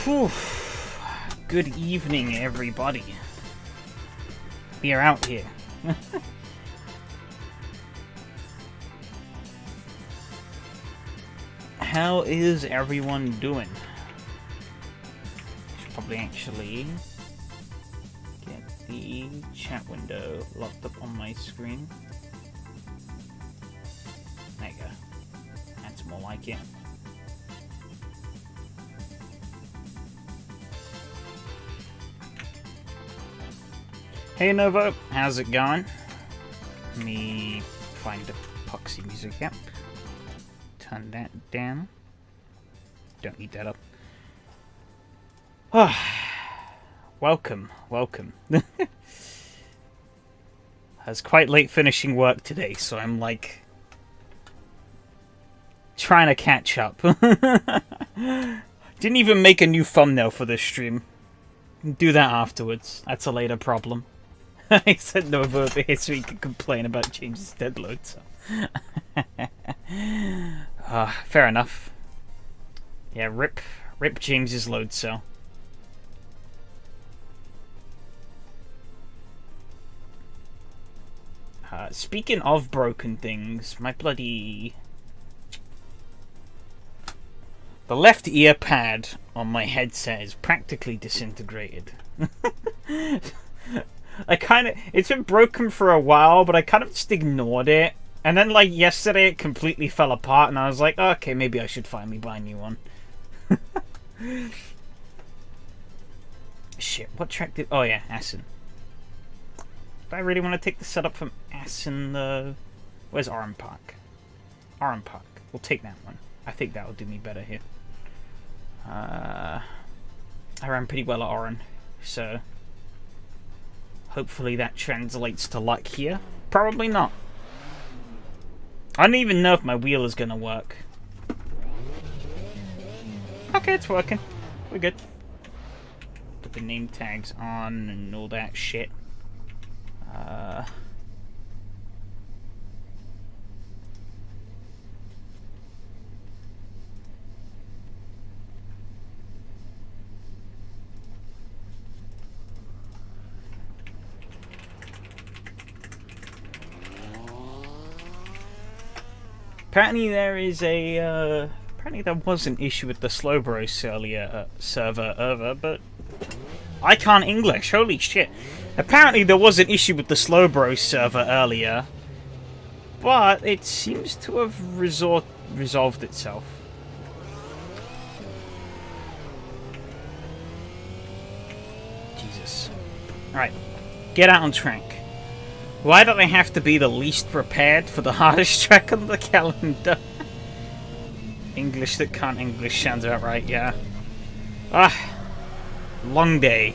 Whew. Good evening, everybody. We are out here. How is everyone doing? Should probably actually get the chat window locked up on my screen. There you go. That's more like it. Hey Novo, how's it going? Let me find the epoxy music app. Turn that down. Don't need that up. Oh, welcome. I was quite late finishing work today, so I'm like trying to catch up. Didn't even make a new thumbnail for this stream. Do that afterwards. That's a later problem. I said Nova over here so he could complain about James's dead load. So. Fair enough. Yeah, rip James's load cell. Speaking of broken things, my bloody... The left ear pad on my headset is practically disintegrated. It's been broken for a while, but I kind of just ignored it. And then, like, yesterday it completely fell apart, and I was like, oh, okay, maybe I should finally buy a new one. Shit, what track did... Oh, yeah, Assen. Do I really want to take the setup from Assen, though? Where's Oran Park? Oran Park. We'll take that one. I think that will do me better here. I ran pretty well at Oran, so... Hopefully that translates to luck here. Probably not. I don't even know if my wheel is gonna work. Okay, it's working. We're good. Put the name tags on and all that shit. Apparently there is a, apparently there was an issue with the Slowbros earlier server, but I can't English, holy shit. Apparently there was an issue with the Slowbros server earlier, but it seems to have resolved itself. Jesus. Alright, get out on track. Why do they have to be the least prepared for the hardest track on the calendar? English that can't English sounds about right, yeah. Long day.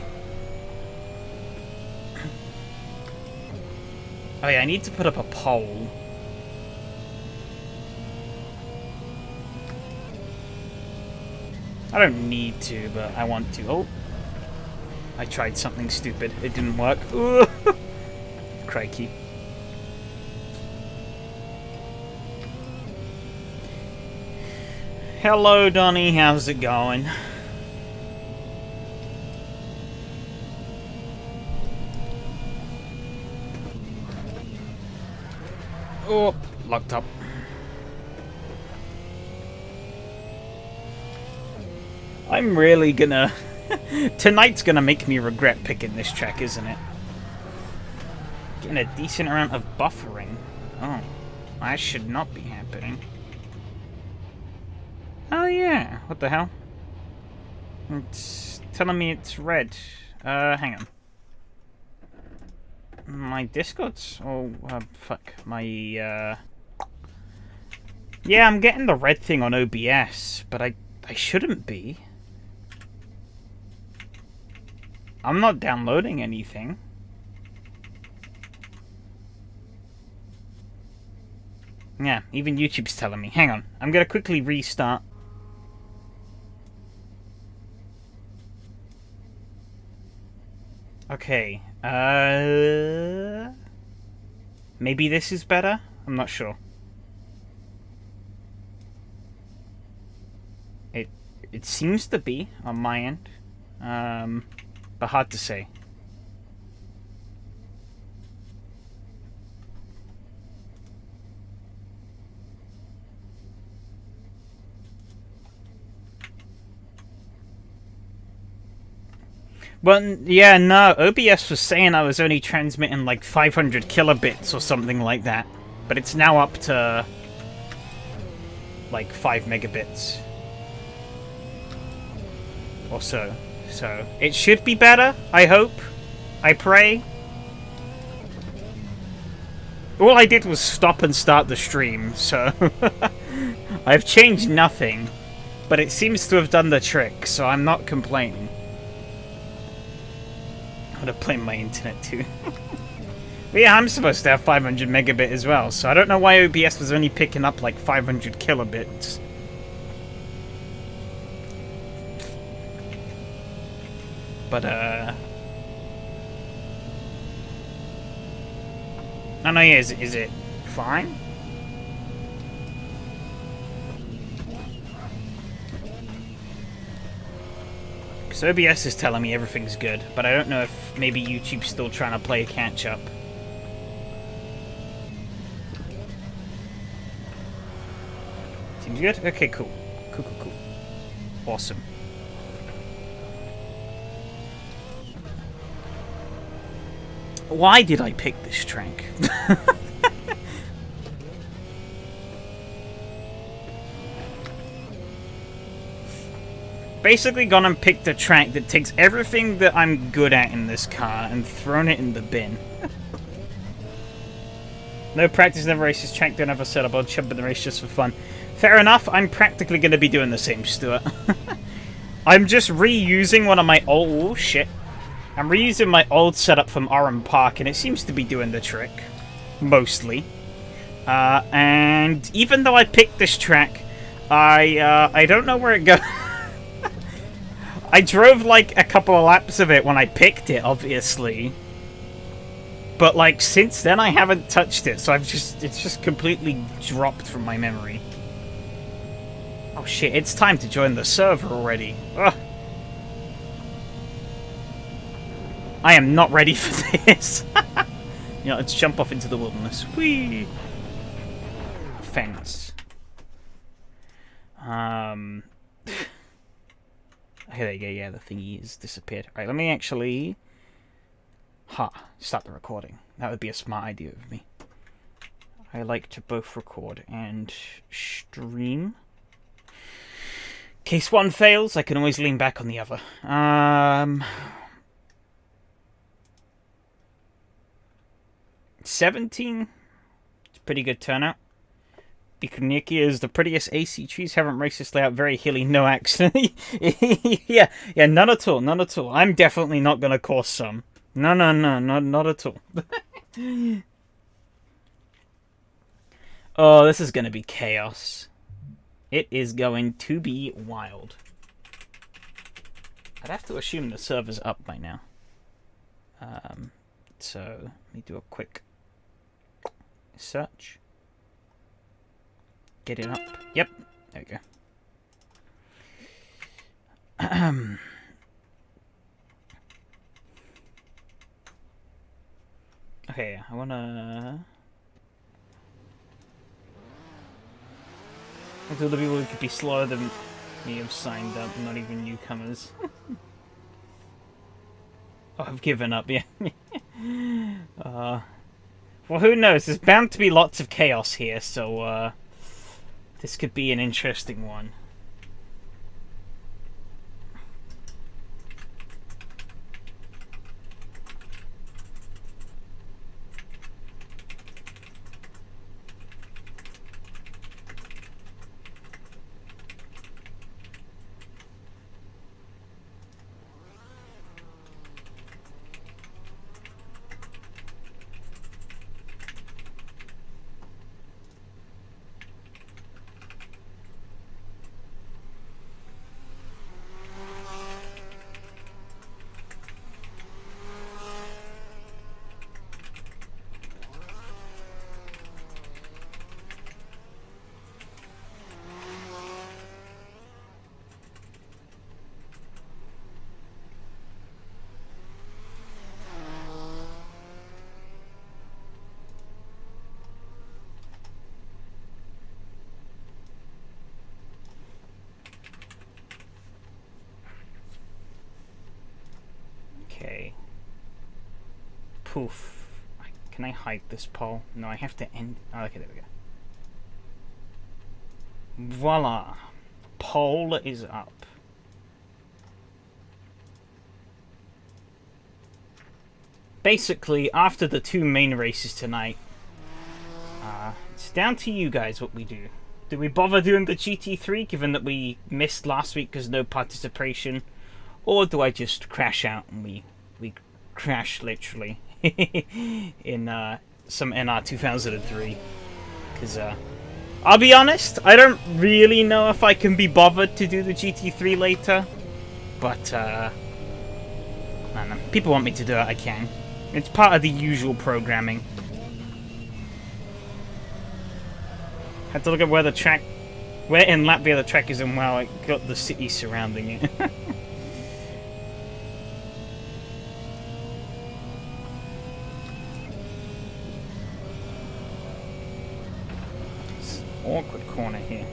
Oh yeah, I need to put up a poll. I don't need to, but I want to. Oh. I tried something stupid. It didn't work. Ooh. Crikey. Hello, Donnie. How's it going? Oh, locked up. I'm really gonna... Tonight's gonna make me regret picking this track, isn't it? Getting a decent amount of buffering. Oh, that should not be happening. Oh yeah, what the hell? It's telling me it's red. Hang on. My Discord's... Oh, fuck. My, Yeah, I'm getting the red thing on OBS, but I shouldn't be. I'm not downloading anything. Yeah, even YouTube's telling me. Hang on. I'm gonna quickly restart. Okay. Maybe this is better? I'm not sure. It seems to be on my end. But hard to say. But yeah, no, OBS was saying I was only transmitting like 500 kilobits or something like that. But it's now up to like 5 megabits or so. So it should be better, I hope. I pray. All I did was stop and start the stream, so I've changed nothing. But it seems to have done the trick, so I'm not complaining. I'm gonna blame my internet too. But yeah, I'm supposed to have 500 megabit as well, so I don't know why OBS was only picking up like 500 kilobits. But, I don't know, is it fine? Because OBS is telling me everything's good, but I don't know if maybe YouTube's still trying to play catch-up. Seems good? Okay, cool. Cool. Awesome. Why did I pick this track? Basically gone and picked a track that takes everything that I'm good at in this car and thrown it in the bin. No practice, never races, track, don't ever set up, I'll jump in the race just for fun. Fair enough, I'm practically going to be doing the same, Stuart. I'm just reusing one of my old... Oh, shit. I'm reusing my old setup from Oran Park, and it seems to be doing the trick. Mostly. And even though I picked this track, I don't know where it goes. I drove, like, a couple of laps of it when I picked it, obviously. But, like, since then I haven't touched it, so it's just completely dropped from my memory. Oh shit, it's time to join the server already. Ugh. I am not ready for this. You know, let's jump off into the wilderness. Whee! Fence. Okay, there you go, yeah, the thingy has disappeared. Alright, let me actually... start the recording. That would be a smart idea of me. I like to both record and stream. In case one fails, I can always lean back on the other. 17? It's a pretty good turnout. Bikoniki is the prettiest AC trees, haven't raced this layout, very hilly, no accident. yeah, none at all, none at all. I'm definitely not going to cause some. No, not at all. Oh, this is going to be chaos. It is going to be wild. I'd have to assume the server's up by now. So, let me do a quick search. Get it up. Yep, there we go. Okay, I wanna... I thought the people who could be slower than me have signed up, not even newcomers. Oh, I've given up, yeah. Well, who knows? There's bound to be lots of chaos here, so, this could be an interesting one. Poof. Can I hide this pole? No, I have to end... Oh, okay, there we go. Voila. Pole is up. Basically, after the 2 main races tonight, it's down to you guys what we do. Do we bother doing the GT3, given that we missed last week because no participation? Or do I just crash out and we crash, literally, in some NR 2003? Because, I'll be honest, I don't really know if I can be bothered to do the GT3 later. But, I don't know. People want me to do it, I can. It's part of the usual programming. Had to look at where the track... Where in Latvia the track is and wow, it got the city surrounding it. It's an awkward corner here.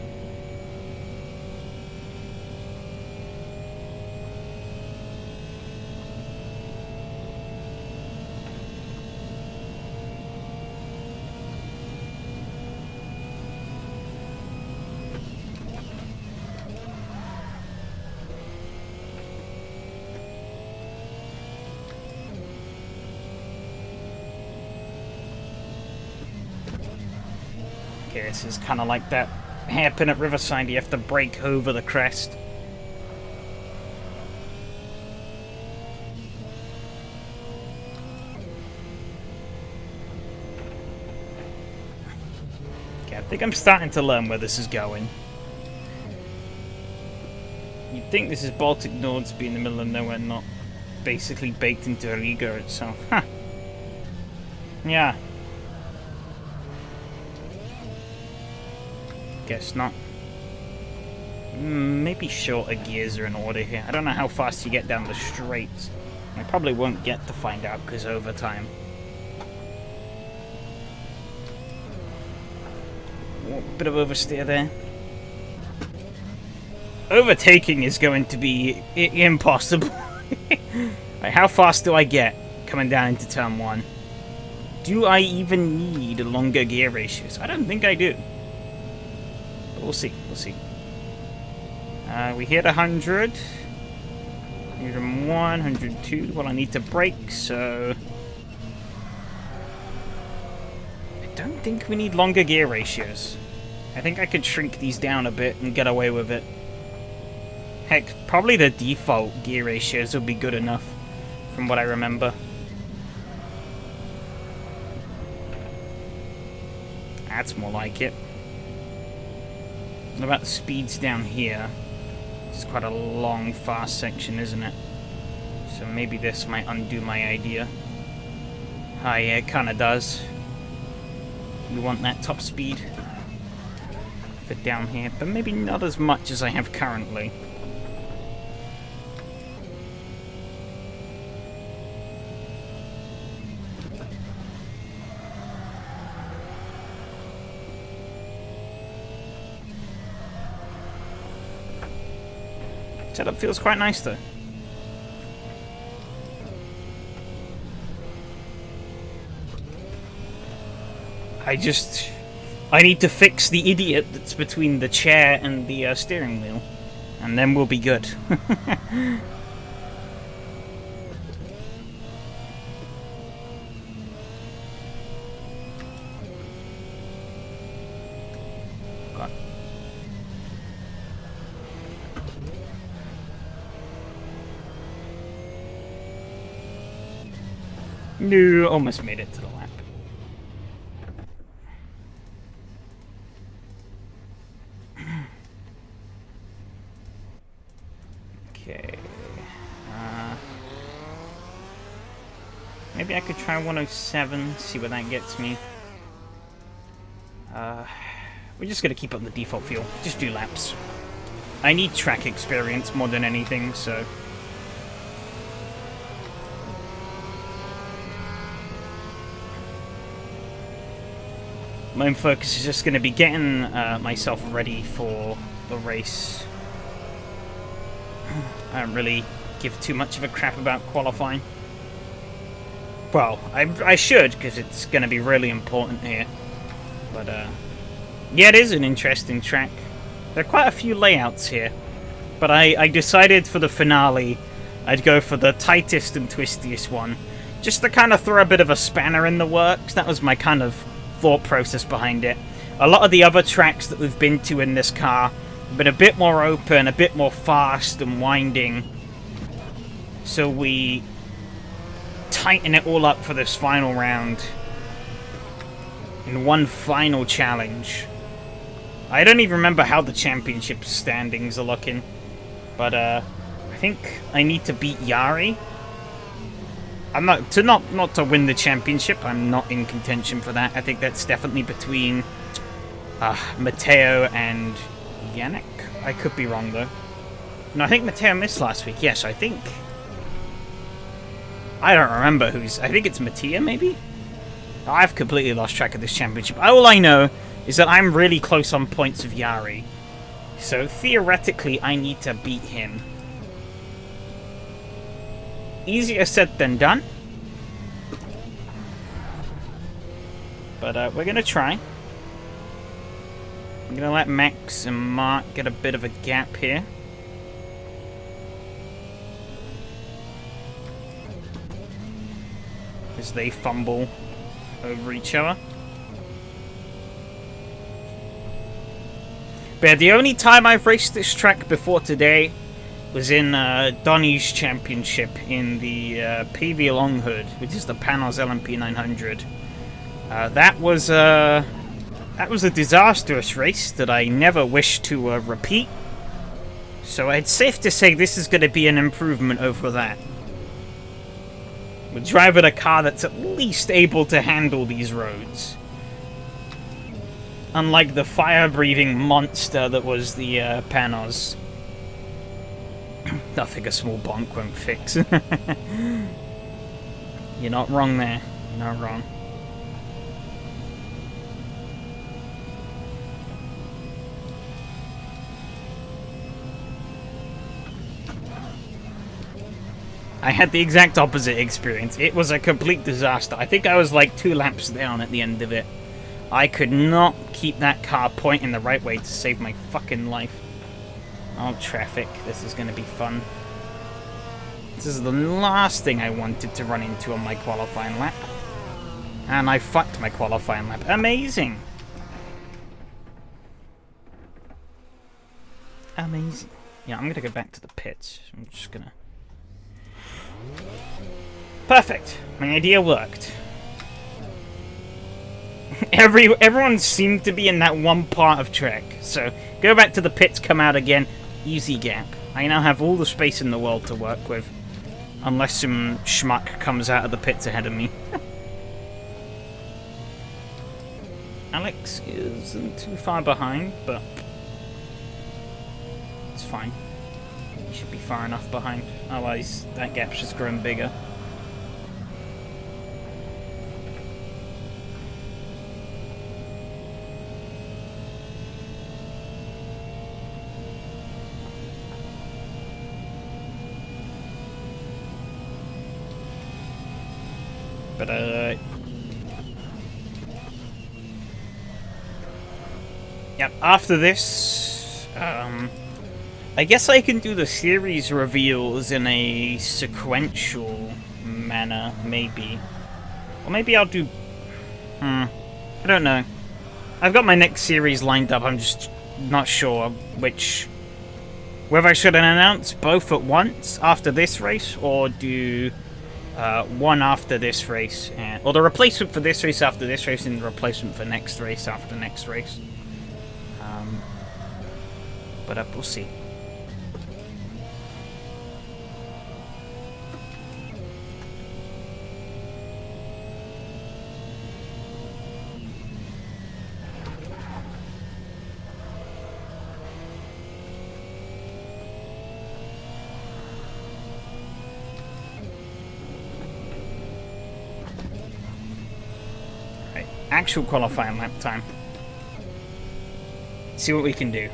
This is kind of like that hairpin at Riverside, you have to brake over the crest. Okay, I think I'm starting to learn where this is going. You'd think this is Baltic Nord to be in the middle of nowhere, not basically baked into Riga itself. Huh. Yeah. Guess not. Maybe shorter gears are in order here. I don't know how fast you get down the straights. I probably won't get to find out because overtime. Oh, bit of oversteer there. Overtaking is going to be impossible. Right, how fast do I get coming down into turn 1? Do I even need longer gear ratios? I don't think I do. We'll see, we'll see. We hit 100. 101, 102. Well, I need to brake, so... I don't think we need longer gear ratios. I think I could shrink these down a bit and get away with it. Heck, probably the default gear ratios would be good enough, from what I remember. That's more like it. What about the speeds down here? It's quite a long, fast section, isn't it? So maybe this might undo my idea. Ah, yeah, it kind of does. We want that top speed for down here, but maybe not as much as I have currently. Setup feels quite nice though. I need to fix the idiot that's between the chair and the steering wheel, and then we'll be good. No, almost made it to the lap. Okay. Maybe I could try 107, see where that gets me. We're just gonna keep up the default fuel. Just do laps. I need track experience more than anything, so... My main focus is just going to be getting myself ready for the race. I don't really give too much of a crap about qualifying. Well, I should, because it's going to be really important here. But, yeah, it is an interesting track. There are quite a few layouts here. But I decided for the finale, I'd go for the tightest and twistiest one. Just to kind of throw a bit of a spanner in the works. That was my kind of thought process behind it. A lot of the other tracks that we've been to in this car have been a bit more open, a bit more fast and winding. So we tighten it all up for this final round. In one final challenge. I don't even remember how the championship standings are looking. But I think I need to beat Yari. I'm not to win the championship. I'm not in contention for that. I think that's definitely between Matteo and Yannick. I could be wrong though. No, I think Matteo missed last week. Yes, I think. I don't remember who's. I think it's Mattia, maybe? I've completely lost track of this championship. All I know is that I'm really close on points of Yari. So theoretically, I need to beat him. Easier said than done. But we're going to try. I'm going to let Max and Mark get a bit of a gap here. As they fumble over each other. But the only time I've raced this track before today was in Donny's championship in the PV Longhood, which is the Panos LMP 900. That was a disastrous race that I never wish to repeat. So it's safe to say this is going to be an improvement over that. We're driving a car that's at least able to handle these roads. Unlike the fire-breathing monster that was the Panos. Nothing a small bonk won't fix. You're not wrong there. You're not wrong. I had the exact opposite experience. It was a complete disaster. I think I was like 2 laps down at the end of it. I could not keep that car pointing the right way to save my fucking life. Oh, traffic. This is going to be fun. This is the last thing I wanted to run into on my qualifying lap. And I fucked my qualifying lap. Amazing. Amazing. Yeah, I'm going to go back to the pits. I'm just going to... Perfect. My idea worked. Everyone seemed to be in that one part of track. So, go back to the pits, come out again. Easy gap. I now have all the space in the world to work with. Unless some schmuck comes out of the pits ahead of me. Alex isn't too far behind, but... it's fine. He should be far enough behind. Otherwise, that gap's just growing bigger. But, yep, after this, I guess I can do the series reveals in a sequential manner, maybe. Or maybe I'll do... I don't know. I've got my next series lined up, I'm just not sure which... whether I should announce both at once after this race, or do... one after this race, or the replacement for this race after this race, and the replacement for next race after next race. But we'll see. Actual qualifying lap time. See what we can do.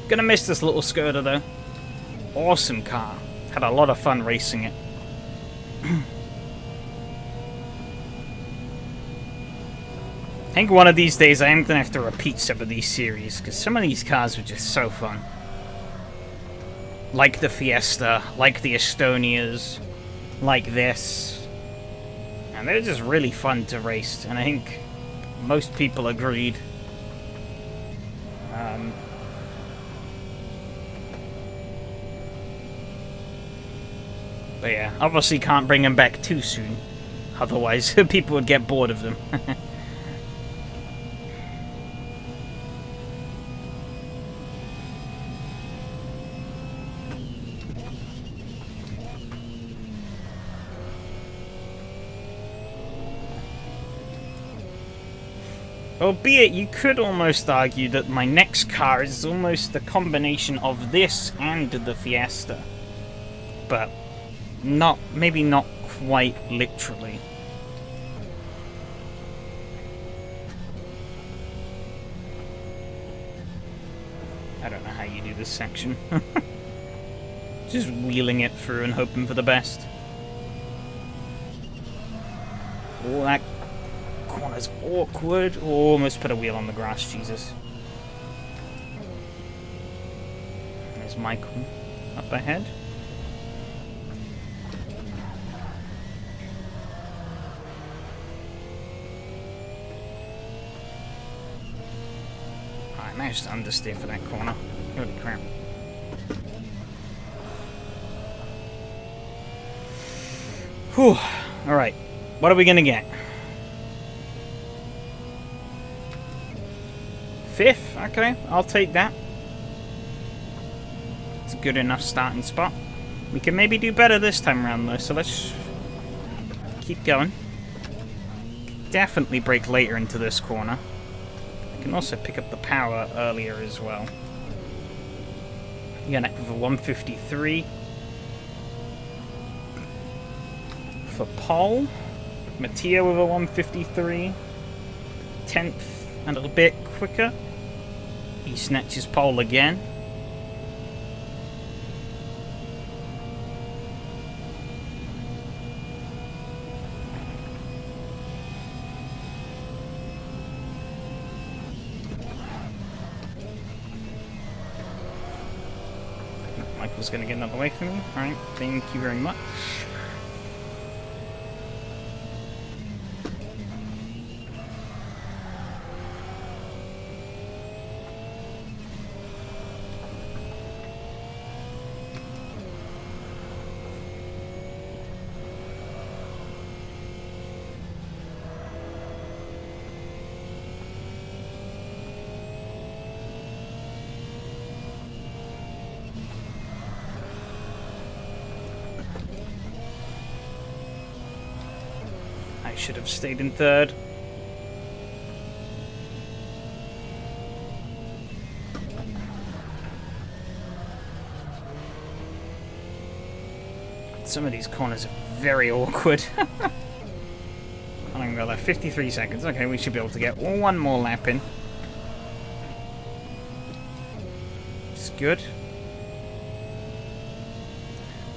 Gonna miss this little Skoda though. Awesome car. Had a lot of fun racing it. I think one of these days I am going to have to repeat some of these series, because some of these cars were just so fun. Like the Fiesta, like the Estonias, like this. And they're just really fun to race, and I think most people agreed. But yeah, obviously can't bring them back too soon. Otherwise, people would get bored of them. Albeit, you could almost argue that my next car is almost the combination of this and the Fiesta. But maybe not quite literally. I don't know how you do this section. Just wheeling it through and hoping for the best. Oh, that corner's awkward. Oh, almost put a wheel on the grass, Jesus. There's Michael up ahead. I managed to understeer for that corner. Holy crap. Whew. Alright. What are we gonna get? 5th? Okay, I'll take that. It's a good enough starting spot. We can maybe do better this time around though, so let's keep going. Definitely brake later into this corner. I can also pick up the power earlier as well. Yannick with a 153. For Paul. Mattia with a 153. 10th and a bit quicker. He snatches pole again. Michael's going to get another way from me. Alright, thank you very much. I should have stayed in 3rd. Some of these corners are very awkward. I'm going to go 53 seconds. Okay, we should be able to get one more lap in. It's good.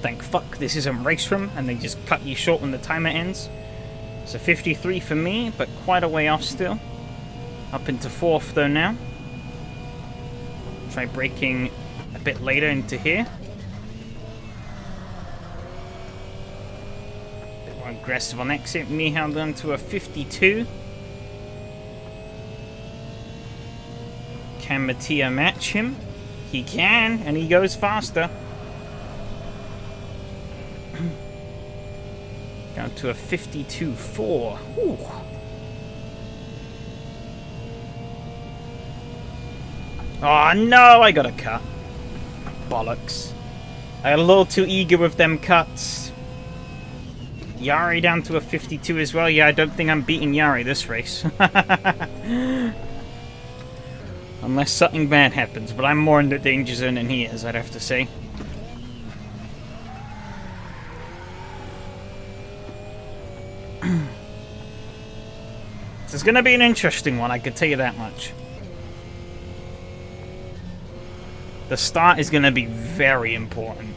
Thank fuck this isn't race room and they just cut you short when the timer ends. So 53 for me, but quite a way off still. Up into 4th though now. Try braking a bit later into here. A bit more aggressive on exit. Mihal down to a 52. Can Mattia match him? He can, and he goes faster. Down to a 52.4. Ooh. Oh no, I got a cut. Bollocks. I got a little too eager with them cuts. Yari down to a 52 as well. Yeah, I don't think I'm beating Yari this race. Unless something bad happens, but I'm more in the danger zone than he is, I'd have to say. It's going to be an interesting one, I could tell you that much. The start is going to be very important.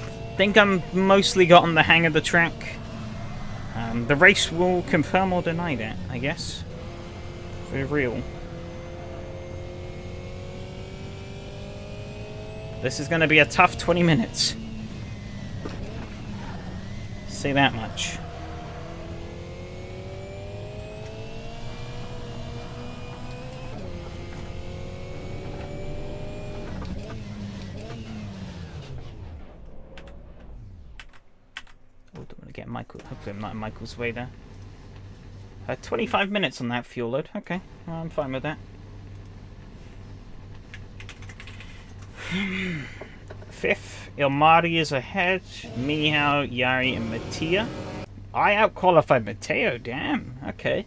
I think I'm mostly gotten the hang of the track. The race will confirm or deny that, I guess. For real. This is going to be a tough 20 minutes. Say that much. Oh, don't want to get Michael. Hopefully I'm not in Michael's way there. 25 minutes on that fuel load. Okay, well, I'm fine with that. Fifth, Ilmari is ahead. Mihao, Yari, and Mattia. I outqualified Matteo, damn. Okay.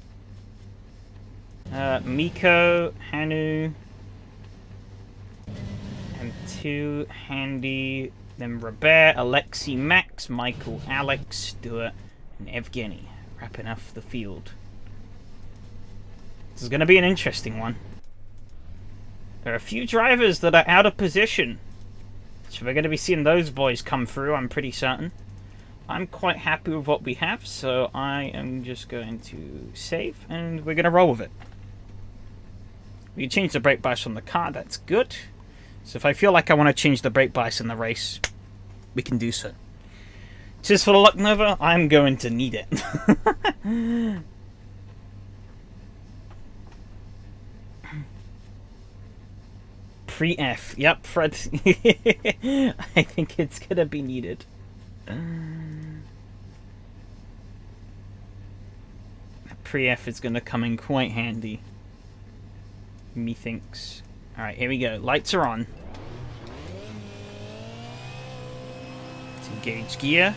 Miko, Hanu, and 2, Handy, then Robert, Alexi, Max, Michael, Alex, Stuart, and Evgeny. Wrapping up the field. This is going to be an interesting one. There are a few drivers that are out of position. So we're going to be seeing those boys come through, I'm pretty certain. I'm quite happy with what we have, so I am just going to save, and we're going to roll with it. We can change the brake bias from the car, that's good. So if I feel like I want to change the brake bias in the race, we can do so. Just for the Luck Nova, I'm going to need it. Pre-F. Yep, Fred. I think it's going to be needed. Pre-F is going to come in quite handy. Methinks. Alright, here we go. Lights are on. Let's engage gear.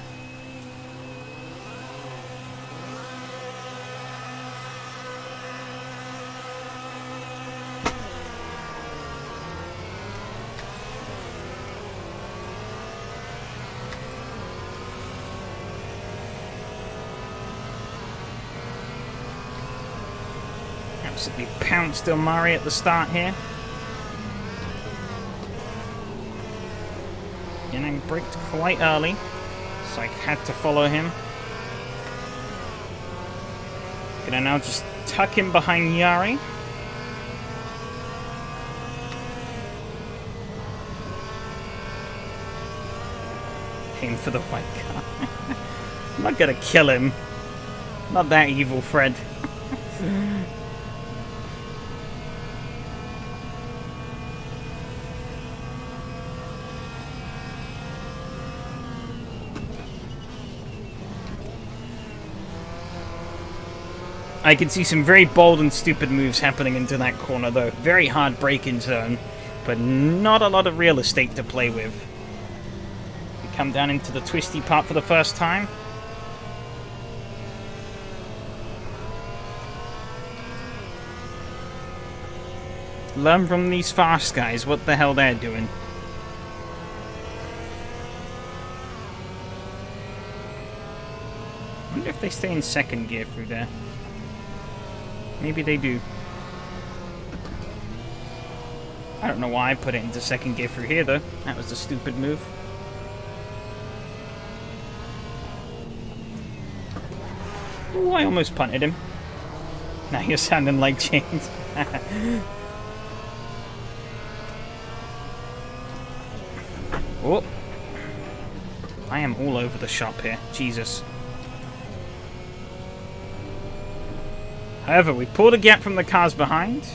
Absolutely pounced Ilmari at the start here. And I braked quite early, so I had to follow him. Gonna now just tuck him behind Yari. Aim for the white car. I'm not gonna kill him. Not that evil, Fred. I can see some very bold and stupid moves happening into that corner, though. Very hard braking zone, but not a lot of real estate to play with. We come down into the twisty part for the first time. Learn from these fast guys what the hell they're doing. I wonder if they stay in second gear through there. Maybe they do. I don't know why I put it into second gear through here, though. That was a stupid move. Ooh, I almost punted him. Now you're sounding like James. Oh. I am all over the shop here. Jesus. However, we pulled a gap from the cars behind,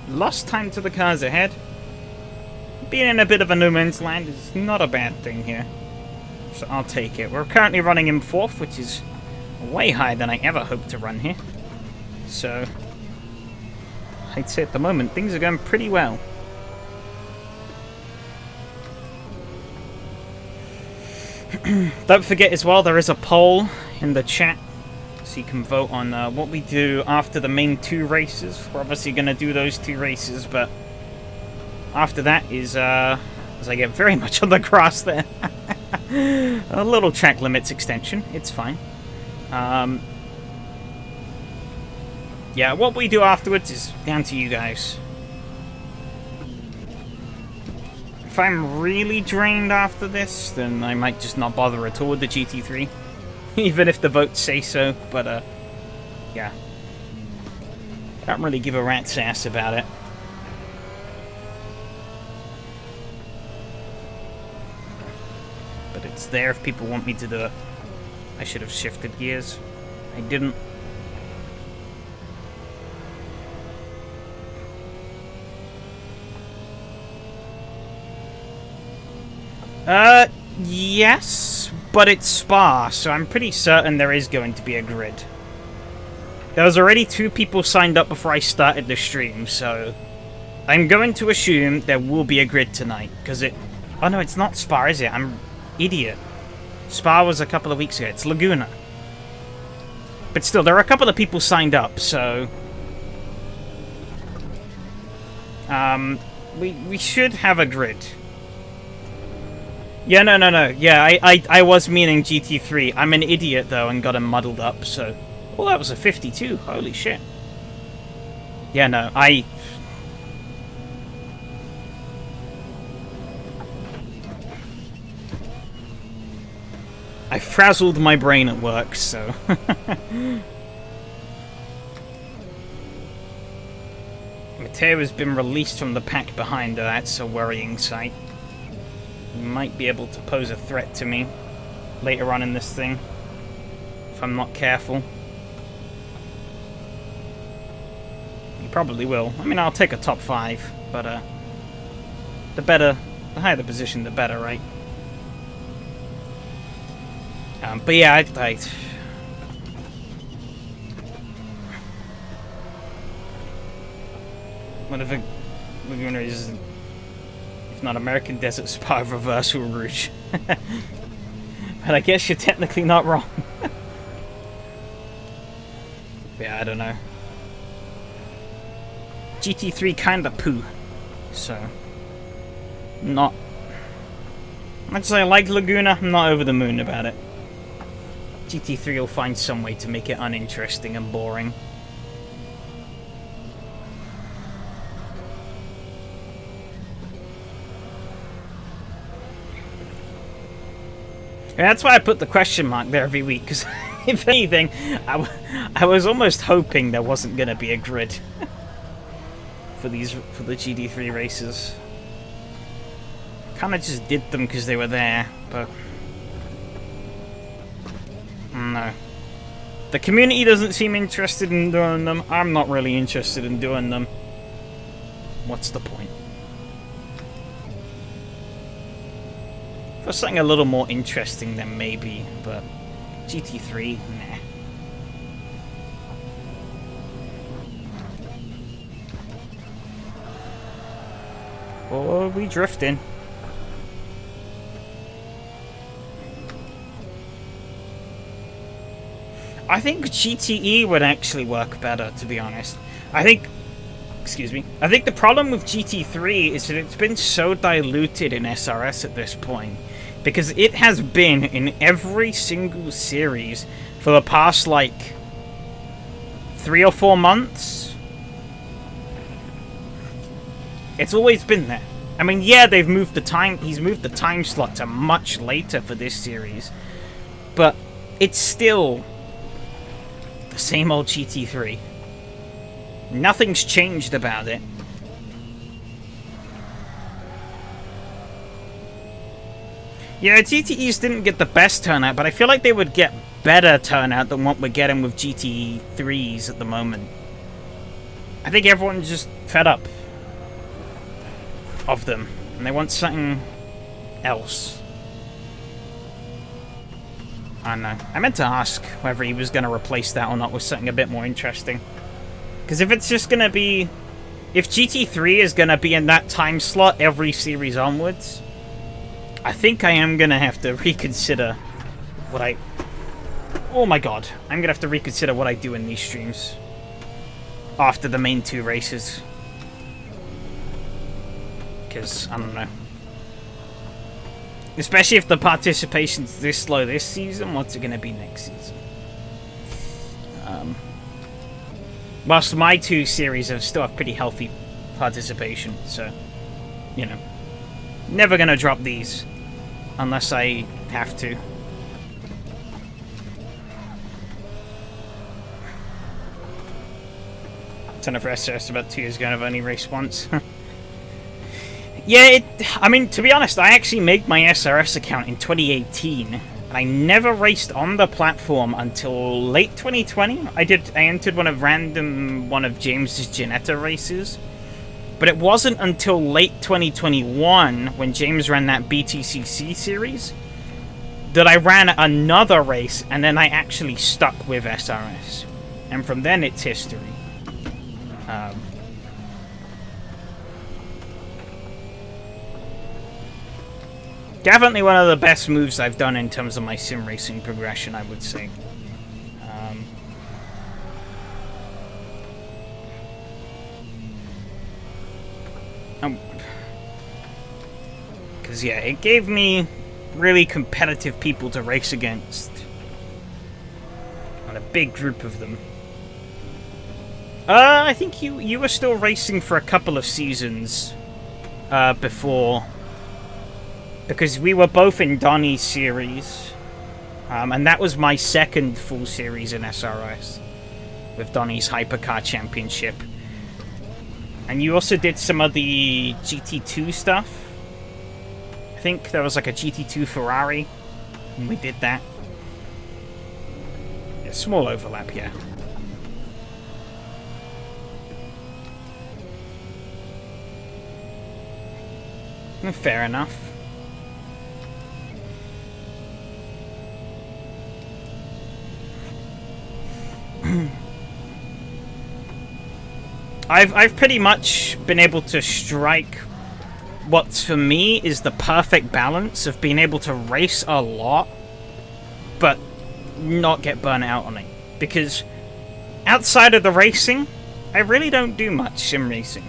lost time to the cars ahead. Being in a bit of a no man's land is not a bad thing here, so I'll take it. We're currently running in 4th, which is way higher than I ever hoped to run here. So, I'd say at the moment, things are going pretty well. Don't forget as well, there is a poll in the chat. So you can vote on what we do after the main 2 races. We're obviously going to do those 2 races, but after that is, as I get very much on the grass there, a little track limits extension. It's fine. Yeah, what we do afterwards is down to you guys. If I'm really drained after this, then I might just not bother at all with the GT3. even if the votes say so. But yeah, I don't really give a rat's ass about it. But it's there if people want me to do it. I should have shifted gears. I didn't. Yes, but it's Spa, so I'm pretty certain there is going to be a grid. There was already 2 people signed up before I started the stream, so I'm going to assume there will be a grid tonight, because it... Oh no, it's not Spa, is it? I'm idiot. Spa was a couple of weeks ago. It's Laguna. But still, there are a couple of people signed up, so... We should have a grid. Yeah, no. Yeah, I was meaning GT3. I'm an idiot, though, and got him muddled up, so... Oh, that was a 52. Holy shit. Yeah, no, I frazzled my brain at work, so... Matteo has been released from the pack behind her. That's a worrying sight. He might be able to pose a threat to me later on in this thing, if I'm not careful. He probably will. I mean, I'll take a top 5, but the higher the position, the better, right? But yeah, I one of the Laguna is, if not American Desert Spa, Reverse Rouge. But I guess you're technically not wrong. Yeah, I don't know. GT3 kinda poo, so not much as I like Laguna, I'm not over the moon about it. GT3 will find some way to make it uninteresting and boring. And that's why I put the question mark there every week, because if anything, I was almost hoping there wasn't going to be a grid for the GT3 races. Kind of just did them because they were there, but no. The community doesn't seem interested in doing them. I'm not really interested in doing them. What's the point? For something a little more interesting, then maybe, but GT3, nah. Oh, we drifting. I think GTE would actually work better, to be honest. I think the problem with GT3 is that it's been so diluted in SRS at this point. Because it has been in every single series for the past, like, 3 or 4 months. It's always been there. I mean, yeah, he's moved the time slot to much later for this series. But it's still the same old GT3. Nothing's changed about it. Yeah, GTEs didn't get the best turnout, but I feel like they would get better turnout than what we're getting with GT3s at the moment. I think everyone's just fed up of them, and they want something else. I don't know. I meant to ask whether he was going to replace that or not with something a bit more interesting. Because if it's just going to be... If GT3 is going to be in that time slot every series onwards, I think I am going to have to reconsider what I... Oh my god. I'm going to have to reconsider what I do in these streams after the main 2 races. Because, I don't know. Especially if the participation's this low this season, what's it going to be next season? Whilst my 2 series still have pretty healthy participation, so, you know. Never going to drop these unless I have to. Ton of SRS about 2 years ago, and I've only raced once. Yeah, I mean, to be honest, I actually made my SRS account in 2018, and I never raced on the platform until late 2020. I entered one of James's Ginetta races, but it wasn't until late 2021, when James ran that BTCC series, that I ran another race, and then I actually stuck with SRS. And from then, it's history. Definitely one of the best moves I've done in terms of my sim racing progression, I would say. Because, yeah, it gave me really competitive people to race against. And a big group of them. I think you were still racing for a couple of seasons before, because we were both in Donnie's series, and that was my second full series in SRS with Donnie's Hypercar Championship. And you also did some of the GT2 stuff. I think there was like a GT2 Ferrari, and we did that. Yeah, small overlap, yeah. Fair enough. I've pretty much been able to strike what for me is the perfect balance of being able to race a lot, but not get burnt out on it. Because outside of the racing, I really don't do much sim racing.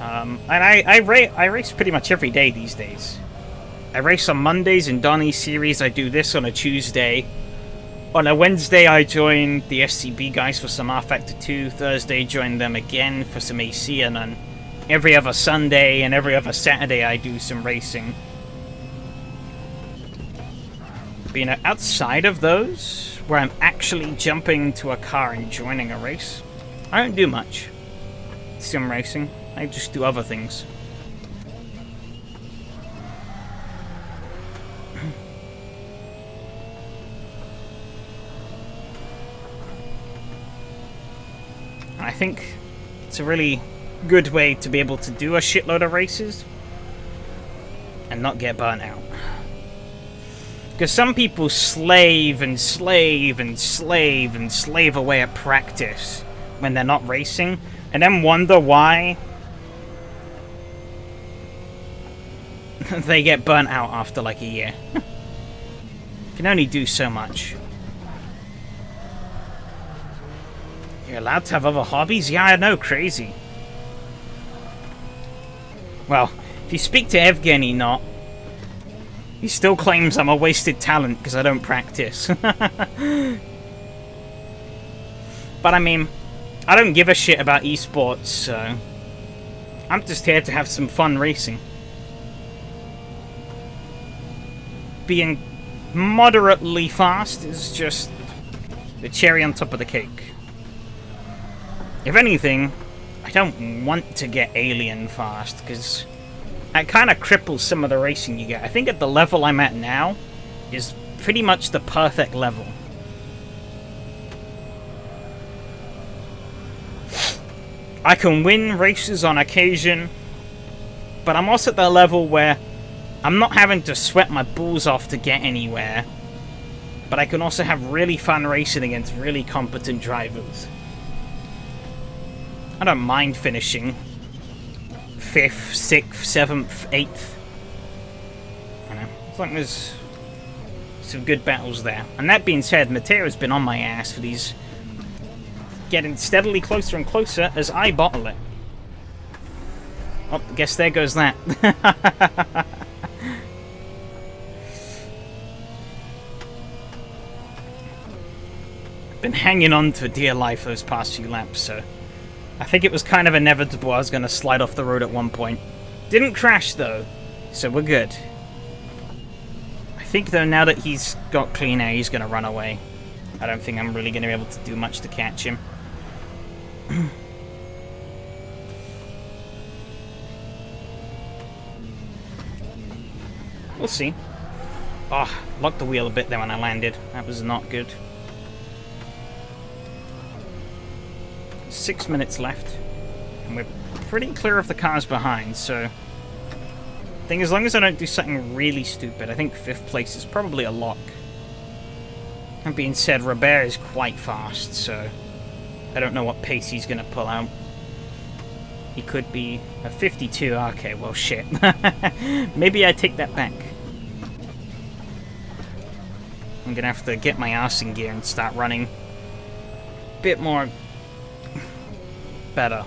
And I race pretty much every day these days. I race on Mondays in Donnie's series. I do this on a Tuesday. On a Wednesday, I join the SCB guys for some R Factor 2. Thursday, join them again for some AC. And then every other Sunday and every other Saturday, I do some racing. But, you know, outside of those, where I'm actually jumping to a car and joining a race, I don't do much sim racing. I just do other things. I think it's a really good way to be able to do a shitload of races and not get burnt out. Because some people slave and slave and slave and slave away at practice when they're not racing, and then wonder why they get burnt out after like a year. Can only do so much. You're allowed to have other hobbies? Yeah, I know, crazy. Well, if you speak to Evgeny, not. He still claims I'm a wasted talent because I don't practice. But I mean, I don't give a shit about esports, so I'm just here to have some fun racing. Being moderately fast is just the cherry on top of the cake. If anything, I don't want to get alien fast, because that kind of cripples some of the racing you get. I think at the level I'm at now is pretty much the perfect level. I can win races on occasion, but I'm also at the level where I'm not having to sweat my balls off to get anywhere, but I can also have really fun racing against really competent drivers. I don't mind finishing 5th, 6th, 7th, 8th. You know, as long as some good battles there. And that being said, Mateo's been on my ass for these, getting steadily closer and closer as I bottle it. Oh, I guess there goes that. Been hanging on for dear life those past few laps, so I think it was kind of inevitable I was going to slide off the road at one point. Didn't crash, though, so we're good. I think, though, now that he's got clean air, he's going to run away. I don't think I'm really going to be able to do much to catch him. We'll see. Oh, locked the wheel a bit there when I landed. That was not good. 6 minutes left. And we're pretty clear of the cars behind, so... I think as long as I don't do something really stupid, I think 5th place is probably a lock. That being said, Robert is quite fast, so... I don't know what pace he's going to pull out. He could be a 52. Okay, well, shit. Maybe I take that back. I'm going to have to get my arse in gear and start running a bit more... better.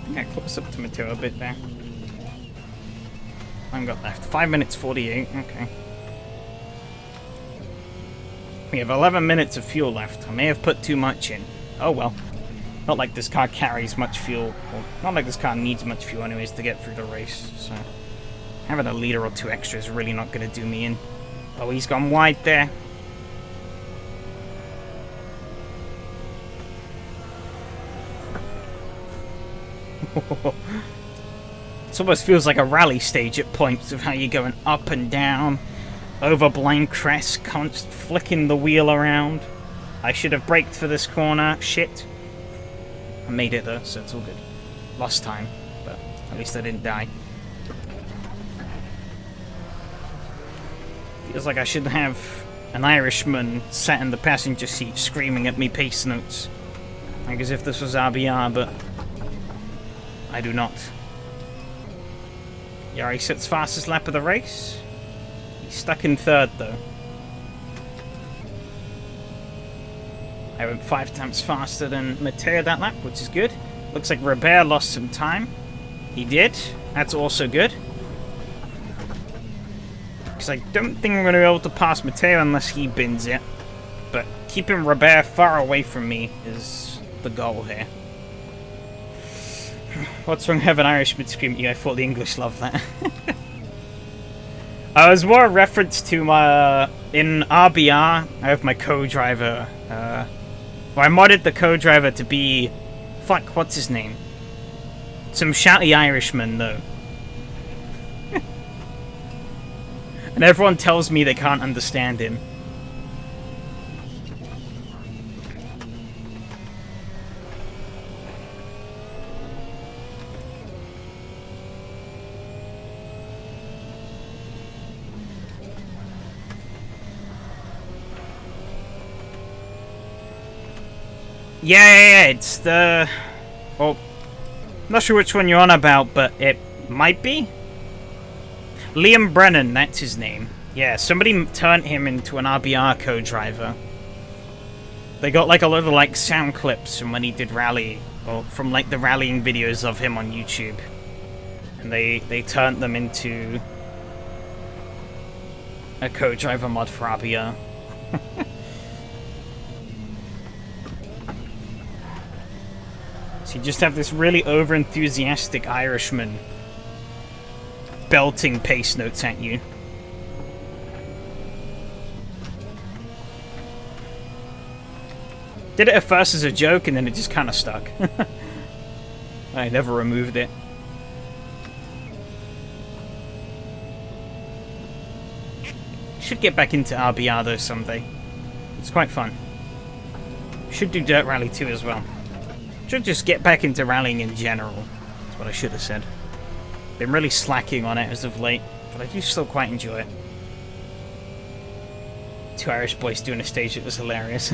Yeah, close up to Matteo a bit there. I've got left 5 minutes 48. Okay. We have 11 minutes of fuel left. I may have put too much in. Oh well. Not like this car carries much fuel. Well, not like this car needs much fuel anyways to get through the race. So having a liter or two extra is really not going to do me in. Oh, he's gone wide there. It almost feels like a rally stage at points of how you're going up and down, over blind crests, flicking the wheel around. I should have braked for this corner. Shit. I made it though, so it's all good. Lost time, but at least I didn't die. Feels like I should have an Irishman sat in the passenger seat screaming at me pace notes. Like as if this was RBR, but I do not. Yari sits fastest lap of the race. He's stuck in 3rd though. I went 5 times faster than Matteo that lap, which is good. Looks like Robert lost some time. He did. That's also good. Because I don't think I'm going to be able to pass Matteo unless he bins it. But keeping Robert far away from me is the goal here. What's wrong? Have an Irishman scream at you. I thought the English loved that. It was more a reference to my... in RBR, I have my co-driver. Well, I modded the co-driver to be... Fuck, what's his name? Some shouty Irishman, though. And everyone tells me they can't understand him. Yeah, it's the... Well, I'm not sure which one you're on about, but it might be. Liam Brennan, that's his name. Yeah, somebody turned him into an RBR co-driver. They got like a lot of like sound clips from when he did rally, or from like the rallying videos of him on YouTube. And they turned them into a co-driver mod for RBR. So you just have this really over-enthusiastic Irishman belting pace notes at you. Did it at first as a joke, and then it just kind of stuck. I never removed it. Should get back into RBR though someday. It's quite fun. Should do Dirt Rally 2 as well. Should just get back into rallying in general. That's what I should have said. Been really slacking on it as of late, but I do still quite enjoy it. 2 Irish boys doing a stage, it was hilarious.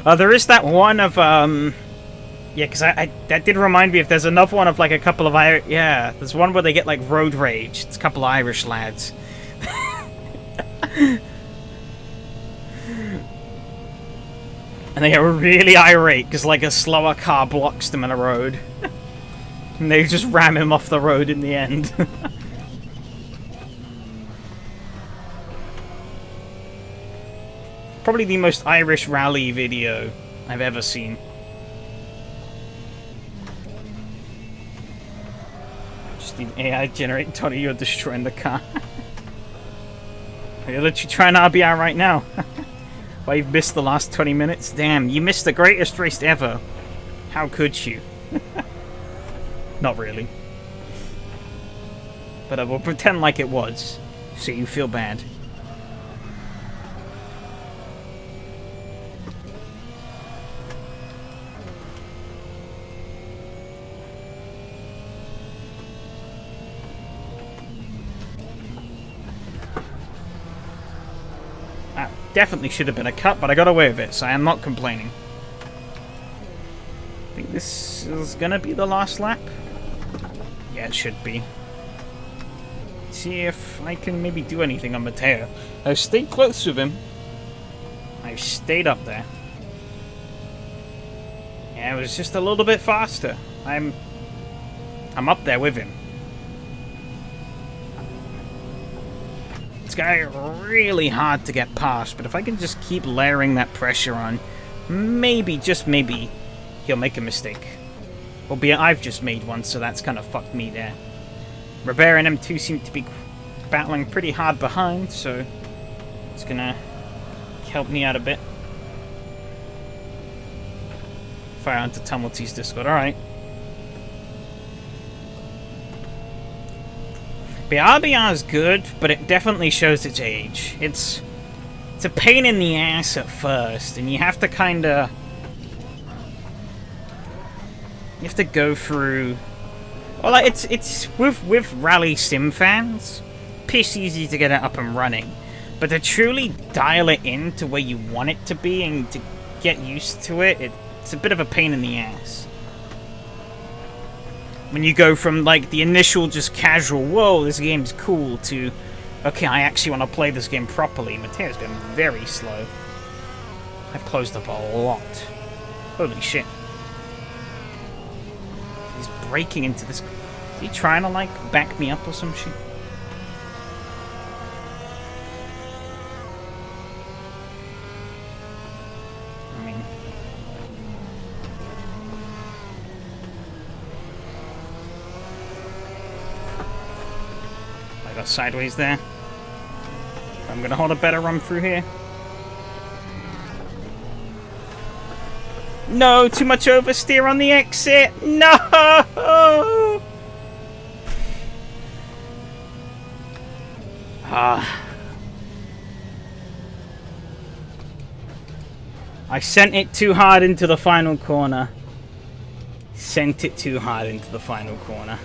There is that one of, yeah, because that did remind me if there's another one of like a couple of Irish, yeah, there's one where they get like road rage. It's a couple of Irish lads. And they get really irate because like a slower car blocks them in a road. And they just ram him off the road in the end. Probably the most Irish rally video I've ever seen. Just need AI generate Tony, you're destroying the car. I'll let you try an RBR right now. Well, you've missed the last 20 minutes? Damn, you missed the greatest race ever. How could you? Not really. But I will pretend like it was, so you feel bad. Definitely should have been a cut, but I got away with it, so I am not complaining. I think this is gonna be the last lap. Yeah, it should be. See if I can maybe do anything on Matteo. I've stayed close with him. I've stayed up there. Yeah, it was just a little bit faster. I'm up there with him. It's gonna be really hard to get past, but if I can just keep layering that pressure on, maybe, just maybe, he'll make a mistake. Albeit I've just made one, so that's kind of fucked me there. Robert and M2 seem to be battling pretty hard behind, so it's gonna help me out a bit. Fire onto Tumulty's Discord, alright. The RBR is good, but it definitely shows its age. It's a pain in the ass at first, and you have to kinda... You have to go through... Well, like, it's with Rally Sim fans, piss easy to get it up and running. But to truly dial it in to where you want it to be and to get used to it, it's a bit of a pain in the ass. When you go from, like, the initial just casual, whoa, this game's cool, to, okay, I actually want to play this game properly. Matteo's been very slow. I've closed up a lot. Holy shit. He's breaking into this... Is he trying to, like, back me up or some shit? Sideways there. I'm gonna hold a better run through here. No, too much oversteer on the exit. No! I sent it too hard into the final corner. Sent it too hard into the final corner.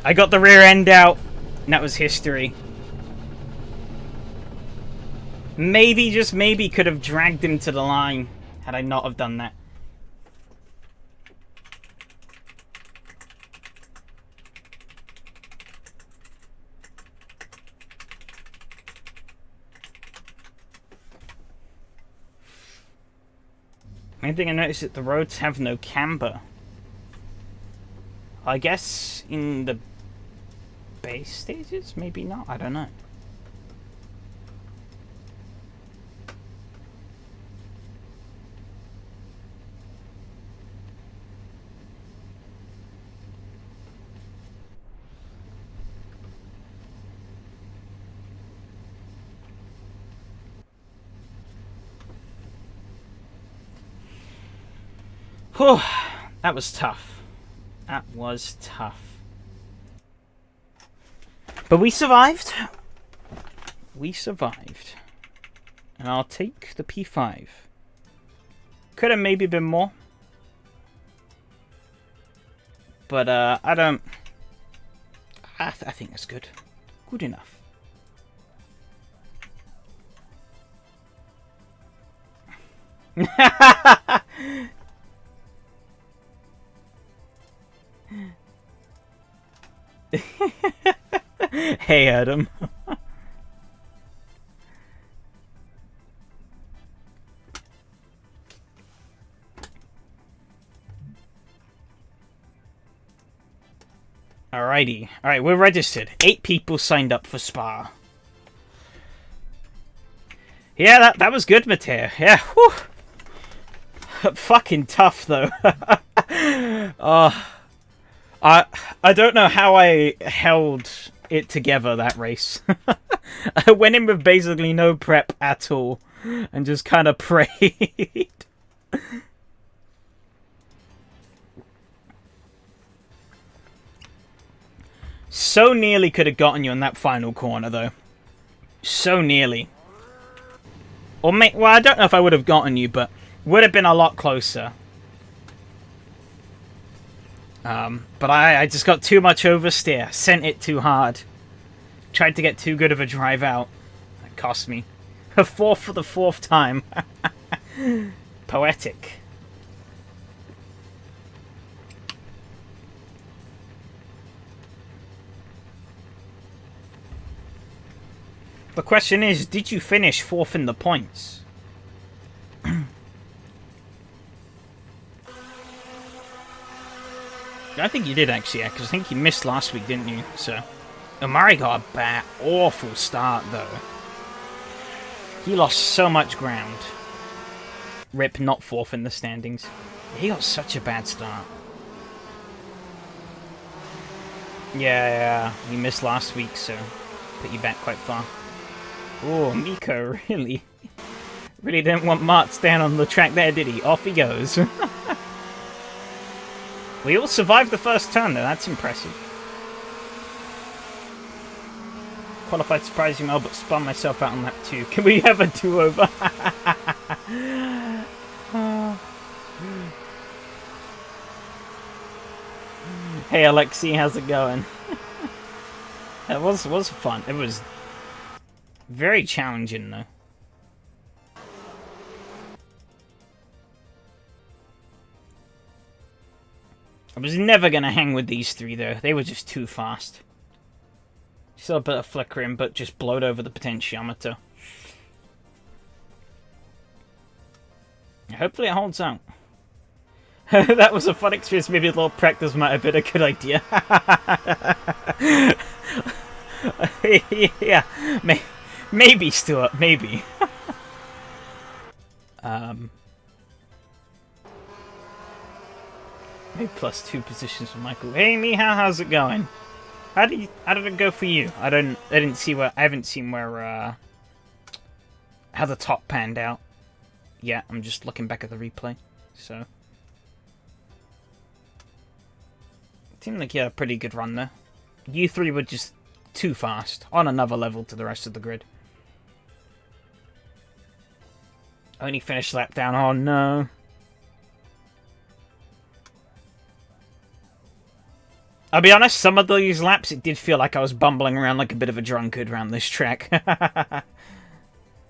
I got the rear end out, and that was history. Maybe, just maybe, could have dragged him to the line had I not have done that. Main thing I noticed is that the roads have no camber. I guess in the base stages, maybe not. I don't know. Whew, that was tough. That was tough. But we survived. We survived. And I'll take the P5. Could have maybe been more. But I don't... I think that's good. Good enough. Hey, Adam. Alrighty. Alright, we're registered. 8 people signed up for Spa. Yeah, that was good, Mateo. Yeah, whew. Fucking tough, though. I don't know how I held it together, that race. I went in with basically no prep at all, and just kind of prayed. So nearly could have gotten you in that final corner, though. So nearly. Or well, I don't know if I would have gotten you, but would have been a lot closer. But I just got too much oversteer. Sent it too hard. Tried to get too good of a drive out. That cost me. A 4th for the 4th time. Poetic. The question is, did you finish 4th in the points? I think you did, actually, yeah, because I think you missed last week, didn't you? So, Omari got a bad, awful start, though. He lost so much ground. Rip, not 4th in the standings. He got such a bad start. Yeah, you missed last week, so put you back quite far. Oh, Miko, really? Really didn't want Mart stand on the track there, did he? Off he goes. We all survived the first turn, though. That's impressive. Qualified surprising well, but spun myself out on lap 2. Can we have a do-over? Hey, Alexi, how's it going? That was fun. It was very challenging, though. I was never going to hang with these 3, though. They were just too fast. Still a bit of flickering, but just blowed over the potentiometer. Hopefully it holds out. That was a fun experience. Maybe a little practice might have been a good idea. Yeah, maybe, Stuart, maybe. Maybe +2 positions for Michael. Hey, Miha, how's it going? How did it go for you? I haven't seen where how the top panned out. Yeah, I'm just looking back at the replay. So it seemed like you had a pretty good run there. You 3 were just too fast, on another level to the rest of the grid. Only finished lap down. Oh no. I'll be honest, some of these laps, it did feel like I was bumbling around like a bit of a drunkard around this track.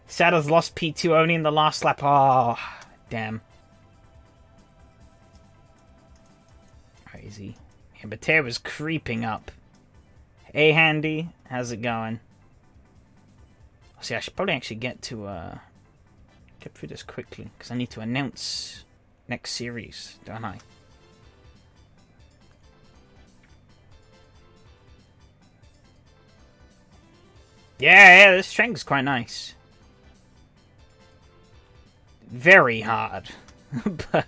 Sada's lost P2 only in the last lap. Oh, damn. Crazy. Yeah, but Tara was creeping up. Hey, Handy, how's it going? See, I should probably actually get to, get through this quickly, because I need to announce next series, don't I? Yeah, this track is quite nice. Very hard. But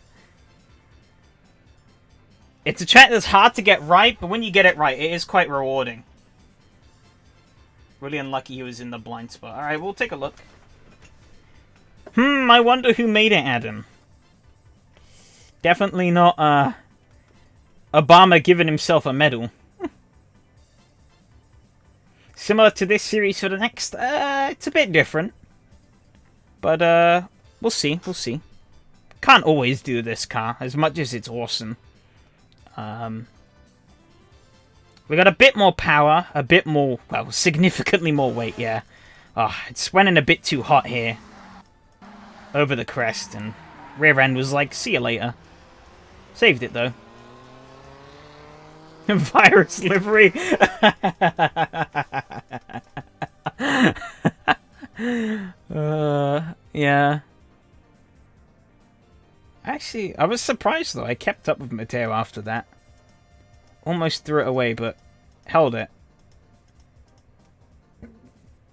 it's a track that's hard to get right, but when you get it right, it is quite rewarding. Really unlucky he was in the blind spot. Alright, we'll take a look. I wonder who made it, Adam. Definitely not, Obama giving himself a medal. Similar to this series for the next, it's a bit different. But, we'll see, we'll see. Can't always do this car, as much as it's awesome. We got a bit more power, a bit more, well, significantly more weight, yeah. Oh, it's running a bit too hot here. Over the crest, and rear end was like, see you later. Saved it, though. Virus livery. Yeah. Actually, I was surprised though. I kept up with Mateo after that. Almost threw it away, but held it.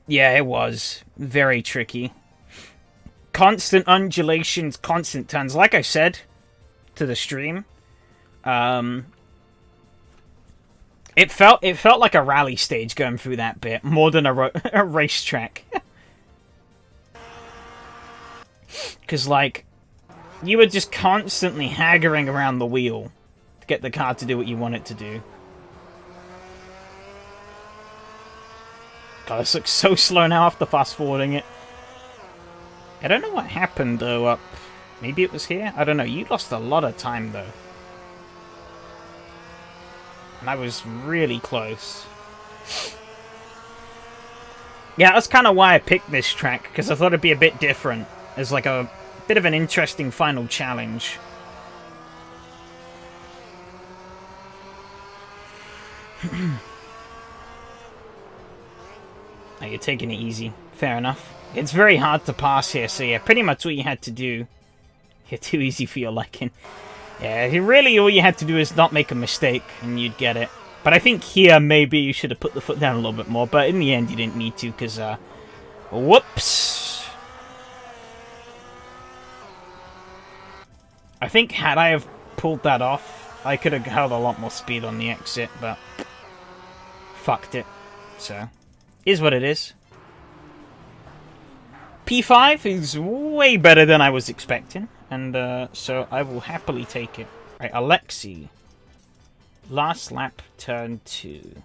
Yeah, it was. Very tricky. Constant undulations, constant turns. Like I said to the stream, it felt like a rally stage going through that bit, more than a racetrack. Because, like, you were just constantly haggling around the wheel to get the car to do what you want it to do. God, this looks so slow now after fast-forwarding it. I don't know what happened, though, up... Maybe it was here? I don't know. You lost a lot of time, though. And I was really close. Yeah, that's kind of why I picked this track, because I thought it'd be a bit different. As like a bit of an interesting final challenge. Oh, you're taking it easy. Fair enough. It's very hard to pass here, so yeah, pretty much what you had to do. You're too easy for your liking. Yeah, really all you had to do is not make a mistake, and you'd get it. But I think here, maybe you should have put the foot down a little bit more, but in the end you didn't need to, because, whoops! I think had I have pulled that off, I could have held a lot more speed on the exit, but fucked it. So, is what it is. P5 is way better than I was expecting, and so I will happily take it. Right, Alexi. Last lap, turn 2.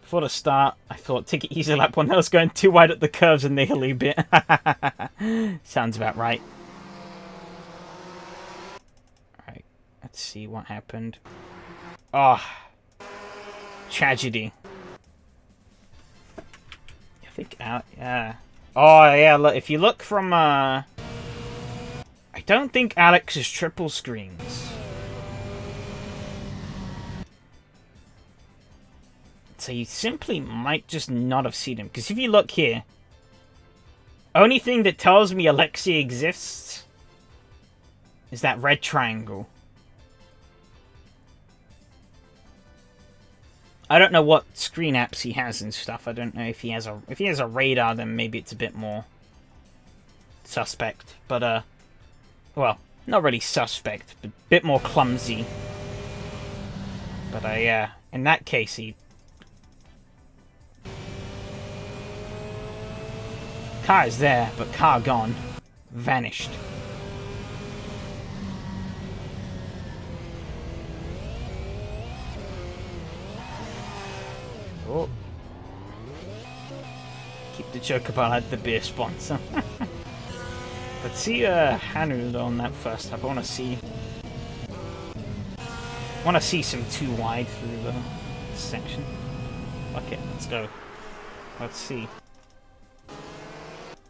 Before the start, I thought take it easy lap 1. I was going too wide at the curves and the hilly bit. Sounds about right. Right, let's see what happened. Oh, tragedy. I think out, yeah. Oh, yeah, look, if you look from, I don't think Alex is triple screens. So you simply might just not have seen him. Because if you look here, only thing that tells me Alexi exists is that red triangle. I don't know what screen apps he has and stuff. I don't know if he has a radar, then maybe it's a bit more suspect. But well, not really suspect, but a bit more clumsy. But yeah, in that case, he. Car is there, but car gone. Vanished. Oh. Keep the chocobo at the beer sponsor. Let's see Hanu on that first lap. I want to see some too wide through the section. Okay, let's go. Let's see.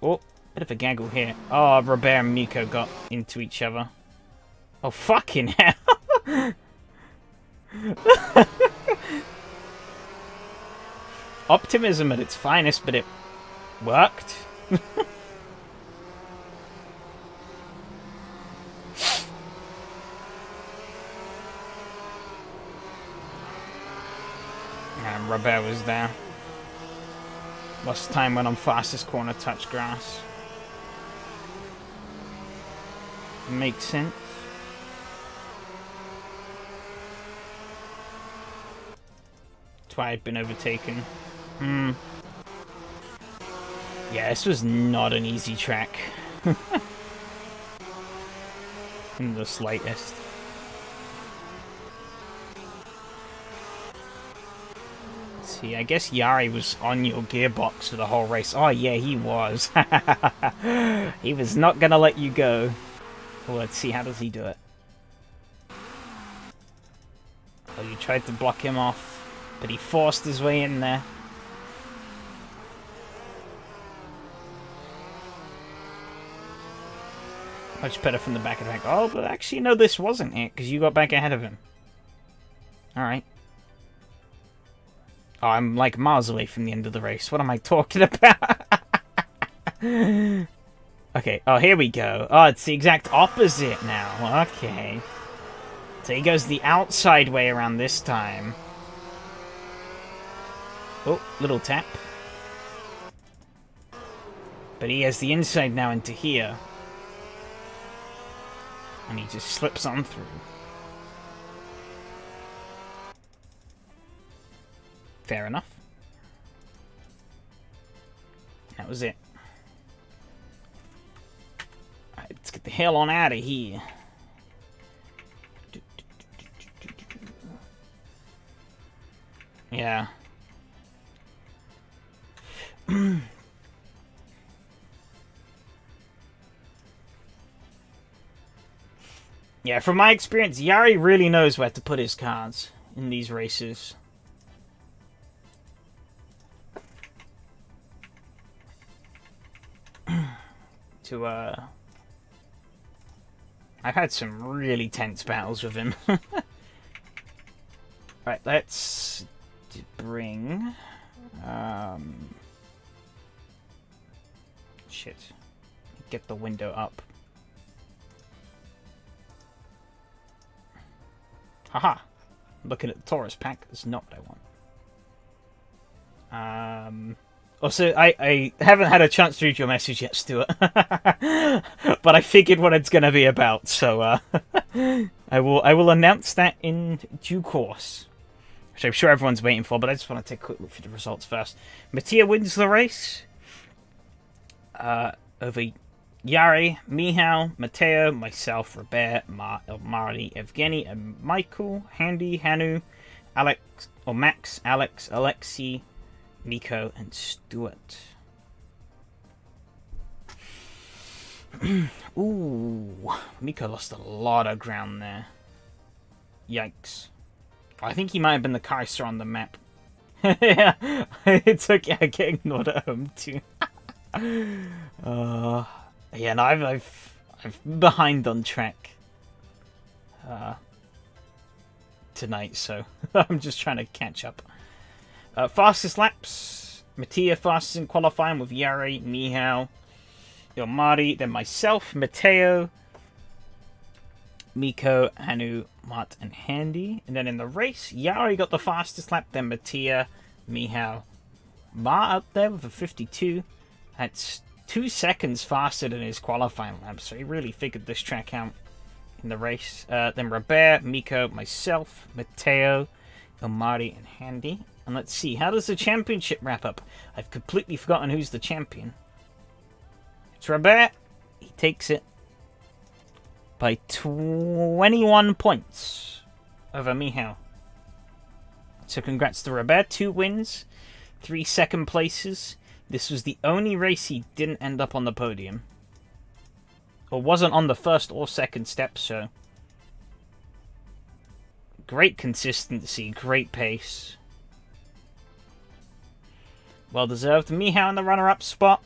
Oh, bit of a gaggle here. Oh, Robert and Miko got into each other. Oh, fucking hell! Optimism at its finest, but it worked. And Robert was there. Lost time when I'm fastest corner touch grass. Makes sense. That's why I've been overtaken. Yeah, this was not an easy track. In the slightest. See, I guess Yari was on your gearbox for the whole race. Oh yeah, he was. He was not gonna let you go. Well, let's see, how does he do it? Oh, you tried to block him off, but he forced his way in there. Much better from the back of the back. Oh, but actually, no, this wasn't it, because you got back ahead of him. Alright. Oh, I'm like miles away from the end of the race. What am I talking about? Okay, oh, here we go. Oh, it's the exact opposite now. Okay. So he goes the outside way around this time. Oh, little tap. But he has the inside now into here. And he just slips on through. Fair enough. That was it. Alright, let's get the hell on out of here. Yeah. Yeah, from my experience, Yari really knows where to put his cars in these races. I've had some really tense battles with him. Right, let's bring... Shit. Get the window up. Haha. Looking at the Taurus pack is not what I want. Also, I haven't had a chance to read your message yet, Stuart. But I figured what it's going to be about, so I will announce that in due course. Which I'm sure everyone's waiting for, but I just want to take a quick look for the results first. Mattia wins the race. Over Yari, Mihal, Matteo, myself, Robert, Marty, Evgeny, and Michael, Handy, Hanu, Alex, or Max, Alex, Alexi, Miko, and Stuart. Ooh, Miko lost a lot of ground there. Yikes. I think he might have been the Kaiser on the map. Yeah, it's okay. I get ignored at home too. Yeah, no, I've behind on track tonight, so I'm just trying to catch up. Fastest laps, Mattia fastest in qualifying with Yari, Mihal, Ilmari, then myself, Matteo, Miko, Hanu, Mart, and Handy. And then in the race, Yari got the fastest lap, then Mattia, Mihal, Mart up there with a 52. That's 2 seconds faster than his qualifying lap, so he really figured this track out in the race. Then Robert, Miko, myself, Matteo, Ilmari, and Handy. And let's see, how does the championship wrap up? I've completely forgotten who's the champion. It's Robert. He takes it by 21 points over Mihal. So congrats to Robert. 2 wins, 3 second places. This was the only race he didn't end up on the podium. Or wasn't on the first or second step, so... Great consistency, great pace. Well deserved. Mihal in the runner-up spot.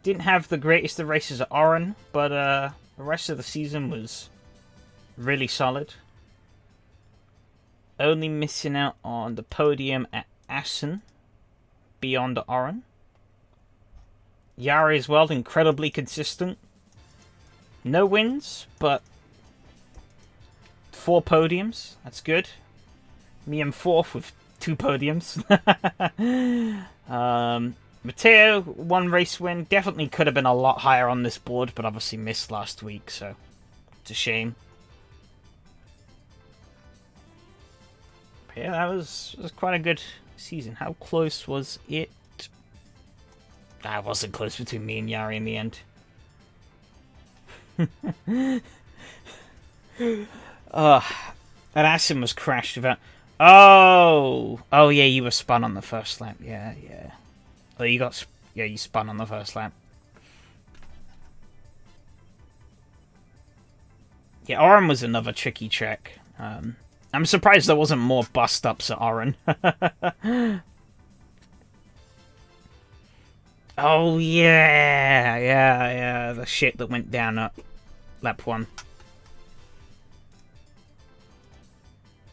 Didn't have the greatest of races at Oran, but the rest of the season was really solid. Only missing out on the podium at Assen, beyond Oran. Yari as well, incredibly consistent. No wins, but 4 podiums. That's good. Me in 4th with 2 podiums. Matteo, 1 race win. Definitely could have been a lot higher on this board, but obviously missed last week, so it's a shame. But yeah, that was quite a good season. How close was it? That wasn't close between me and Yari in the end. That Asim was crashed without... Oh, yeah, you were spun on the first lap. Yeah. Oh, you got... Yeah, you spun on the first lap. Yeah, Oran was another tricky track. I'm surprised there wasn't more bust-ups at Oran. Oh, yeah. The shit that went down at lap 1.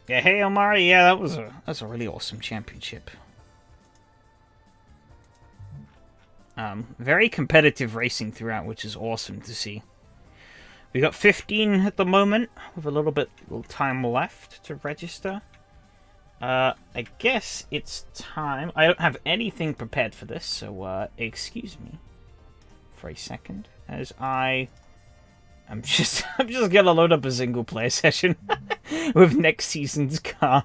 Yeah, hey, Omari. Yeah, that's a really awesome championship. Very competitive racing throughout, which is awesome to see. We got 15 at the moment, with a little time left to register. I guess it's time. I don't have anything prepared for this, so excuse me for a second, as I'm just gonna load up a single player session with next season's car.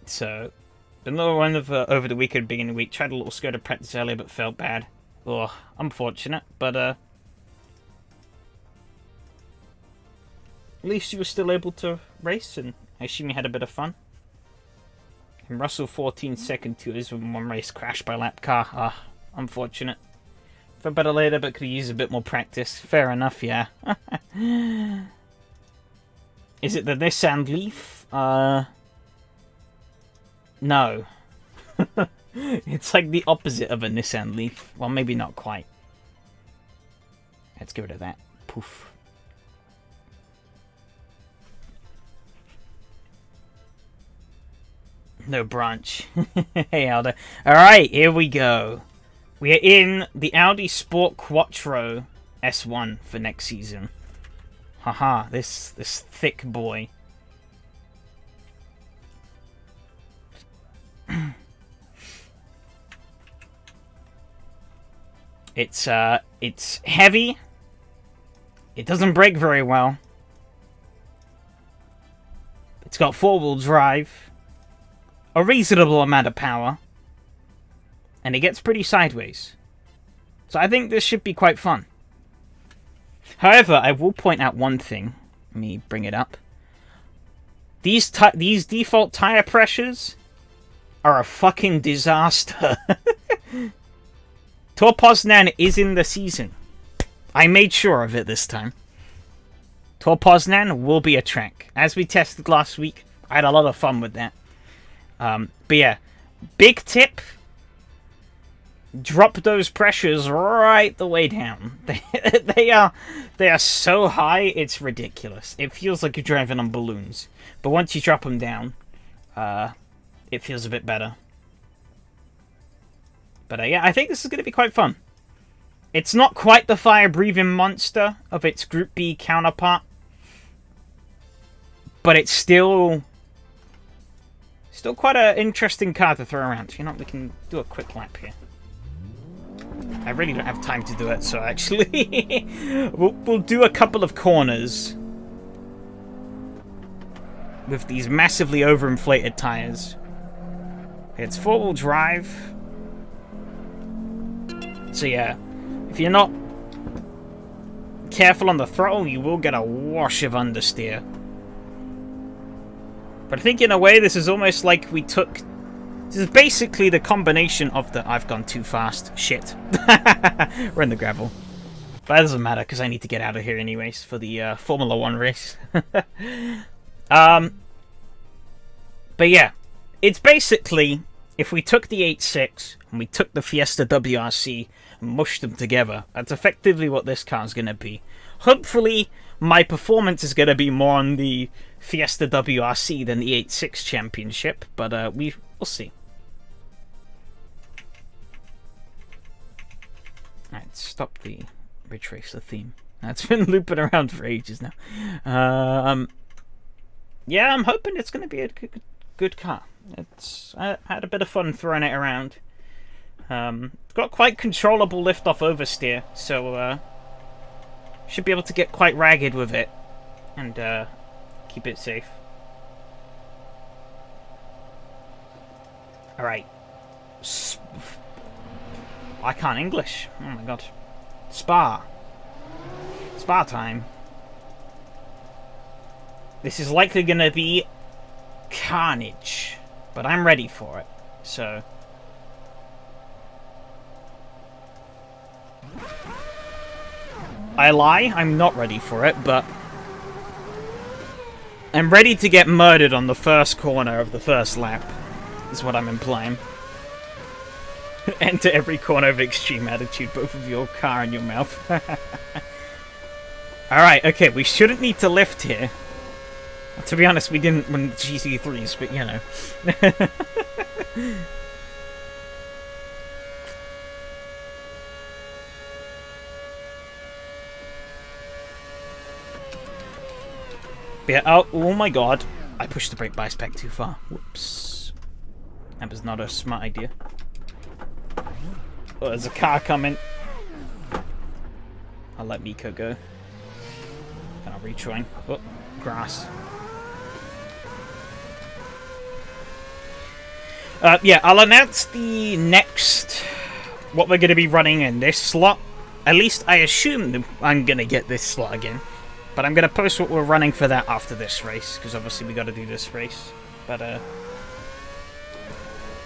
So another one of over the weekend, beginning of the week. Tried a little Skoda practice earlier, but felt bad. Oh, unfortunate, but at least you were still able to race, and I assume you had a bit of fun. And Russell 14 second to his one race crash by lap car. Ah, unfortunate. Felt better later, but could have used a bit more practice. Fair enough, yeah. Is it the Nissan Leaf? No. It's like the opposite of a Nissan Leaf. Well, maybe not quite. Let's get rid of that. Poof. No branch. Hey, Aldo. Alright, here we go. We are in the Audi Sport Quattro S1 for next season. Haha, this thick boy. It's heavy. It doesn't brake very well. It's got four-wheel drive, a reasonable amount of power, and it gets pretty sideways. So I think this should be quite fun. However, I will point out one thing. Let me bring it up. These default tire pressures are a fucking disaster. Tor Poznan is in the season. I made sure of it this time. Tor Poznan will be a track. As we tested last week, I had a lot of fun with that. But yeah, big tip. Drop those pressures right the way down. They are so high, it's ridiculous. It feels like you're driving on balloons. But once you drop them down, it feels a bit better. But yeah, I think this is going to be quite fun. It's not quite the fire-breathing monster of its Group B counterpart. But it's still quite an interesting car to throw around. You know, we can do a quick lap here. I really don't have time to do it, so actually we'll do a couple of corners with these massively overinflated tires. It's four-wheel drive. So yeah, if you're not careful on the throttle, you will get a wash of understeer. But I think in a way this is almost like we took... This is basically the combination of the... I've gone too fast. Shit. We're in the gravel. But that doesn't matter, because I need to get out of here anyways for the Formula 1 race. But yeah, it's basically... If we took the 8.6 and we took the Fiesta WRC and mushed them together, that's effectively what this car's going to be. Hopefully, my performance is going to be more on the Fiesta WRC than the 8.6 Championship, but we'll see. Alright, stop the Ridge Racer theme. That's been looping around for ages now. Yeah, I'm hoping it's going to be a good car. I had a bit of fun throwing it around. It's got quite controllable lift-off oversteer, so should be able to get quite ragged with it and keep it safe. Alright. I can't English. Oh my god. Spa. Spa time. This is likely going to be carnage. But I'm ready for it, so... I lie, I'm not ready for it, but... I'm ready to get murdered on the first corner of the first lap, is what I'm implying. Enter every corner of extreme attitude, both of your car and your mouth. Alright, okay, we shouldn't need to lift here. To be honest, we didn't run GC3s, but you know. Yeah, oh my god. I pushed the brake bias back too far. Whoops. That was not a smart idea. Oh, there's a car coming. I'll let Miko go. And I'll rejoin. Oh, grass. Yeah, I'll announce the next... what we're going to be running in this slot. At least I assume I'm going to get this slot again. But I'm going to post what we're running for that after this race. Because obviously we got to do this race. But,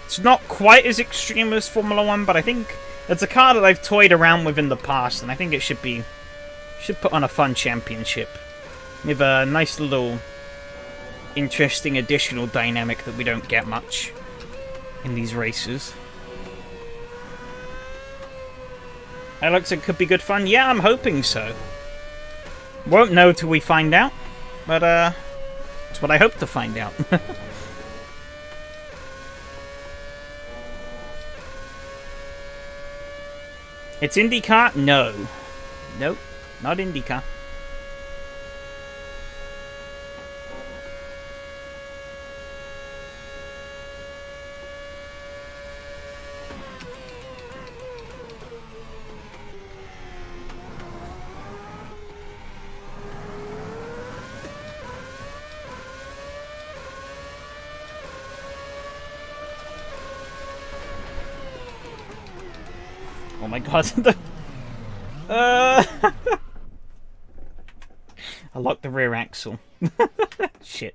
it's not quite as extreme as Formula 1, but I think it's a car that I've toyed around with in the past, and I think it should put on a fun championship. With a nice little interesting additional dynamic that we don't get much in these races. It looks like it could be good fun. Yeah, I'm hoping so. Won't know till we find out, but it's what I hope to find out. It's IndyCar? No. Nope, not IndyCar. Oh my god. I locked the rear axle. Shit.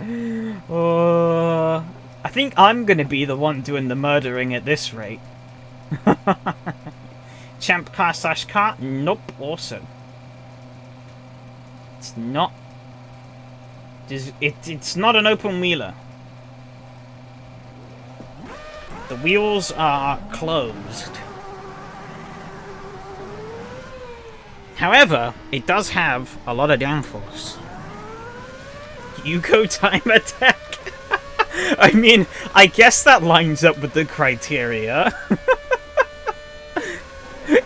I think I'm gonna be the one doing the murdering at this rate. Champ car / car? Nope, also. It's not. It's not an open wheeler. The wheels are closed. However, it does have a lot of downforce. Yuko time attack? I mean, I guess that lines up with the criteria.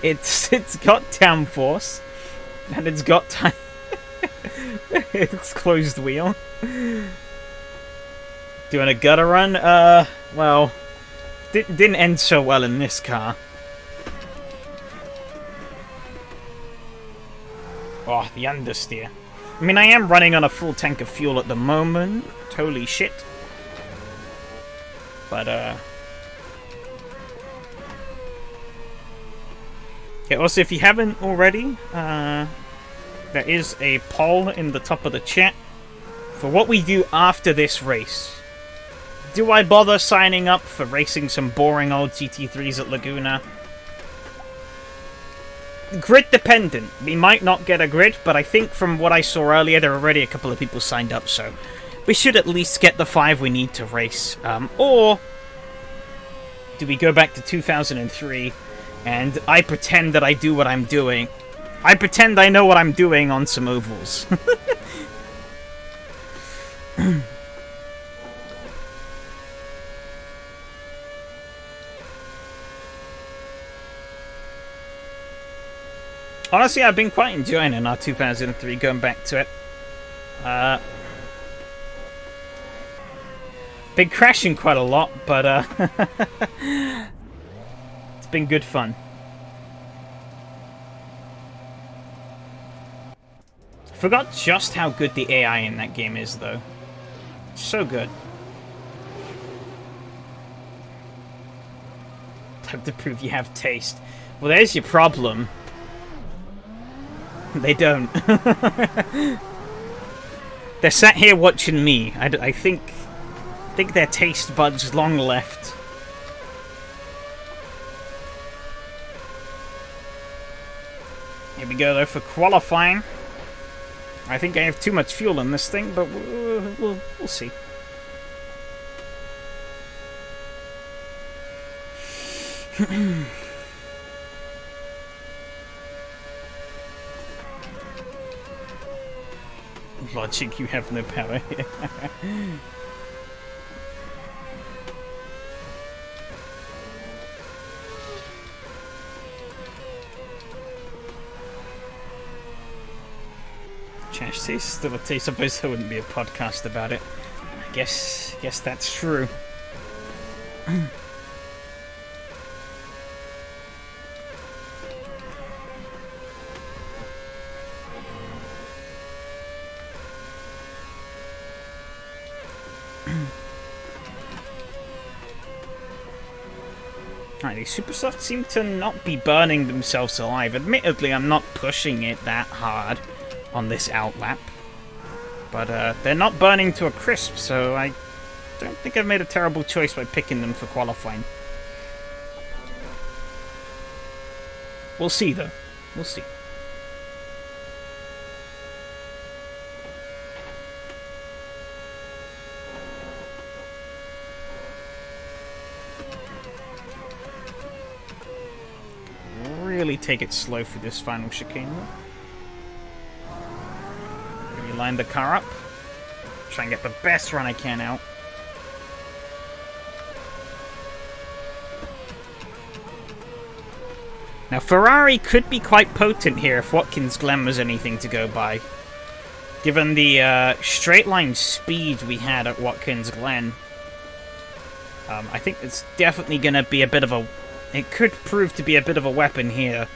It's got downforce, and it's got time. It's closed wheel. Doing a gutter run? Well... didn't end so well in this car. Oh, the understeer. I mean, I am running on a full tank of fuel at the moment. Holy shit. But, yeah, also, if you haven't already, there is a poll in the top of the chat for what we do after this race. Do I bother signing up for racing some boring old GT3s at Laguna? Grid dependent. We might not get a grid, but I think from what I saw earlier, there are already a couple of people signed up, so we should at least get the 5 we need to race. Or do we go back to 2003 and I pretend that I do what I'm doing? I pretend I know what I'm doing on some ovals. Honestly, I've been quite enjoying it in our 2003, going back to it. Been crashing quite a lot, but it's been good fun. Forgot just how good the AI in that game is, though. So good. Have to prove you have taste. Well, there's your problem. They don't. They're sat here watching me. I think their taste buds long left. Here we go, though, for qualifying. I think I have too much fuel in this thing, but we'll see. Logic, you have no power here. Trash taste, still a taste. I suppose there wouldn't be a podcast about it. I guess that's true. Alright, these Supersofts seem to not be burning themselves alive. Admittedly, I'm not pushing it that hard on this outlap. But they're not burning to a crisp, so I don't think I've made a terrible choice by picking them for qualifying. We'll see, though. We'll see. Really take it slow for this final chicane, though. Really line the car up. Try and get the best run I can out. Now, Ferrari could be quite potent here if Watkins Glen was anything to go by. Given the straight line speed we had at Watkins Glen, I think it's definitely going to be a bit of a... It could prove to be a bit of a weapon here.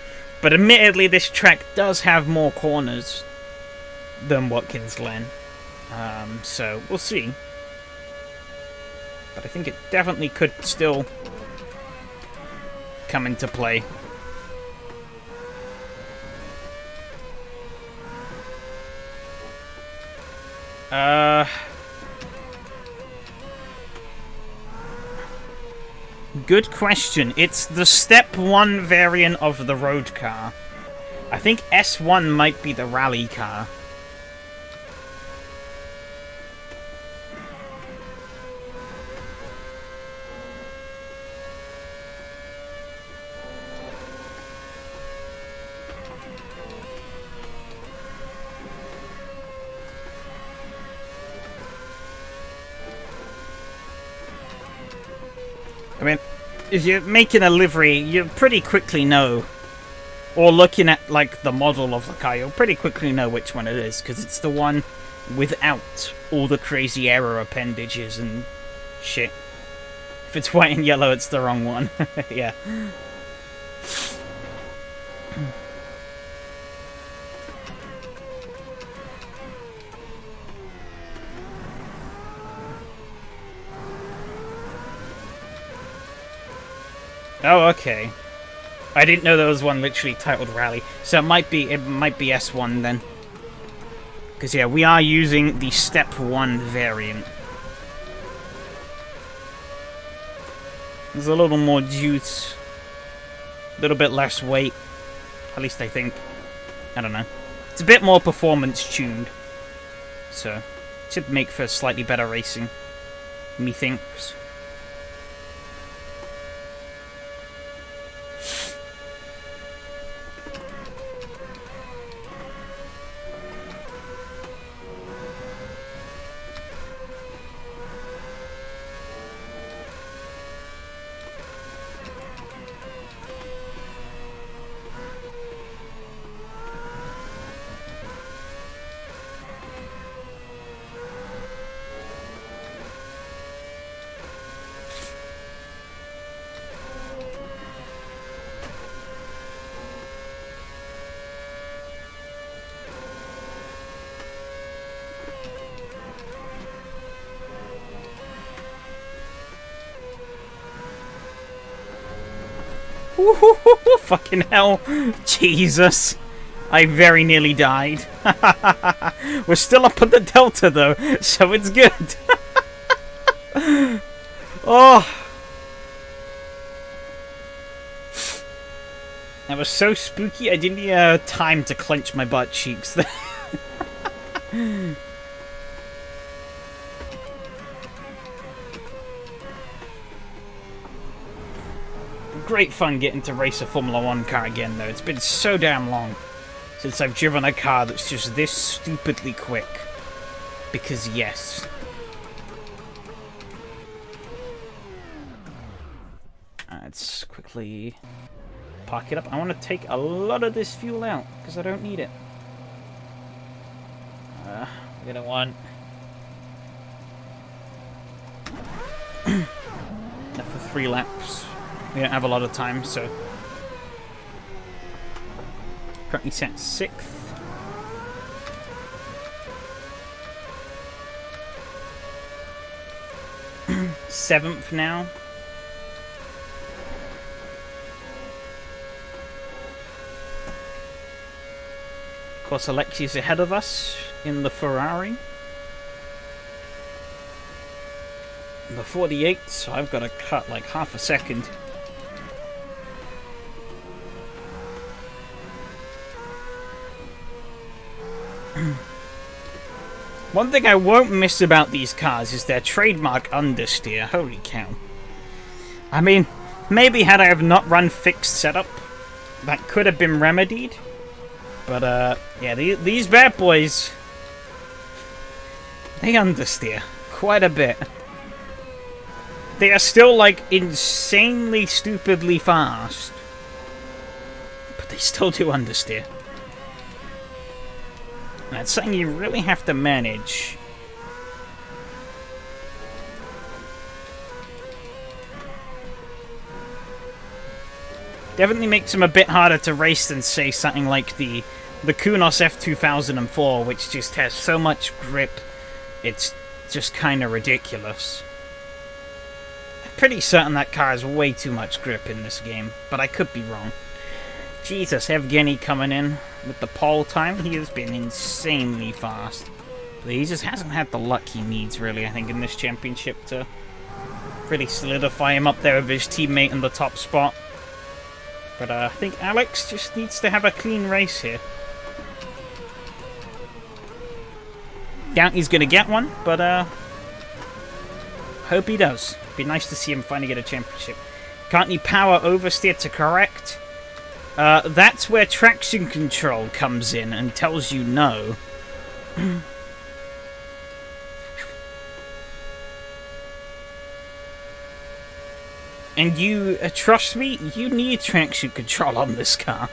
But admittedly, this track does have more corners than Watkins Glen. So, we'll see. But I think it definitely could still come into play. Good question. It's the Step 1 variant of the road car. I think S1 might be the rally car. I mean, if you're making a livery, you pretty quickly know, or looking at, like, the model of the car, you'll pretty quickly know which one it is, because it's the one without all the crazy aero appendages and shit. If it's white and yellow, it's the wrong one. Yeah. Oh, okay. I didn't know there was one literally titled Rally. So it might be S1 then. Because yeah, we are using the Step 1 variant. There's a little more juice. A little bit less weight. At least I think. I don't know. It's a bit more performance tuned. So, it should make for slightly better racing. Methinks. Fucking hell. Jesus. I very nearly died. We're still up at the Delta though, so it's good. Oh. That was so spooky, I didn't have time to clench my butt cheeks there. Great fun getting to race a Formula 1 car again, though. It's been so damn long since I've driven a car that's just this stupidly quick. Because, yes. Let's quickly park it up. I want to take a lot of this fuel out, because I don't need it. We're gonna want enough for 3 laps. We don't have a lot of time, so currently set 6th. 7th now. Of course, Alexi's ahead of us in the Ferrari. The 48, so I've got to cut like half a second. One thing I won't miss about these cars is their trademark understeer. Holy cow. I mean, maybe had I have not run fixed setup, that could have been remedied. But, yeah, these bad boys, they understeer quite a bit. They are still, like, insanely, stupidly fast. But they still do understeer. And that's something you really have to manage. Definitely makes them a bit harder to race than, say, something like the Kunos F2004, which just has so much grip, it's just kind of ridiculous. I'm pretty certain that car has way too much grip in this game, but I could be wrong. Jesus, Evgeny coming in with the pole time. He has been insanely fast. But he just hasn't had the luck he needs, really, I think, in this championship to really solidify him up there with his teammate in the top spot. But I think Alex just needs to have a clean race here. Doubt he's going to get one, but hope he does. Be nice to see him finally get a championship. Can't you power oversteer to correct? That's where traction control comes in and tells you no. And you, trust me, you need traction control on this car.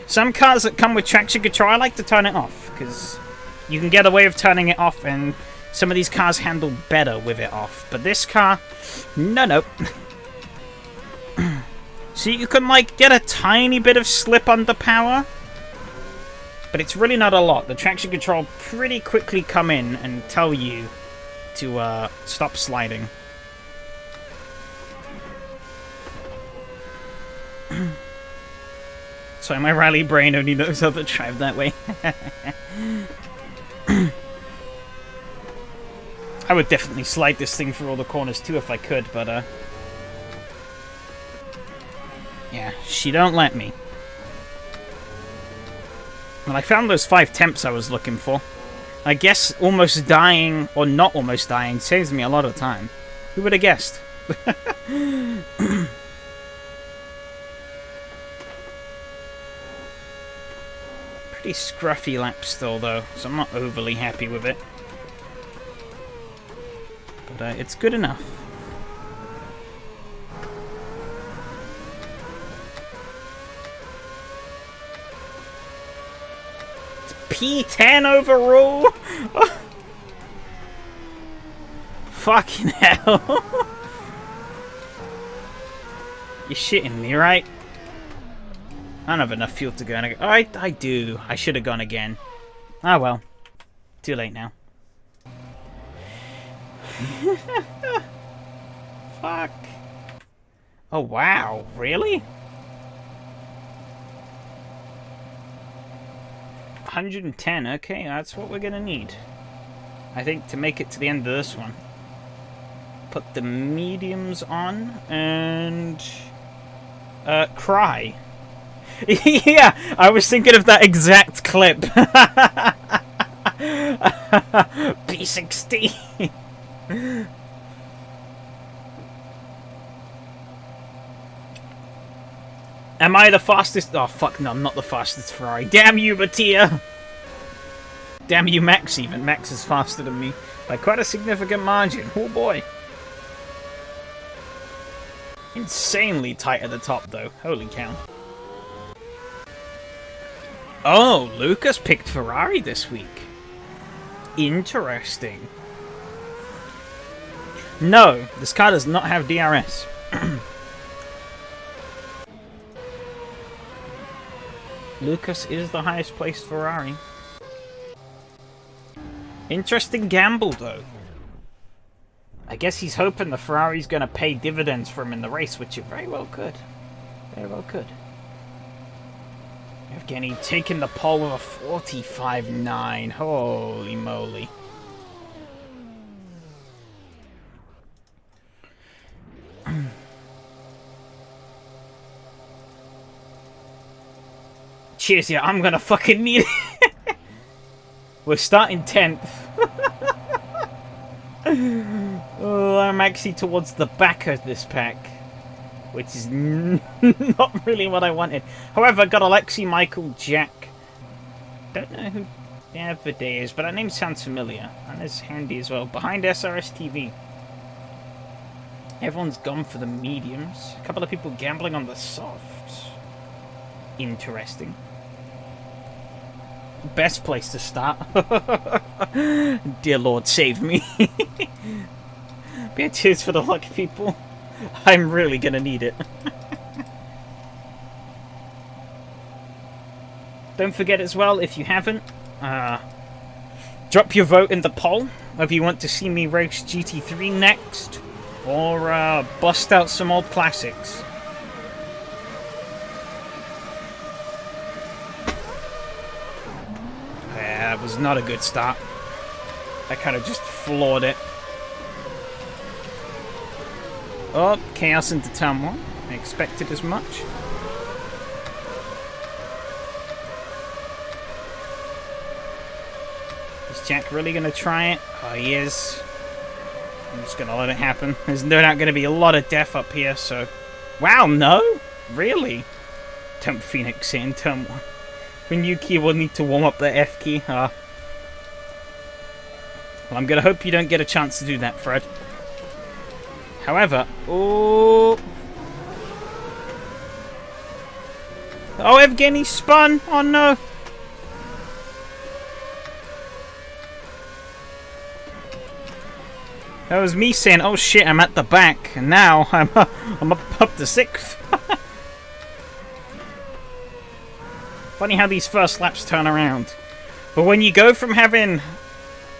Some cars that come with traction control, I like to turn it off, because you can get away with turning it off, and some of these cars handle better with it off. But this car, no. So you can, like, get a tiny bit of slip under power, but it's really not a lot. The traction control pretty quickly come in and tell you to stop sliding. Sorry, my rally brain only knows how to drive that way. I would definitely slide this thing through all the corners too if I could, but yeah, she don't let me. Well, I found those 5 temps I was looking for. I guess almost dying, or not almost dying, saves me a lot of time. Who would have guessed? Pretty scruffy lap still, though, so I'm not overly happy with it. But it's good enough. It's P10 overall! Fucking hell! You're shitting me, right? I don't have enough fuel to go. I do. I should have gone again. Ah, well. Too late now. Fuck. Oh, wow. Really? 110. Okay, that's what we're gonna need. I think to make it to the end of this one. Put the mediums on and cry. Yeah, I was thinking of that exact clip. P60. Am I the fastest? Oh, fuck no, I'm not the fastest Ferrari. Damn you, Mattia. Damn you, Max, even. Max is faster than me by quite a significant margin. Oh, boy. Insanely tight at the top, though. Holy cow. Oh, Lucas picked Ferrari this week. Interesting. No, this car does not have DRS. Lucas is the highest placed Ferrari. Interesting gamble, though. I guess he's hoping the Ferrari's going to pay dividends for him in the race, which it very well could. Very well could. Evgeny taking the pole with a 45.9. Holy moly. Cheers, yeah, I'm gonna fucking need it. We're starting 10th. Oh, I'm actually towards the back of this pack, which is not really what I wanted. However, I got Alexei, Michael, Jack. Don't know who Davide is, but that name sounds familiar. And it's handy as well. Behind SRS TV. Everyone's gone for the mediums. A couple of people gambling on the softs. Interesting. Best place to start. Dear Lord, save me. Yeah, cheers for the lucky people. I'm really gonna need it. Don't forget as well, if you haven't, drop your vote in the poll whether you want to see me race GT3 next or bust out some old classics. Yeah, that was not a good start. I kind of just floored it. Oh, chaos into turn 1. I expected as much. Is Jack really going to try it? Oh, he is. I'm just going to let it happen. There's no doubt going to be a lot of death up here, so... Wow, no? Really? Temp Phoenix in turn 1. The new key will need to warm up the F key. Well, I'm going to hope you don't get a chance to do that, Fred. However, oh, Evgeny spun. Oh no! That was me saying, "Oh shit, I'm at the back," and now I'm up to 6th. Funny how these first laps turn around, but when you go from having,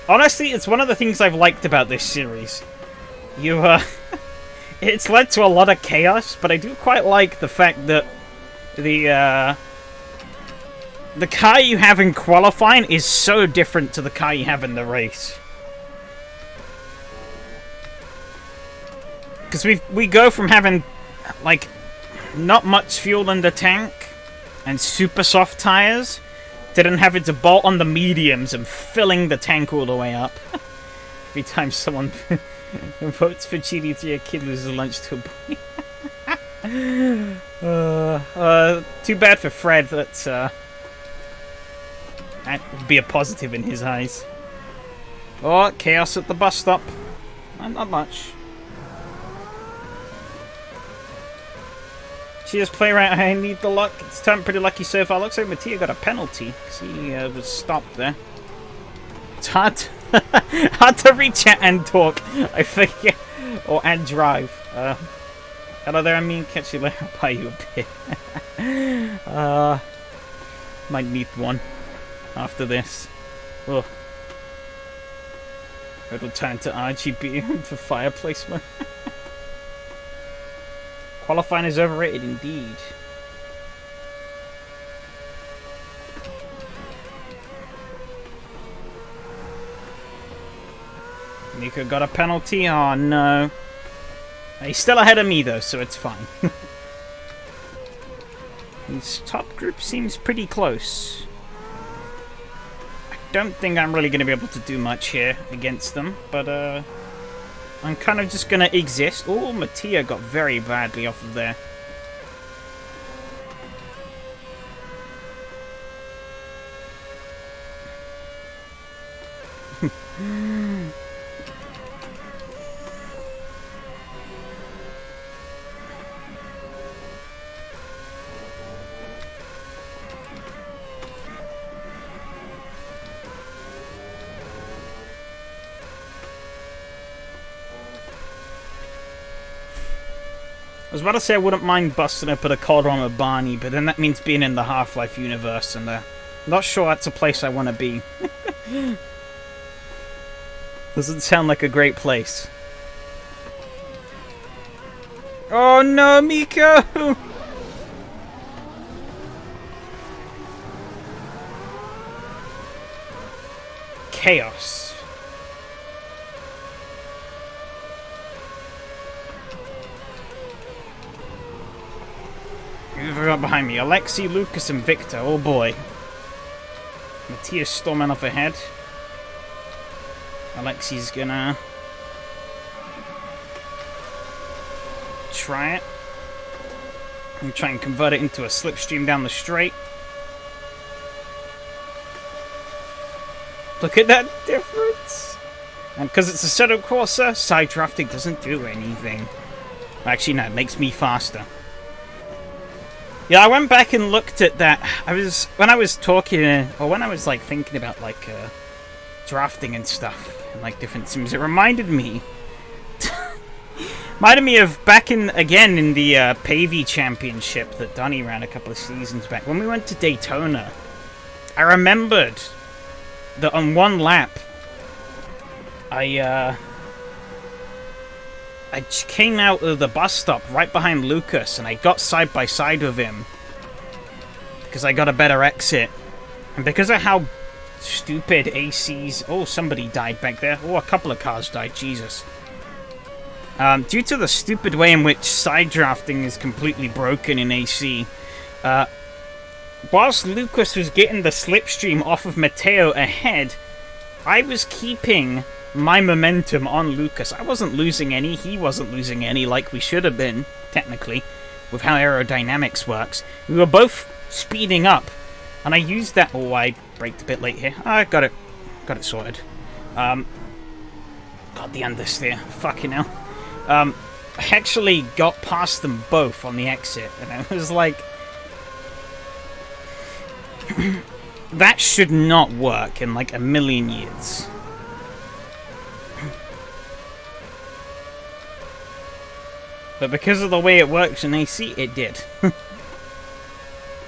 honestly, it's one of the things I've liked about this series. It's led to a lot of chaos, but I do quite like the fact that the car you have in qualifying is so different to the car you have in the race. Because we go from having, like, not much fuel in the tank and super soft tires to then having to bolt on the mediums and filling the tank all the way up. Every time someone votes for GD3, a kid loses lunch to a boy. Too bad for Fred. That would be a positive in his eyes. Oh, chaos at the bus stop. Not much. Cheers, playwright. I need the luck. It's turned pretty lucky so far. Looks like Mattia got a penalty because he was stopped there. It's hard to reach out and talk, I forget, or and drive. Hello there, I mean, catch you later. I'll buy you a beer. Might need one after this. Oh. It'll turn to RGB for fireplace mode. Qualifying is overrated indeed. Nico got a penalty. Oh no. He's still ahead of me though, so it's fine. His top group seems pretty close. I don't think I'm really going to be able to do much here against them, but I'm kind of just going to exist. Oh, Mattia got very badly off of there. I was about to say I wouldn't mind busting up at a cold run with Barney, but then that means being in the Half-Life universe, and I'm not sure that's a place I want to be. Doesn't sound like a great place. Oh no, Miko! Chaos. Who've I got behind me? Alexi, Lucas, and Victor. Oh boy. Matthias storming off ahead. Alexi's gonna try it. And try and convert it into a slipstream down the straight. Look at that difference! And because it's a Assetto Corsa, side drafting doesn't do anything. Actually, no, it makes me faster. Yeah, I went back and looked at that. When I was talking, or when I was like thinking about like drafting and stuff, and like different sims, it reminded me of back in the Pavey Championship that Donnie ran a couple of seasons back. When we went to Daytona, I remembered that on one lap, I came out of the bus stop right behind Lucas, and I got side by side with him because I got a better exit. And because of how stupid AC's... Oh, somebody died back there. Oh, a couple of cars died. Jesus. Due to the stupid way in which side drafting is completely broken in AC, whilst Lucas was getting the slipstream off of Matteo ahead, I was keeping my momentum on Lucas. I wasn't losing any, he wasn't losing any, like we should have been, technically, with how aerodynamics works. We were both speeding up, and I used that... Oh, I braked a bit late here. I got it sorted. God, the understeer. Fucking hell. I actually got past them both on the exit, and I was like... that should not work in, like, a million years. But because of the way it works in AC, it did.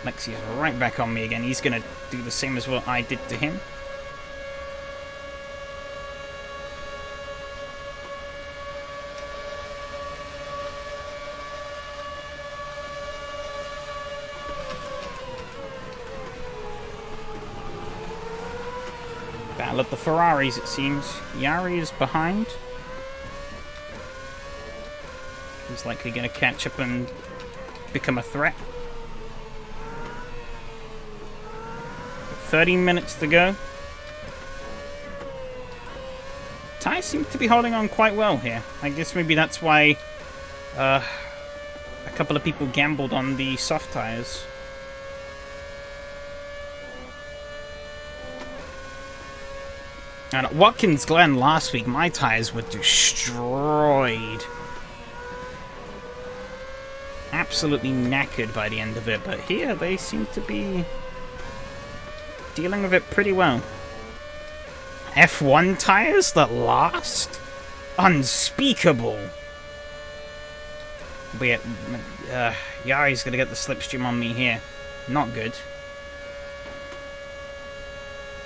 Lexi's right back on me again. He's going to do the same as what I did to him. Battle of the Ferraris, it seems. Yari is behind. He's likely going to catch up and become a threat. 30 minutes to go. Tyres seem to be holding on quite well here. I guess maybe that's why a couple of people gambled on the soft tyres. And at Watkins Glen last week, my tyres were destroyed. Absolutely knackered by the end of it, but here they seem to be dealing with it pretty well. F1 tires that last? Unspeakable. But yeah, Yari's gonna get the slipstream on me here. Not good.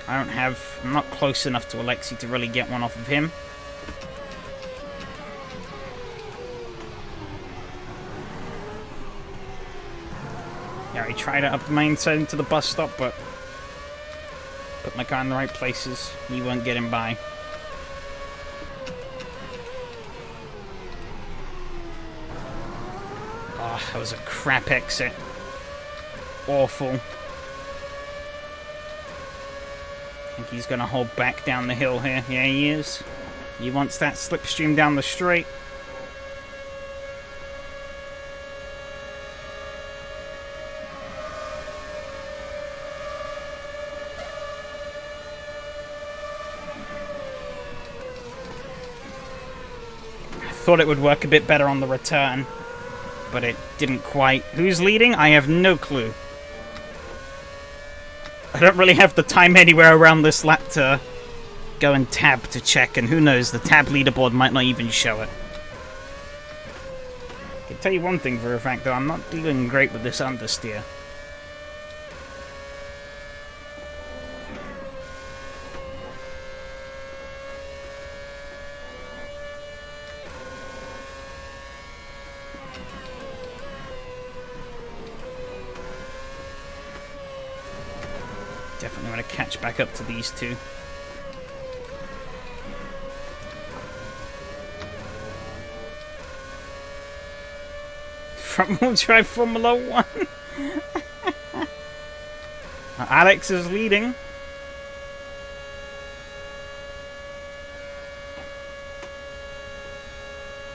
I'm not close enough to Alexi to really get one off of him. Yeah, I tried it up my inside into the bus stop, but put my car in the right places. He won't get him by. Oh, that was a crap exit. Awful. I think he's going to hold back down the hill here. Yeah, he is. He wants that slipstream down the straight. Thought it would work a bit better on the return, but it didn't quite. Who's leading? I have no clue. I don't really have the time anywhere around this lap to go and tab to check, and who knows, the tab leaderboard might not even show it. I can tell you one thing for a fact, though. I'm not doing great with this understeer. Definitely want to catch back up to these two. Front-wheel drive Formula 1. Alex is leading.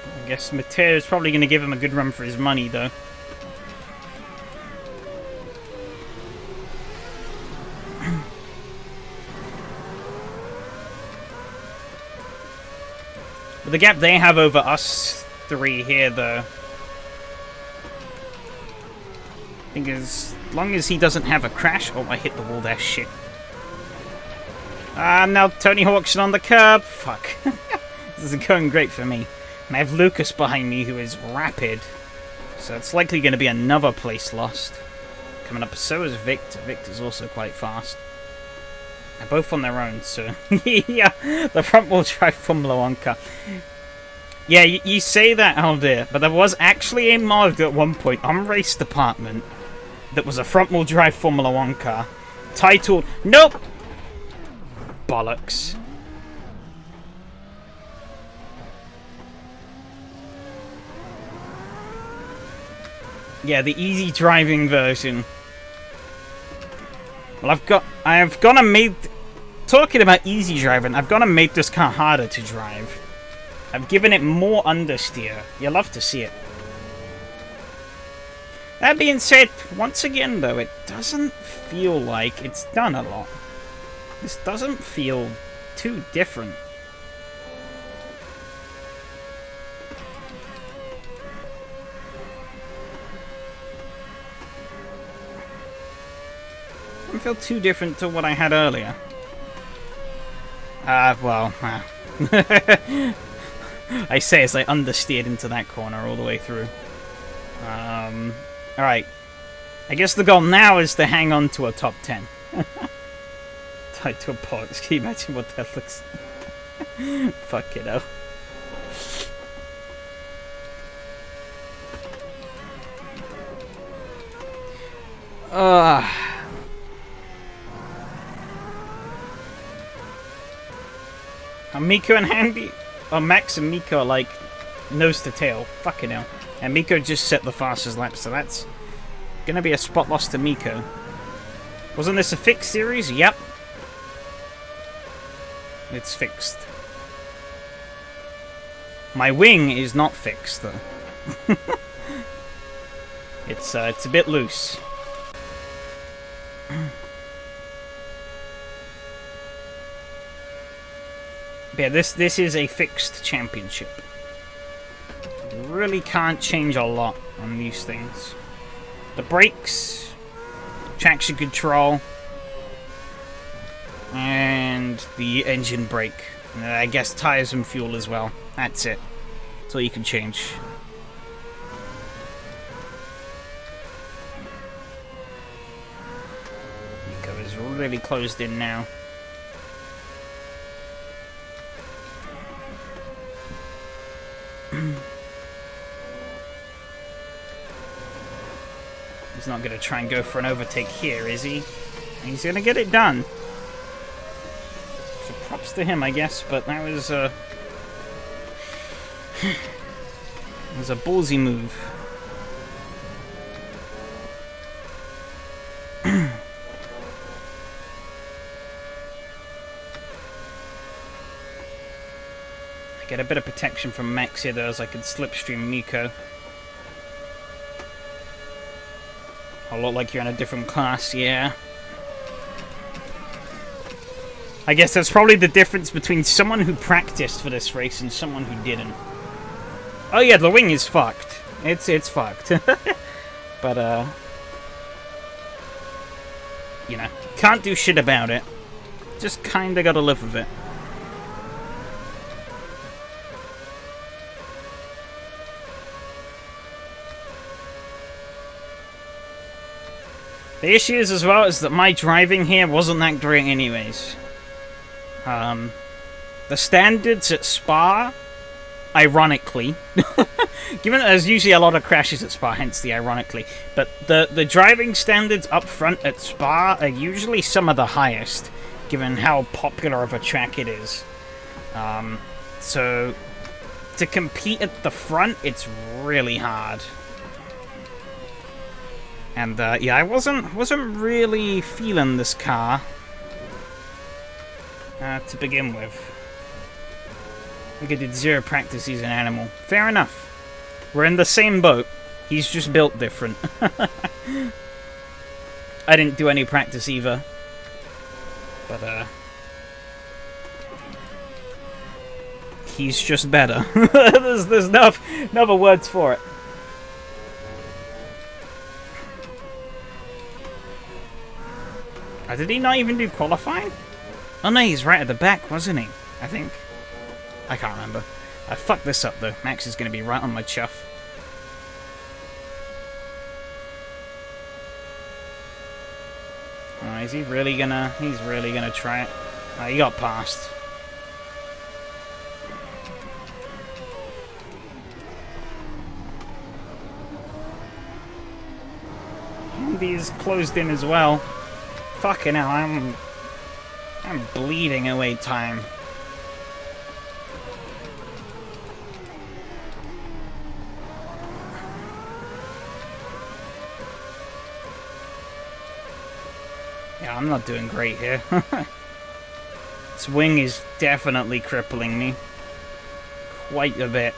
I guess Matteo is probably going to give him a good run for his money, though. But the gap they have over us three here, though, I think as long as he doesn't have a crash... Oh, I hit the wall there, shit. Ah, now Tony Hawk's on the curb. Fuck. This isn't going great for me. And I have Lucas behind me, who is rapid. So it's likely going to be another place lost. Coming up, so is Victor. Victor's also quite fast. They're both on their own, so... yeah, the front-wheel drive Formula 1 car. Yeah, you say that, Aldir, but there was actually a mod at one point on Race Department that was a front-wheel drive Formula 1 car titled... Nope! Bollocks. Yeah, the easy driving version. Well, I have gone and made... Talking about easy driving, I've gone and made this car harder to drive. I've given it more understeer. You'll love to see it. That being said, once again though, it doesn't feel like it's done a lot. This doesn't feel too different. Doesn't feel too different to what I had earlier. I say as I understeered into that corner all the way through. Alright. I guess the goal now is to hang on to a top 10. Tied to a box. Can you imagine what that looks like? Fuck it up. Miko and Handy... Oh, Max and Miko are like nose to tail. Fucking hell. And Miko just set the fastest lap, so that's gonna be a spot loss to Miko. Wasn't this a fixed series? Yep. It's fixed. My wing is not fixed, though. It's a bit loose. Yeah, this is a fixed championship. You really can't change a lot on these things. The brakes, traction control, and the engine brake. I guess tires and fuel as well. That's it. That's all you can change. Nico is really closed in now. He's not going to try and go for an overtake here, is he? He's going to get it done. So props to him, I guess, but that was a... it was a ballsy move. Get a bit of protection from Max here, though, as I can slipstream Miko. A lot like you're in a different class, yeah. I guess that's probably the difference between someone who practiced for this race and someone who didn't. Oh yeah, the wing is fucked. It's fucked. But, you know, can't do shit about it. Just kinda gotta live with it. The issue is as well is that my driving here wasn't that great anyways. The standards at Spa, ironically, given that there's usually a lot of crashes at Spa, hence the ironically, but the driving standards up front at Spa are usually some of the highest, given how popular of a track it is. So to compete at the front, it's really hard. And yeah, I wasn't really feeling this car to begin with. I think I did 0 practice. He's an animal. Fair enough. We're in the same boat. He's just built different. I didn't do any practice either. But he's just better. there's no other words for it. Did he not even do qualifying? Oh no, he's right at the back, wasn't he? I think. I can't remember. I fucked this up though. Max is going to be right on my chuff. Oh, is he really gonna... He's really gonna try it. Oh, he got past. And he's closed in as well. Fucking hell, I'm bleeding away time. Yeah, I'm not doing great here. This wing is definitely crippling me. Quite a bit.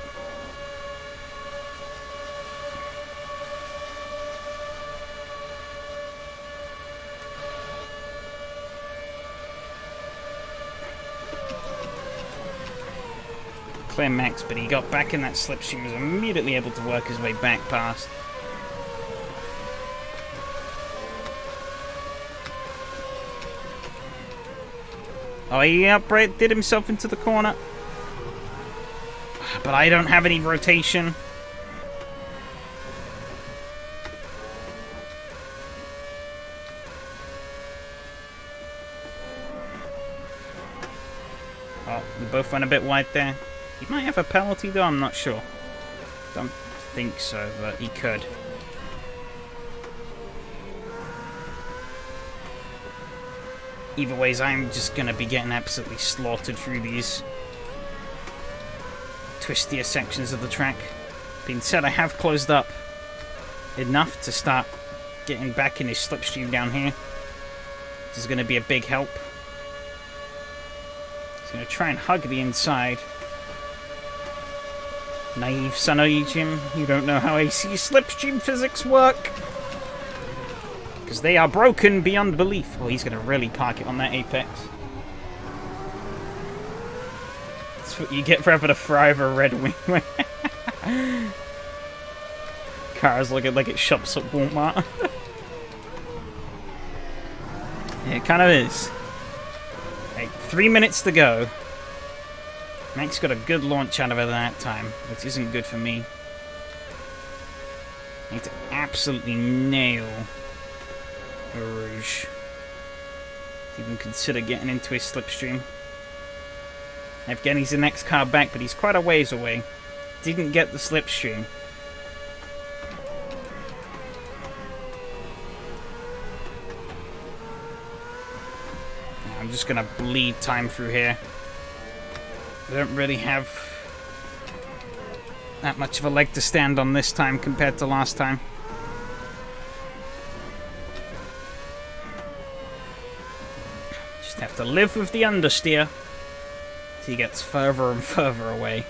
Clear Max, but he got back in that slipstream, was immediately able to work his way back past. Oh, he did himself into the corner. But I don't have any rotation. Oh, we both went a bit wide there. He might have a penalty though, I'm not sure. Don't think so, but he could. Either ways, I'm just going to be getting absolutely slaughtered through these twistier sections of the track. Being said, I have closed up enough to start getting back in his slipstream down here. This is going to be a big help. He's going to try and hug the inside. Naive son of Jim, you don't know how AC slipstream physics work. Because they are broken beyond belief. Well, he's going to really park it on that apex. That's what you get for having a fry over a red wing. Car's looking like it shops at Walmart. Yeah, it kind of is. Right, 3 minutes to go. Max got a good launch out of it that time, which isn't good for me. I need to absolutely nail Rouge. Even consider getting into his slipstream. Again, he's the next car back, but he's quite a ways away. Didn't get the slipstream. I'm just gonna bleed time through here. I don't really have that much of a leg to stand on this time compared to last time. Just have to live with the understeer as he gets further and further away.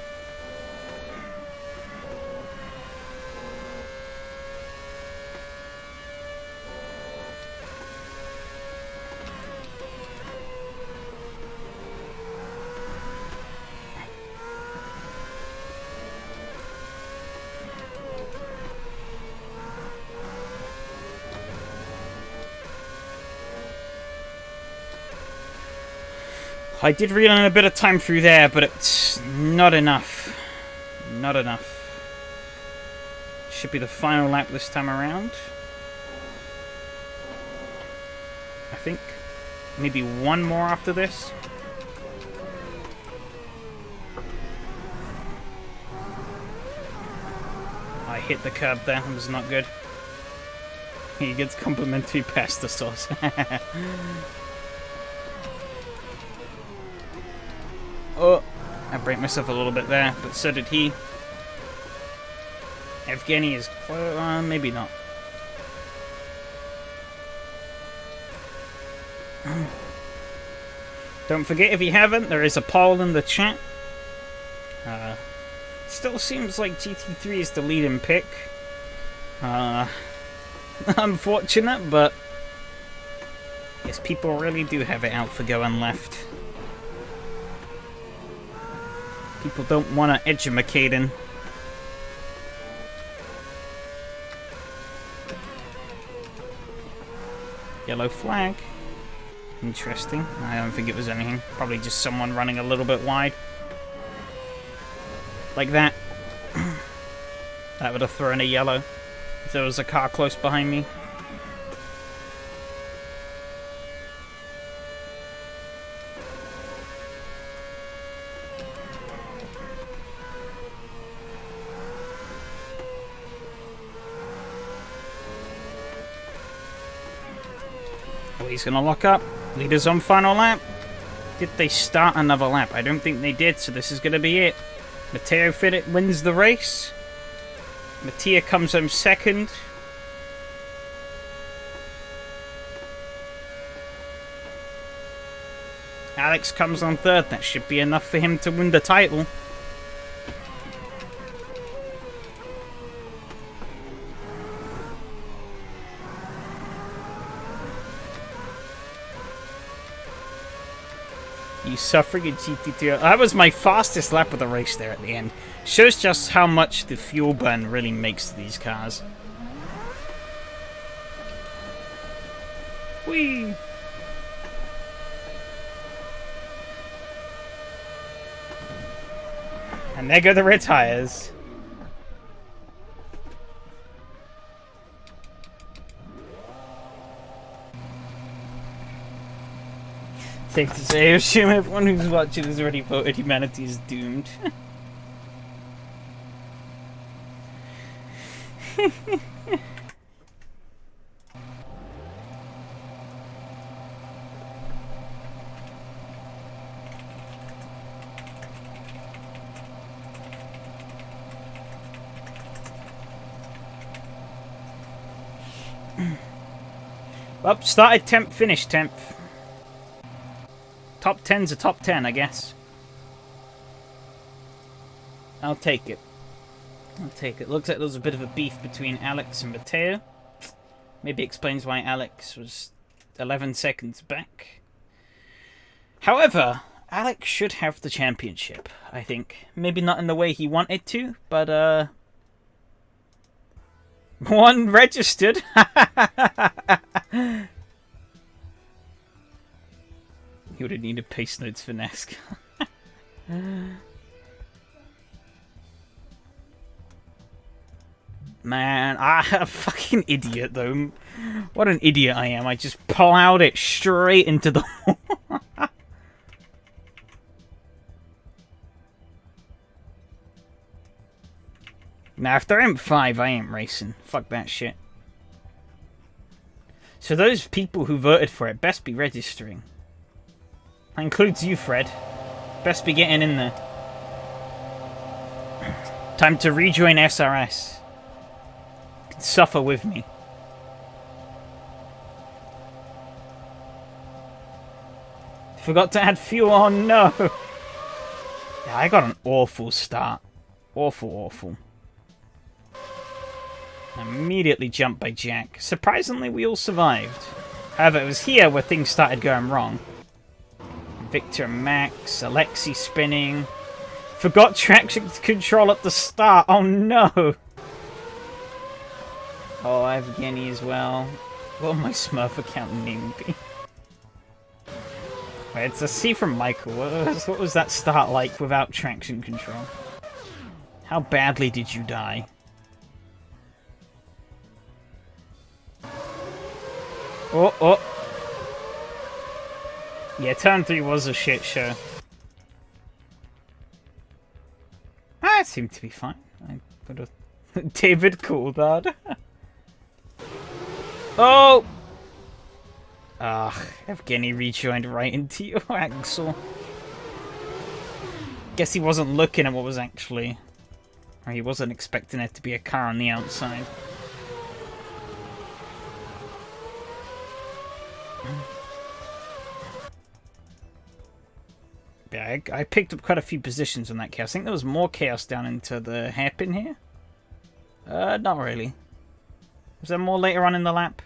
I did reel in a bit of time through there, but it's not enough. Not enough. Should be the final lap this time around. I think. Maybe one more after this. I hit the curb there. It was not good. He gets complimentary pasta sauce. Oh, I break myself a little bit there, but so did he. Evgeny is maybe not. Don't forget, if you haven't, there is a poll in the chat. Still seems like GT3 is the leading pick. Unfortunate, but yes, people really do have it out for going left. People don't want to edge a McCaden. Yellow flag. Interesting. I don't think it was anything. Probably just someone running a little bit wide. Like that. That would have thrown a yellow if there was a car close behind me. Oh, he's going to lock up. Leaders on final lap. Did they start another lap? I don't think they did, so this is going to be it. Matteo wins the race. Mattia comes home second. Alex comes on third. That should be enough for him to win the title. You suffering in GT2. That was my fastest lap of the race there at the end. Shows just how much the fuel burn really makes to these cars. Whee! And there go the red tires. Safe to say, I assume everyone who's watching has already voted humanity is doomed. Well, started 10th, finished 10th. Top 10's a top 10, I guess. I'll take it. I'll take it. Looks like there was a bit of a beef between Alex and Matteo. Maybe explains why Alex was 11 seconds back. However, Alex should have the championship, I think. Maybe not in the way he wanted to, but one registered. He would have needed pace notes for NASCAR. Man, I'm a fucking idiot, though. What an idiot I am. I just plowed it straight into the wall. Now, if they're M5, I ain't racing. Fuck that shit. So those people who voted for it best be registering. That includes you, Fred. Best be getting in there. Time to rejoin SRS. You can suffer with me. Forgot to add fuel. Oh no! Yeah, I got an awful start. Awful, awful. Immediately jumped by Jack. Surprisingly, we all survived. However, it was here where things started going wrong. Victor Max, Alexi spinning. Forgot traction control at the start. Oh no! Oh, I have Evgeny as well. What will my Smurf account name be? Wait, it's a C from Michael. What was that start like without traction control? How badly did you die? Oh, oh. Yeah, turn 3 was a shit show. Ah, it seemed to be fine. I would have... David Coulthard. Oh! Ugh, Evgeny rejoined right into your axle. Guess he wasn't looking at what was actually... Or he wasn't expecting it to be a car on the outside. Yeah, I picked up quite a few positions in that chaos. I think there was more chaos down into the hairpin here. Not really. Was there more later on in the lap?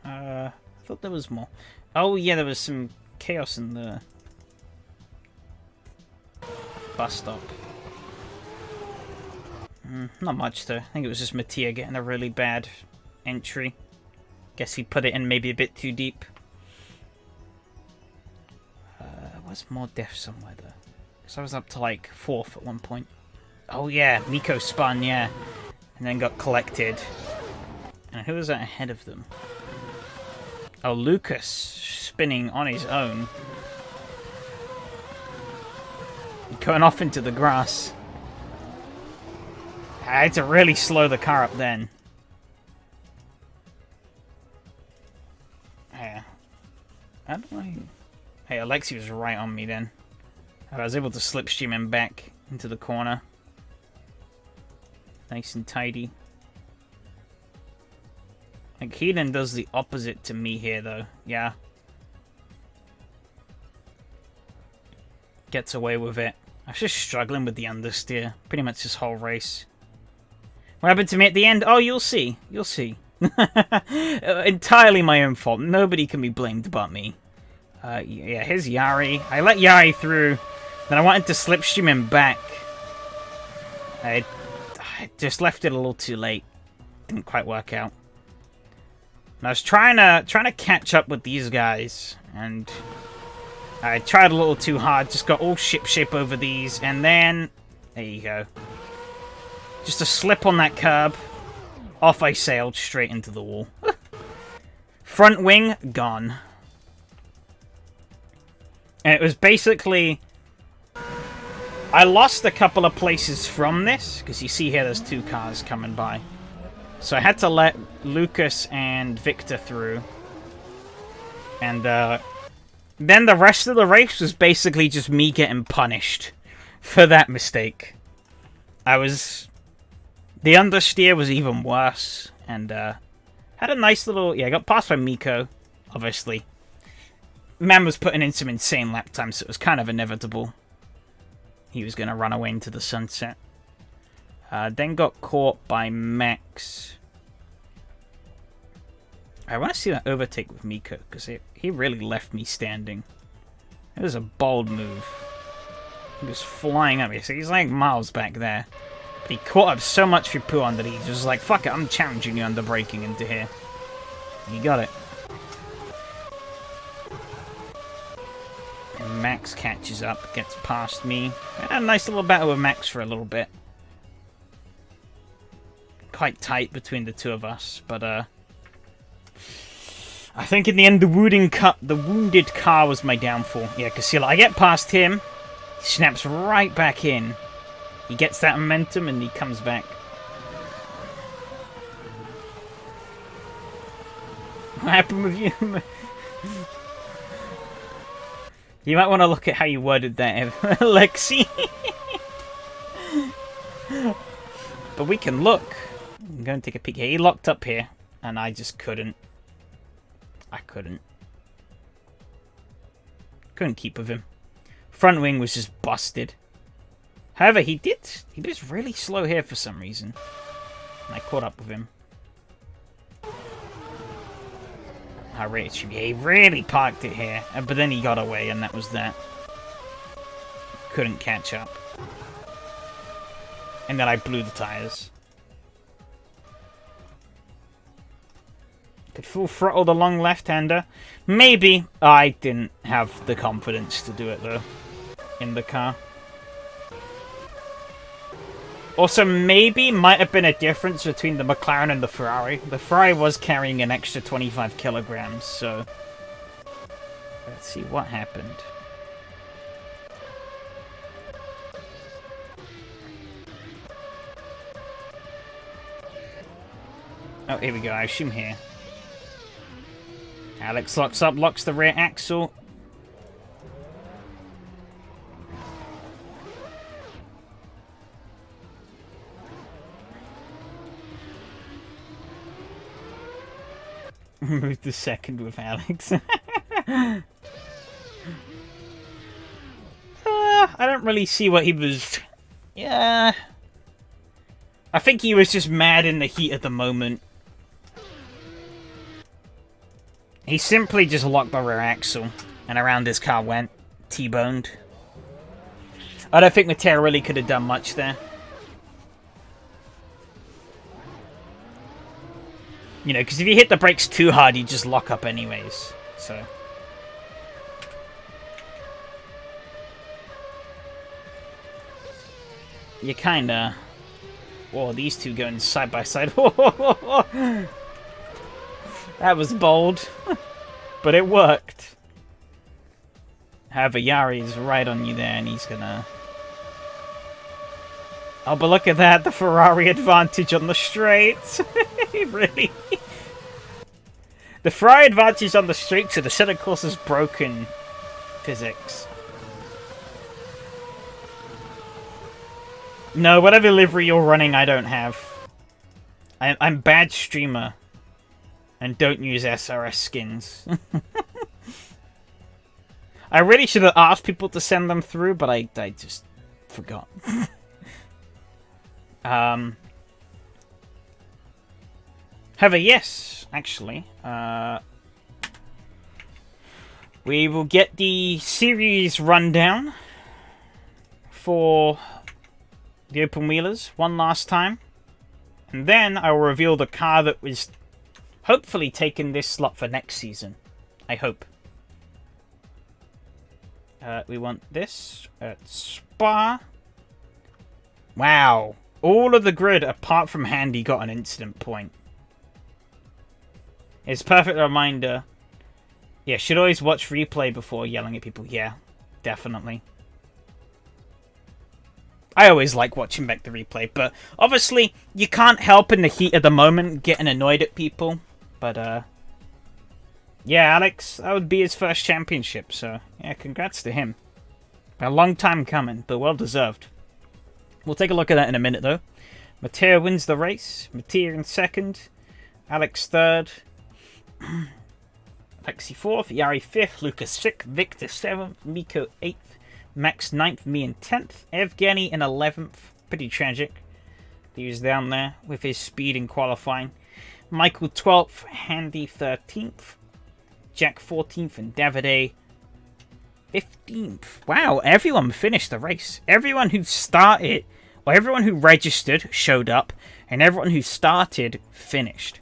I thought there was more. Oh yeah, there was some chaos in the bus stop. Not much though. I think it was just Mattia getting a really bad entry. Guess he put it in maybe a bit too deep. Was more death somewhere though? Because I was up to like 4th at one point. Oh yeah, Miko spun, yeah. And then got collected. And who was that ahead of them? Oh, Lucas spinning on his own. Going off into the grass. I had to really slow the car up then. Yeah. How do I... Hey, Alexi was right on me then. I was able to slipstream him back into the corner. Nice and tidy. Like, Heaton does the opposite to me here, though. Yeah. Gets away with it. I was just struggling with the understeer. Pretty much this whole race. What happened to me at the end? Oh, you'll see. You'll see. Entirely my own fault. Nobody can be blamed but me. Yeah, here's Yari. I let Yari through. Then I wanted to slipstream him back. I just left it a little too late. Didn't quite work out. And I was trying to catch up with these guys, and I tried a little too hard. Just got all ship over these, and then there you go. Just a slip on that curb. Off I sailed straight into the wall. Front wing gone. And it was basically... I lost a couple of places from this, because you see here there's 2 cars coming by. So I had to let Lucas and Victor through. And then the rest of the race was basically just me getting punished for that mistake. The understeer was even worse. And had a nice little... Yeah, I got passed by Miko, obviously. Man was putting in some insane lap times, so it was kind of inevitable. He was going to run away into the sunset. Then got caught by Max. I want to see that overtake with Miko, because he really left me standing. It was a bold move. He was flying up here, so he's like miles back there. But he caught up so much for Puan that he just was like, fuck it, I'm challenging you under braking into here. He got it. And Max catches up, gets past me. I had a nice little battle with Max for a little bit. Quite tight between the two of us, but I think in the end the wounded car was my downfall. Yeah, because see, I get past him, he snaps right back in. He gets that momentum and he comes back. What happened with you? You might want to look at how you worded that, Lexi. But we can look. I'm going to take a peek here. He locked up here, and I just couldn't. I couldn't keep with him. Front wing was just busted. However, he was really slow here for some reason. And I caught up with him. How rate should be. He really parked it here, but then he got away, and that was that. Couldn't catch up. And then I blew the tires. Could full throttle the long left-hander. Maybe. I didn't have the confidence to do it, though. In the car. Also, maybe might have been a difference between the McLaren and the Ferrari. The Ferrari was carrying an extra 25 kilograms, so... Let's see what happened. Oh, here we go. I assume here. Alex locks up, locks the rear axle. Move the second with Alex. I don't really see what he was... Yeah. I think he was just mad in the heat of the moment. He simply just locked the rear axle, and around his car went. T-boned. I don't think Mateo really could have done much there. You know, because if you hit the brakes too hard, you just lock up anyways. So... You kinda... Whoa, these two going side by side. That was bold. But it worked. However, Yari's right on you there, and he's gonna... Oh, but look at that. The Ferrari advantage on the straight. Really? The Ferrari advantage on the straight, so the center course is broken physics. No, whatever livery you're running, I don't have. I'm bad streamer. And don't use SRS skins. I really should have asked people to send them through, but I just forgot. However, yes, actually. We will get the series rundown for the open wheelers one last time. And then I will reveal the car that was hopefully taking this slot for next season. I hope. We want this at Spa. Wow. All of the grid, apart from Handy, got an incident point. It's a perfect reminder. Yeah, should always watch replay before yelling at people. Yeah, definitely. I always like watching back the replay, but obviously you can't help in the heat of the moment getting annoyed at people. But, yeah, Alex, that would be his first championship, so yeah, congrats to him. A long time coming, but well deserved. We'll take a look at that in a minute, though. Mateo wins the race. Mateo in second. Alex third. Alexi fourth. Yari fifth. Lucas sixth. Victor seventh. Miko eighth. Max ninth. Me in 10th. Evgeny in 11th. Pretty tragic. He was down there with his speed in qualifying. Michael 12th. Handy 13th. Jack 14th. And Davide 15th. Wow, everyone finished the race. Everyone who started, or everyone who registered showed up, and everyone who started finished.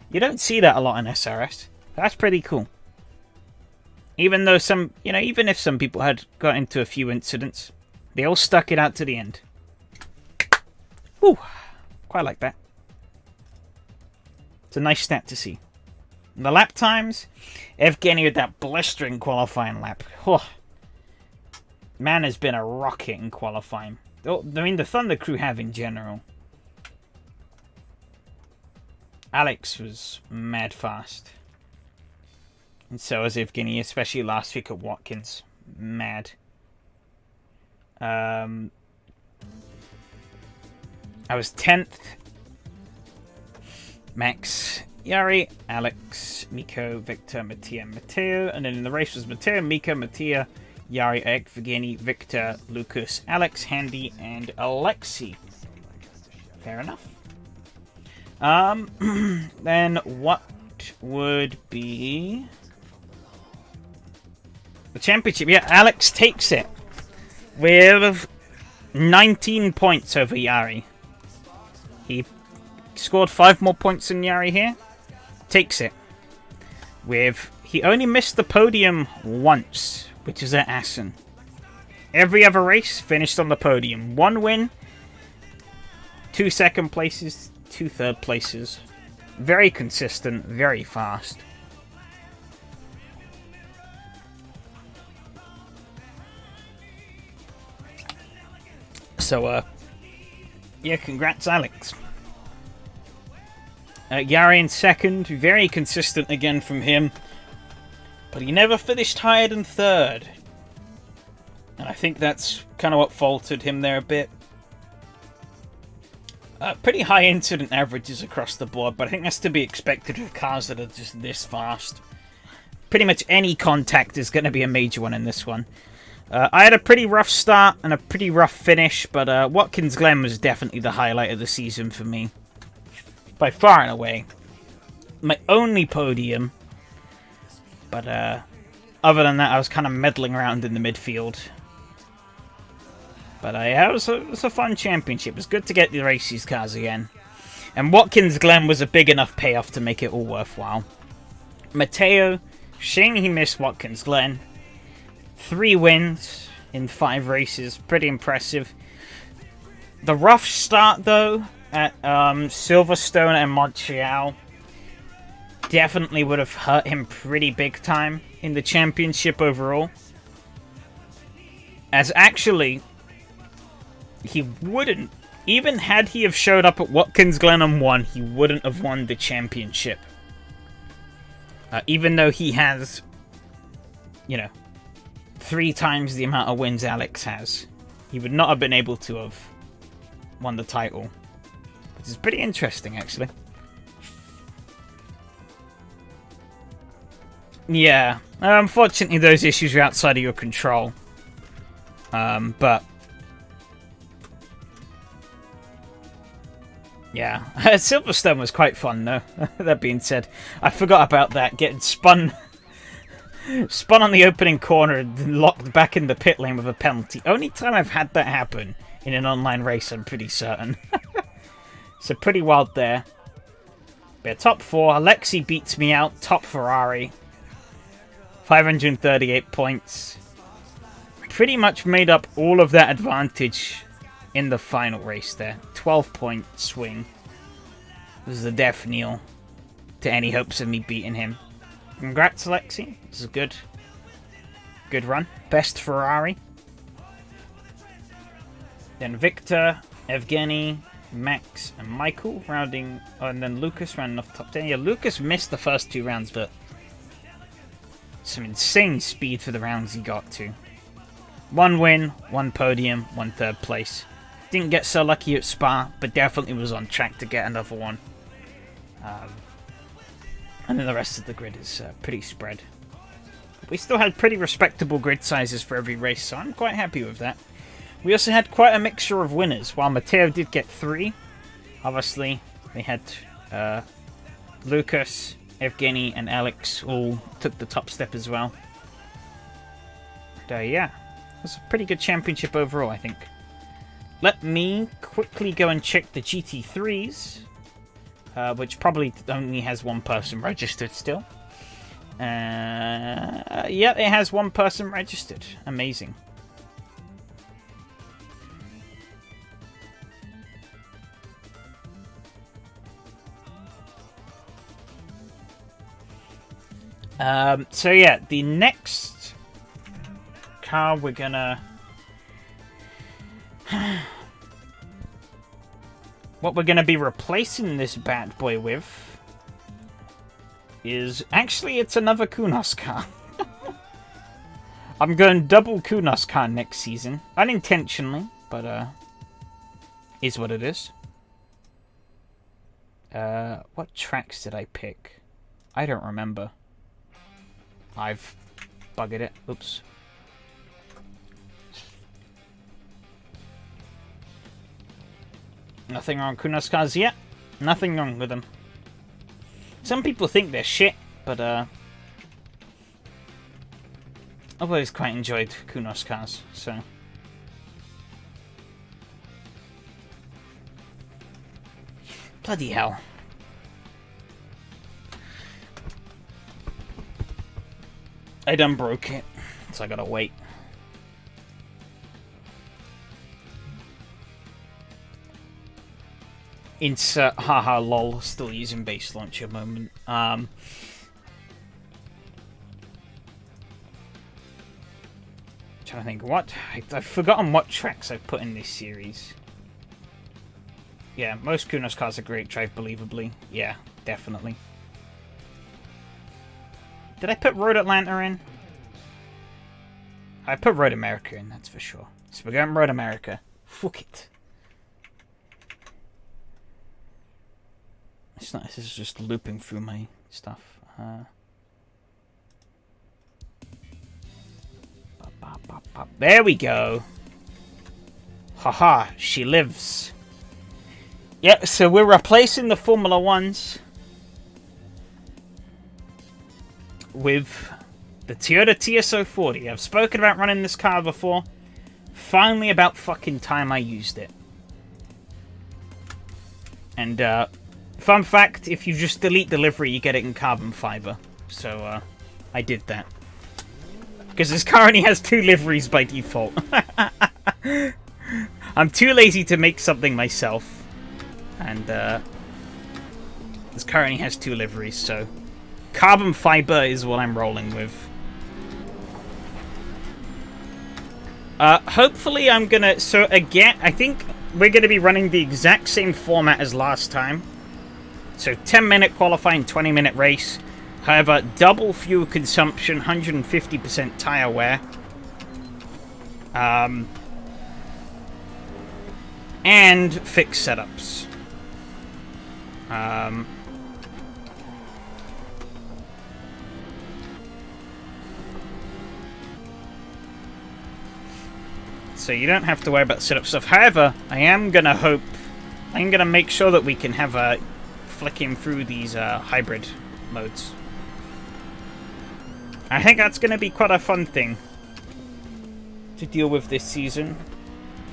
You don't see that a lot in SRS. That's pretty cool. Even though some, you know, even if some people had got into a few incidents, they all stuck it out to the end. Whew, quite like that. It's a nice stat to see. The lap times, Evgeny with that blistering qualifying lap. Oh, man has been a rocket in qualifying. Oh, I mean, the Thunder crew have in general. Alex was mad fast. And so was Evgeny, especially last week at Watkins. Mad. I was 10th. Max, Yari, Alex, Miko, Victor, Mattia, Matteo. And then in the race was Matteo, Miko, Mattia, Yari, Evgeny, Victor, Lucas, Alex, Handy, and Alexi. Fair enough. Then what would be the championship? Yeah, Alex takes it with 19 points over Yari. He scored 5 more points than Yari here. Takes it. He only missed the podium once, which is at Assen. Every other race finished on the podium. 1 win, 2 second places, 2 third places. Very consistent, very fast. So, yeah, congrats, Alex. Yari in second, very consistent again from him. But he never finished higher than third. And I think that's kind of what faltered him there a bit. Pretty high incident averages across the board, but I think that's to be expected with cars that are just this fast. Pretty much any contact is going to be a major one in this one. I had a pretty rough start and a pretty rough finish, but Watkins Glen was definitely the highlight of the season for me. By far and away. My only podium. But other than that, I was kind of meddling around in the midfield. But yeah, it was a fun championship. It was good to get the race these cars again. And Watkins Glen was a big enough payoff to make it all worthwhile. Matteo, shame he missed Watkins Glen. 3 wins in 5 races. Pretty impressive. The rough start, though, at Silverstone and Montreal definitely would have hurt him pretty big time in the championship overall. As actually, he wouldn't, even had he have showed up at Watkins Glen and won, he wouldn't have won the championship. Even though he has, 3 times the amount of wins Alex has, he would not have been able to have won the title. Which is pretty interesting, actually. Yeah, unfortunately those issues are outside of your control. But yeah, Silverstone was quite fun though. That being said, I forgot about that, getting spun on the opening corner and locked back in the pit lane with a penalty. Only time I've had that happen in an online race, I'm pretty certain. So pretty wild there. But top 4, Alexi beats me out, top Ferrari. 538 points. Pretty much made up all of that advantage in the final race there. 12-point swing. This is a death knell to any hopes of me beating him. Congrats, Alexi. This is a good run. Best Ferrari. Then Victor, Evgeny, Max, and Michael rounding... Oh, and then Lucas rounding off top 10. Yeah, Lucas missed the first 2 rounds, but some insane speed for the rounds he got to. 1 win, 1 podium, 1 third place. Didn't get so lucky at Spa, but definitely was on track to get another one. And then the rest of the grid is pretty spread. We still had pretty respectable grid sizes for every race, so I'm quite happy with that. We also had quite a mixture of winners. While Matteo did get 3, obviously they had Lucas, Evgeny, and Alex all took the top step as well. But yeah, it was a pretty good championship overall, I think. Let me quickly go and check the GT3s, which probably only has 1 person registered still. Yeah, it has 1 person registered. Amazing. So yeah, the next car we're gonna... what we're gonna be replacing this bad boy with is... Actually, it's another Kunos car. I'm going double Kunos car next season. Unintentionally, but is what it is. What tracks did I pick? I don't remember. I've buggered it. Oops. Nothing wrong with Kunos cars yet. Nothing wrong with them. Some people think they're shit, but I've always quite enjoyed Kunos cars, so... Bloody hell. I done broke it, so I gotta wait. Insert haha lol, still using base launcher moment. Trying to think what I've forgotten what tracks I've put in this series. Yeah, most Kunos cars are great, drive believably. Yeah, definitely. Did I put Road Atlanta in? I put Road America in, that's for sure. So we're going Road America. Fuck it. It's not, this is just looping through my stuff. There we go. Haha, she lives. Yep, so we're replacing the Formula 1s with the Toyota TS040. I've spoken about running this car before. Finally, about fucking time I used it. And, fun fact, if you just delete delivery, you get it in carbon fiber. So, I did that. Because this car only has 2 liveries by default. I'm too lazy to make something myself. And, this car only has 2 liveries, so carbon fiber is what I'm rolling with. Hopefully I'm gonna... So, again, I think we're gonna be running the exact same format as last time. So, 10-minute qualifying, 20-minute race. However, double fuel consumption, 150% tire wear. And fixed setups. So you don't have to worry about setup stuff. However, I am gonna make sure that we can have a flicking through these hybrid modes. I think that's gonna be quite a fun thing to deal with this season,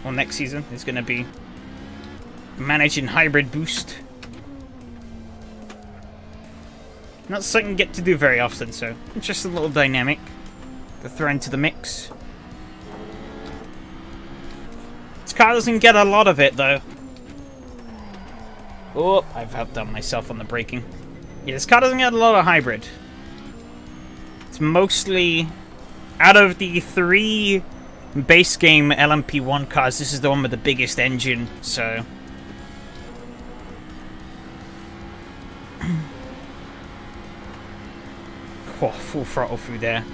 or next season. Is gonna be managing hybrid boost. Not something you get to do very often, so it's just a little dynamic to throw into the mix. This car doesn't get a lot of it, though. Oh, I've outdone myself on the braking. Yeah, this car doesn't get a lot of hybrid. It's mostly, out of the 3 base game LMP1 cars, this is the one with the biggest engine, so... Oh, full throttle through there.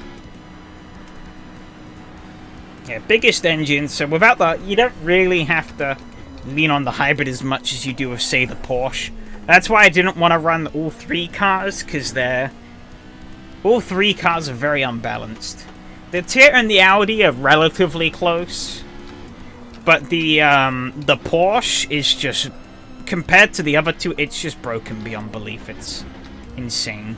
Yeah, biggest engine, so without that, you don't really have to lean on the hybrid as much as you do with, say, the Porsche. That's why I didn't want to run all 3 cars, because all 3 cars are very unbalanced. The Toyota and the Audi are relatively close, but the Porsche is just, compared to the other 2, it's just broken beyond belief. It's insane.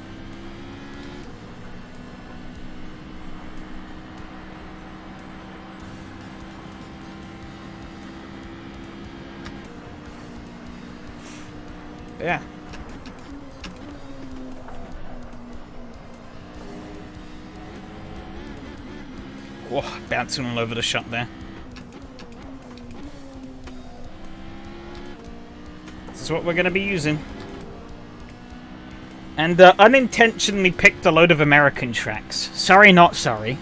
Yeah. Whoa, bouncing all over the shot there. This is what we're going to be using. And unintentionally picked a load of American tracks. Sorry, not sorry.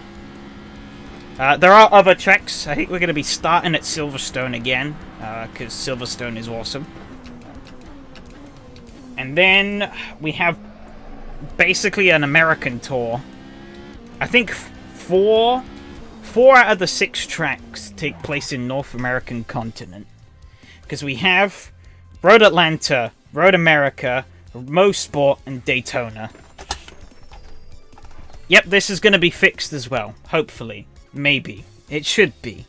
There are other tracks. I think we're going to be starting at Silverstone again, because Silverstone is awesome. And then we have basically an American tour. I think 4 out of the 6 tracks take place in North American continent. Because we have Road Atlanta, Road America, Mosport, and Daytona. Yep, this is going to be fixed as well. Hopefully. Maybe. It should be.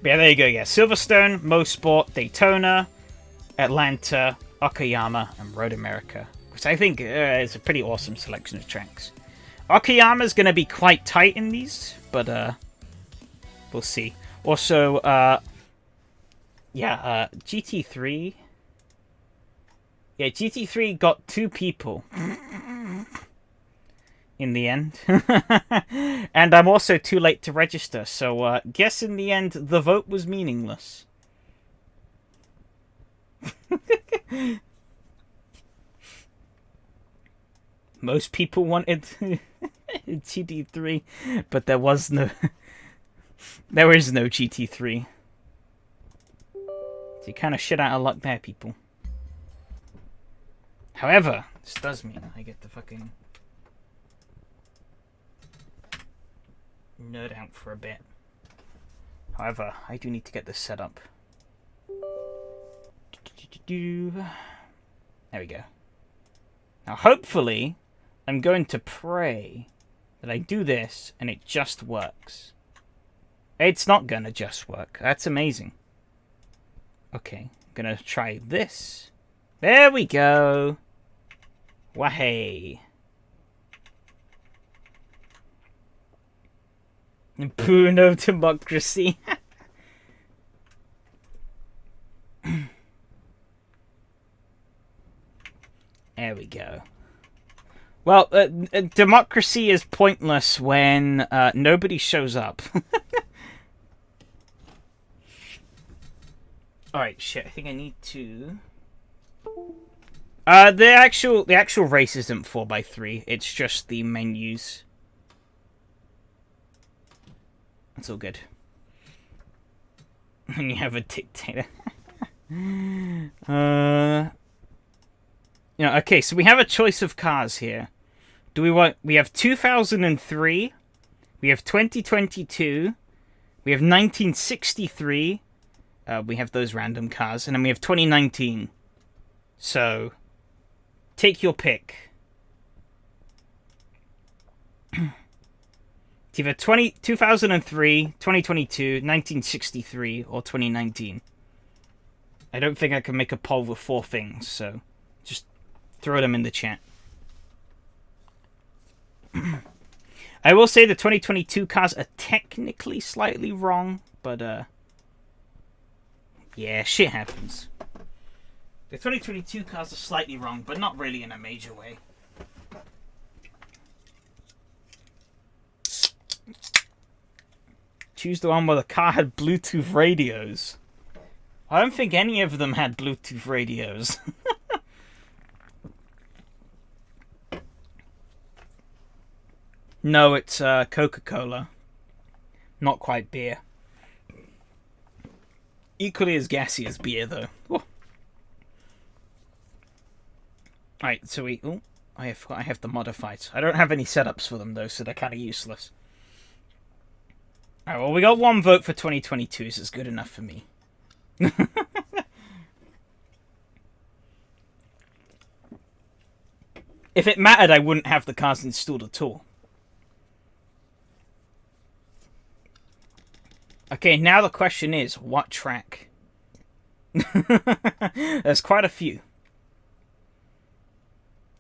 Yeah, there you go, yeah. Silverstone, Mosport, Daytona, Atlanta, Okayama, and Road America. Which I think is a pretty awesome selection of tracks. Okayama's going to be quite tight in these, but we'll see. Also, GT3. Yeah, GT3 got 2 people. in the end. And I'm also too late to register, so guess in the end the vote was meaningless. Most people wanted GT3, but there is no GT3. So you kind of shit out of luck there, people. However, this does mean I get to fucking nerd out for a bit. However, I do need to get this set up. There we go. Now, hopefully, I'm going to pray that I do this and it just works. It's not gonna just work. That's amazing. Okay, I'm gonna try this. There we go. Wahey. Boo, no democracy. There we go. Well, democracy is pointless when nobody shows up. Alright, shit, I think I need to... the actual race isn't 4x3, it's just the menus. That's all good. And you have a dictator. Yeah, okay, so we have a choice of cars here. We have 2003, we have 2022, we have 1963, we have those random cars, and then we have 2019. So, take your pick. It's either 2003, 2022, 1963, or 2019. I don't think I can make a poll with 4 things, so just throw them in the chat. I will say the 2022 cars are technically slightly wrong, but yeah, shit happens. The 2022 cars are slightly wrong, but not really in a major way. Choose the one where the car had Bluetooth radios. I don't think any of them had Bluetooth radios. No, it's Coca-Cola. Not quite beer. Equally as gassy as beer, though. Alright, so we... Oh, I have the modifieds. I don't have any setups for them, though, so they're kind of useless. Alright, well, we got 1 vote for 2022, so it's good enough for me. If it mattered, I wouldn't have the cars installed at all. Okay, now the question is, what track? There's quite a few.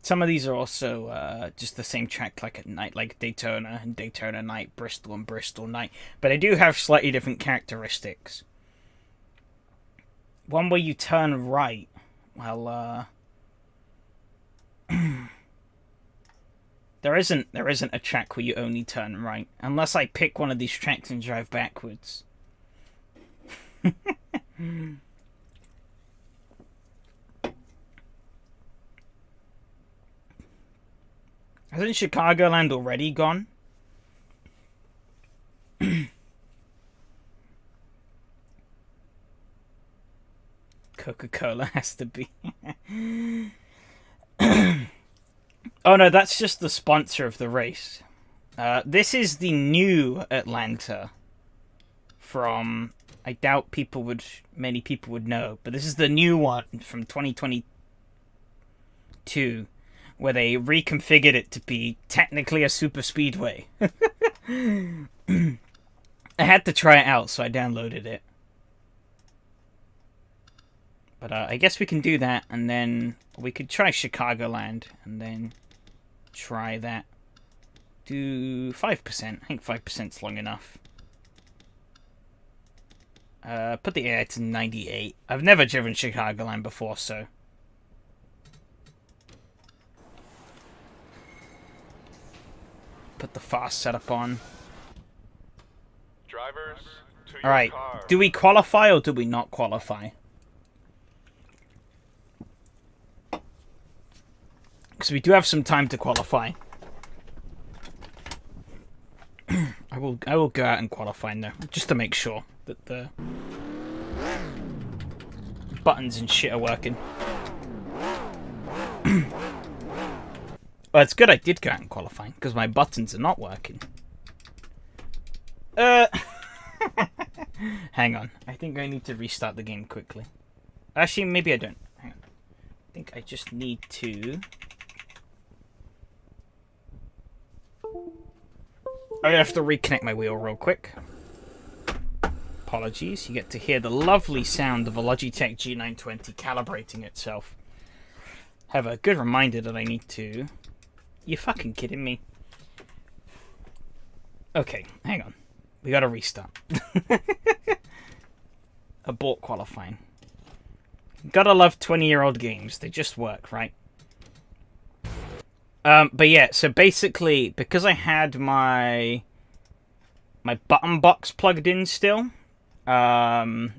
Some of these are also just the same track like at night, like Daytona and Daytona night, Bristol and Bristol night. But they do have slightly different characteristics. One where you turn right. Well, there isn't a track where you only turn right. Unless I pick one of these tracks and drive backwards. Hasn't Chicagoland already gone? Coca-Cola has to be. Oh no, that's just the sponsor of the race. This is the new Atlanta from... I doubt many people would know, but this is the new one from 2022, where they reconfigured it to be technically a super speedway. I had to try it out, so I downloaded it. But I guess we can do that, and then we could try Chicagoland, and then try that. Do 5%. I think 5%'s long enough. Put the air to 98. I've never driven Chicagoland before, so... Put the fast setup on. Drivers, to your Alright, car. do we qualify or do we not qualify? Because we do have some time to qualify. I will go out and qualify now, just to make sure that the buttons and shit are working. Well, it's good I did go out and qualify, because my buttons are not working. Hang on. I think I need to restart the game quickly. Actually, maybe I don't. Hang on. I think I just need to... I have to reconnect my wheel real quick. Apologies. You get to hear the lovely sound of a Logitech G920 calibrating itself. Have a good reminder that I need to... You fucking kidding me? Okay, hang on. We gotta restart. Abort qualifying. Gotta love 20-year-old games. They just work, right? But yeah, so basically, because I had my button box plugged in still, it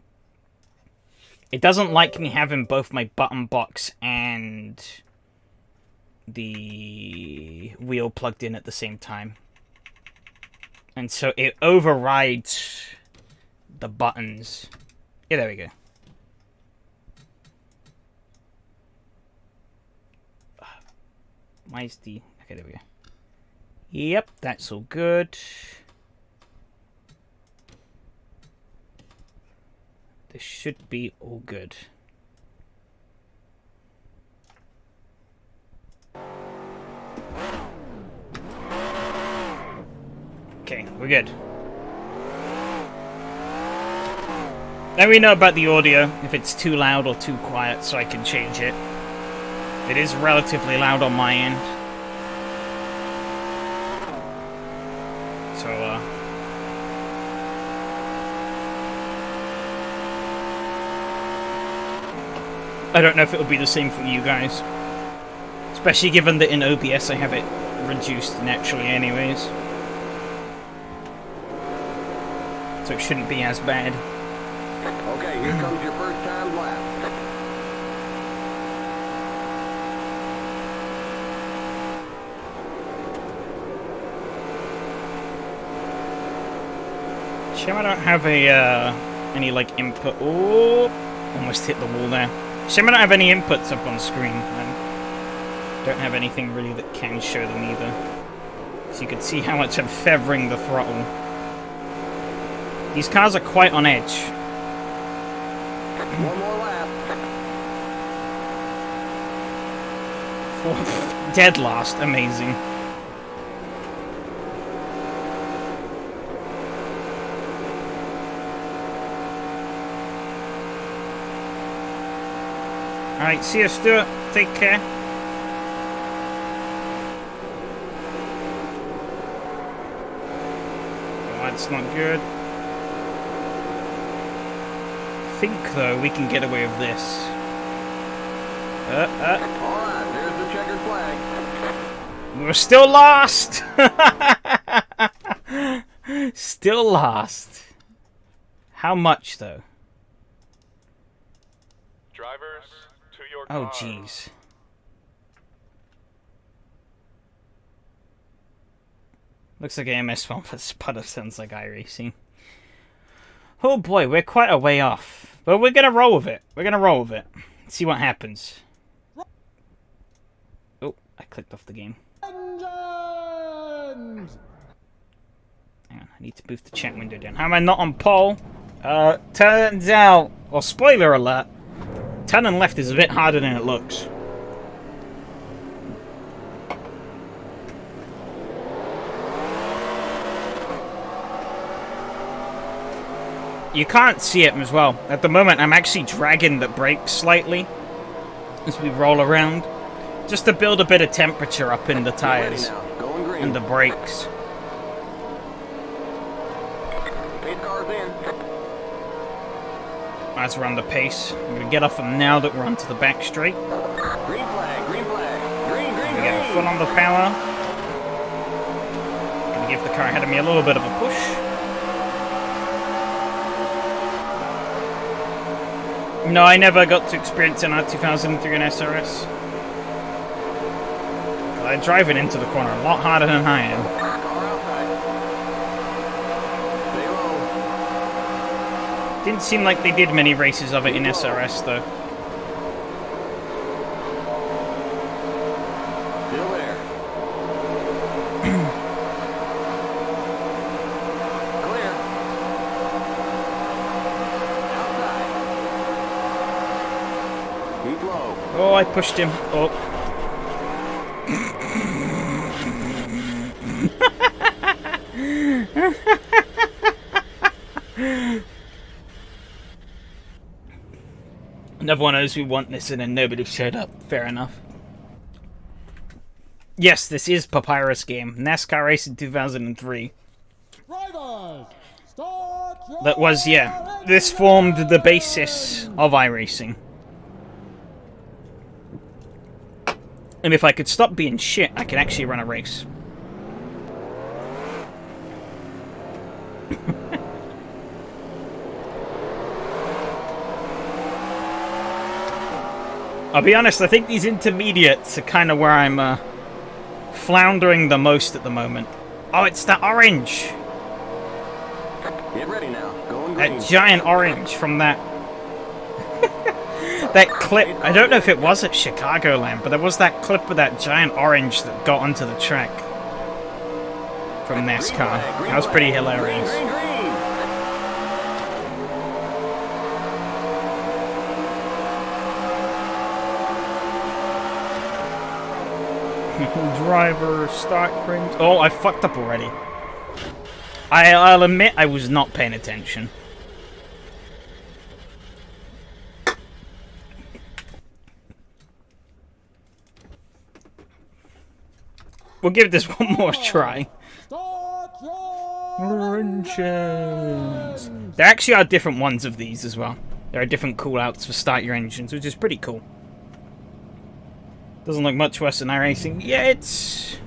doesn't like me having both my button box and the wheel plugged in at the same time. And so it overrides the buttons. Yeah, there we go. Why is the... Okay, there we go. Yep, that's all good. This should be all good. Okay, we're good. Let me know about the audio, if it's too loud or too quiet, so I can change it. It is relatively loud on my end. So, I don't know if it'll be the same for you guys. Especially given that in OBS I have it reduced naturally anyways. So it shouldn't be as bad. Okay, here comes your first time lap. Shame I don't have a, any, like, input. Oh, almost hit the wall there. Shame I don't have any inputs up on screen. I don't have anything really that can show them either. So you can see how much I'm feathering the throttle. These cars are quite on edge. One more lap. Dead last. Amazing. Alright, see you, Stuart. Take care. Oh, that's not good. I think, though, we can get away with this. Alright, there's the checkered flag. We're still lost! Still lost. How much, though? Drivers, to your Oh, car. jeez. Looks like AMS1, but Sputter sounds like iRacing. Oh boy, we're quite a way off. But we're gonna roll with it. We're gonna roll with it. See what happens. Oh, I clicked off the game. Engines! Hang on, I need to move the chat window down. How am I not on pole? Turns out, or spoiler alert, turning left is a bit harder than it looks. You can't see it as well. At the moment, I'm actually dragging the brakes slightly as we roll around, just to build a bit of temperature up in the tires Going green. and the brakes. Pace car's in. As we're on the pace, I'm gonna get off them now that we're onto the back straight. Green flag, green flag. Green, green, We green. get a foot on the power. car ahead of me a little bit of a push. No, I never got to experience an R2003 and SRS. I'm driving into the corner a lot harder than I am. Didn't seem like they did many races of it in SRS though. Still there. Clear. Outside. Keep low. Oh, I pushed him. Oh. Another one of those who want this and then nobody showed up. Fair enough. Yes, this is Papyrus game. NASCAR Racing 2003. Drivers, start your That was, yeah. This formed the basis of iRacing. And if I could stop being shit, I could actually run a race. I'll be honest, I think these intermediates are kind of where I'm floundering the most at the moment. Oh, it's that orange! Get ready now. Going green. That giant orange from that... that clip. I don't know if it was at Chicagoland, but there was that clip of that giant orange that got onto the track. From NASCAR. That was pretty hilarious. Green, green, green. Driver, start print. Oh, I fucked up already. I'll admit I was not paying attention. We'll give this one more try. start your Engines. There actually are different ones of these as well. There are different callouts for start your engines, which is pretty cool. Doesn't look much worse than iRacing. Yeah, it's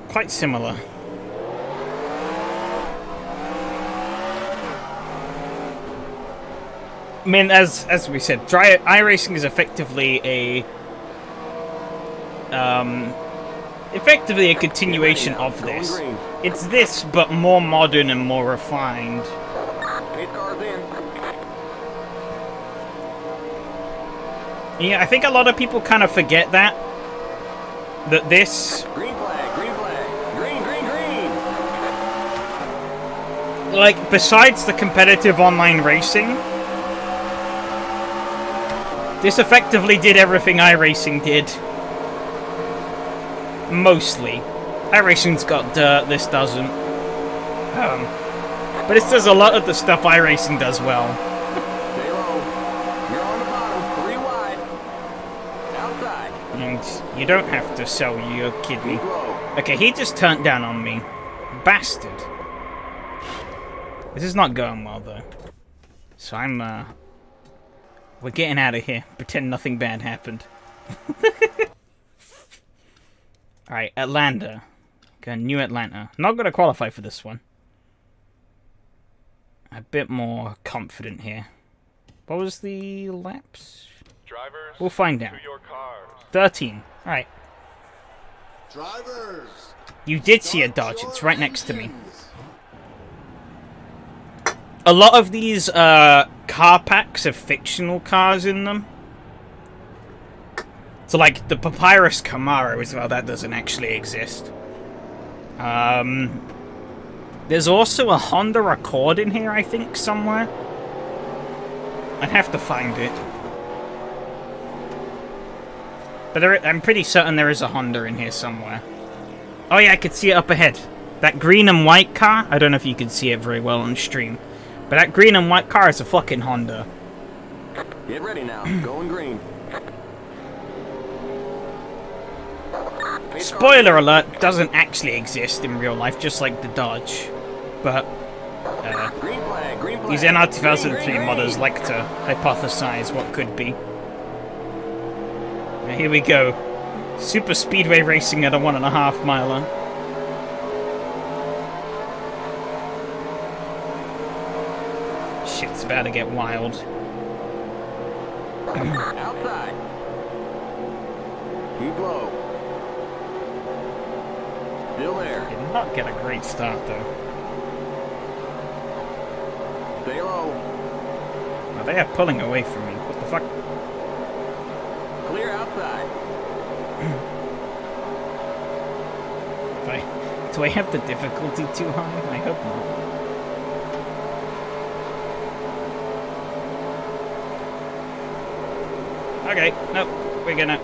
quite similar. I mean, as we said, iRacing is effectively a continuation of this. It's this, but more modern and more refined. 8 cars in. Yeah, I think a lot of people kind of forget that this, Green flag, green flag. Green, green, green. like, besides the competitive online racing, this effectively did everything iRacing did. Mostly. iRacing's got dirt, this doesn't. But it does a lot of the stuff iRacing does well. Stay low. You're on the bottom. 3 wide. Outside. And you don't have to sell your kidney. Keep low. Okay, he just turned down on me. Bastard. This is not going well, though. So we're getting out of here. Pretend nothing bad happened. Alright, Atlanta. Okay, New Atlanta. Not going to qualify for this one. A bit more confident here. What was the laps? Drivers, We'll find out. to your cars. 13. Alright. drivers. You did see a Dodge. It's right next to me. A lot of these car packs have fictional cars in them. So, like, the Papyrus Camaro as well, that doesn't actually exist. There's also a Honda Accord in here, I think, somewhere. I'd have to find it. But I'm pretty certain there is a Honda in here somewhere. Oh yeah, I could see it up ahead. That green and white car, I don't know if you could see it very well on stream. But that green and white car is a fucking Honda. Get ready now. Going green. Spoiler alert, doesn't actually exist in real life, just like the Dodge. But Green flag, green flag. these NR 2003 Green, green, modders green. like to hypothesize what could be. Now, here we go. Super speedway racing at a 1.5 miler. Shit's about to get wild. Outside. Keep low. Still there. Did not get a great start though. Stay low. Now they are pulling away from me. What the fuck? Clear outside. Do I have the difficulty too high? I hope not. Okay, nope. We're gonna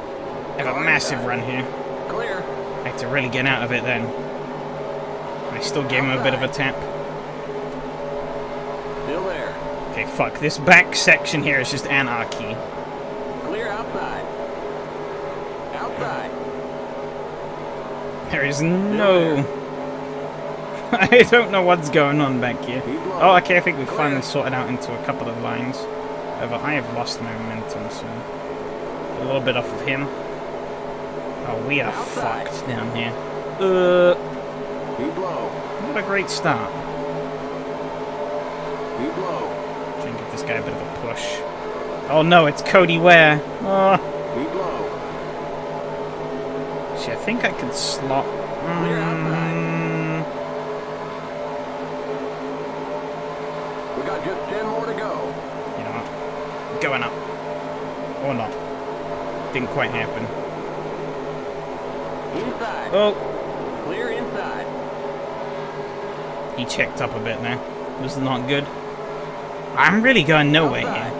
have a massive run here. Clear. I have to really get out of it then. I still gave him a bit of a tap. Still there. Okay, fuck. This back section here is just anarchy. Clear outside. Outside. There is no... I don't know what's going on back here. Oh, okay, I think we finally sorted out into a couple of lines. However, I have lost my momentum, so... a little bit off of him. Oh, we are fucked down here. Keep low. Not a great start. Keep low. Try and give this guy a bit of a push. Oh no, it's Cody Ware. Oh. Keep low. Shit, I think I could slot... Clear outside. We got just 10 more to go. You know what? Going up. Or not. Didn't quite happen. Inside. Oh, Clear inside. he checked up a bit now. This is not good. I'm really going nowhere Outside.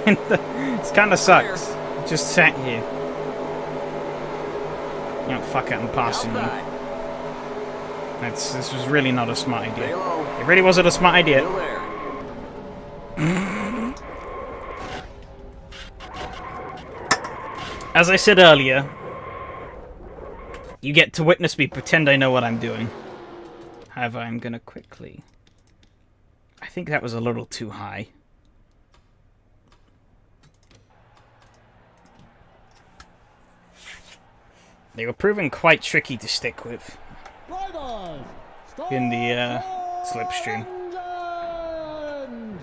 here. It's kinda sucks. Just sat here. You know, fuck it, I'm passing you. Outside. This was really not a smart Stay idea. low. It really wasn't a smart idea. Still there. As I said earlier, you get to witness me pretend I know what I'm doing. However, I'm gonna quickly... I think that was a little too high. They were proving quite tricky to stick with Drivers, in the start slipstream. engines.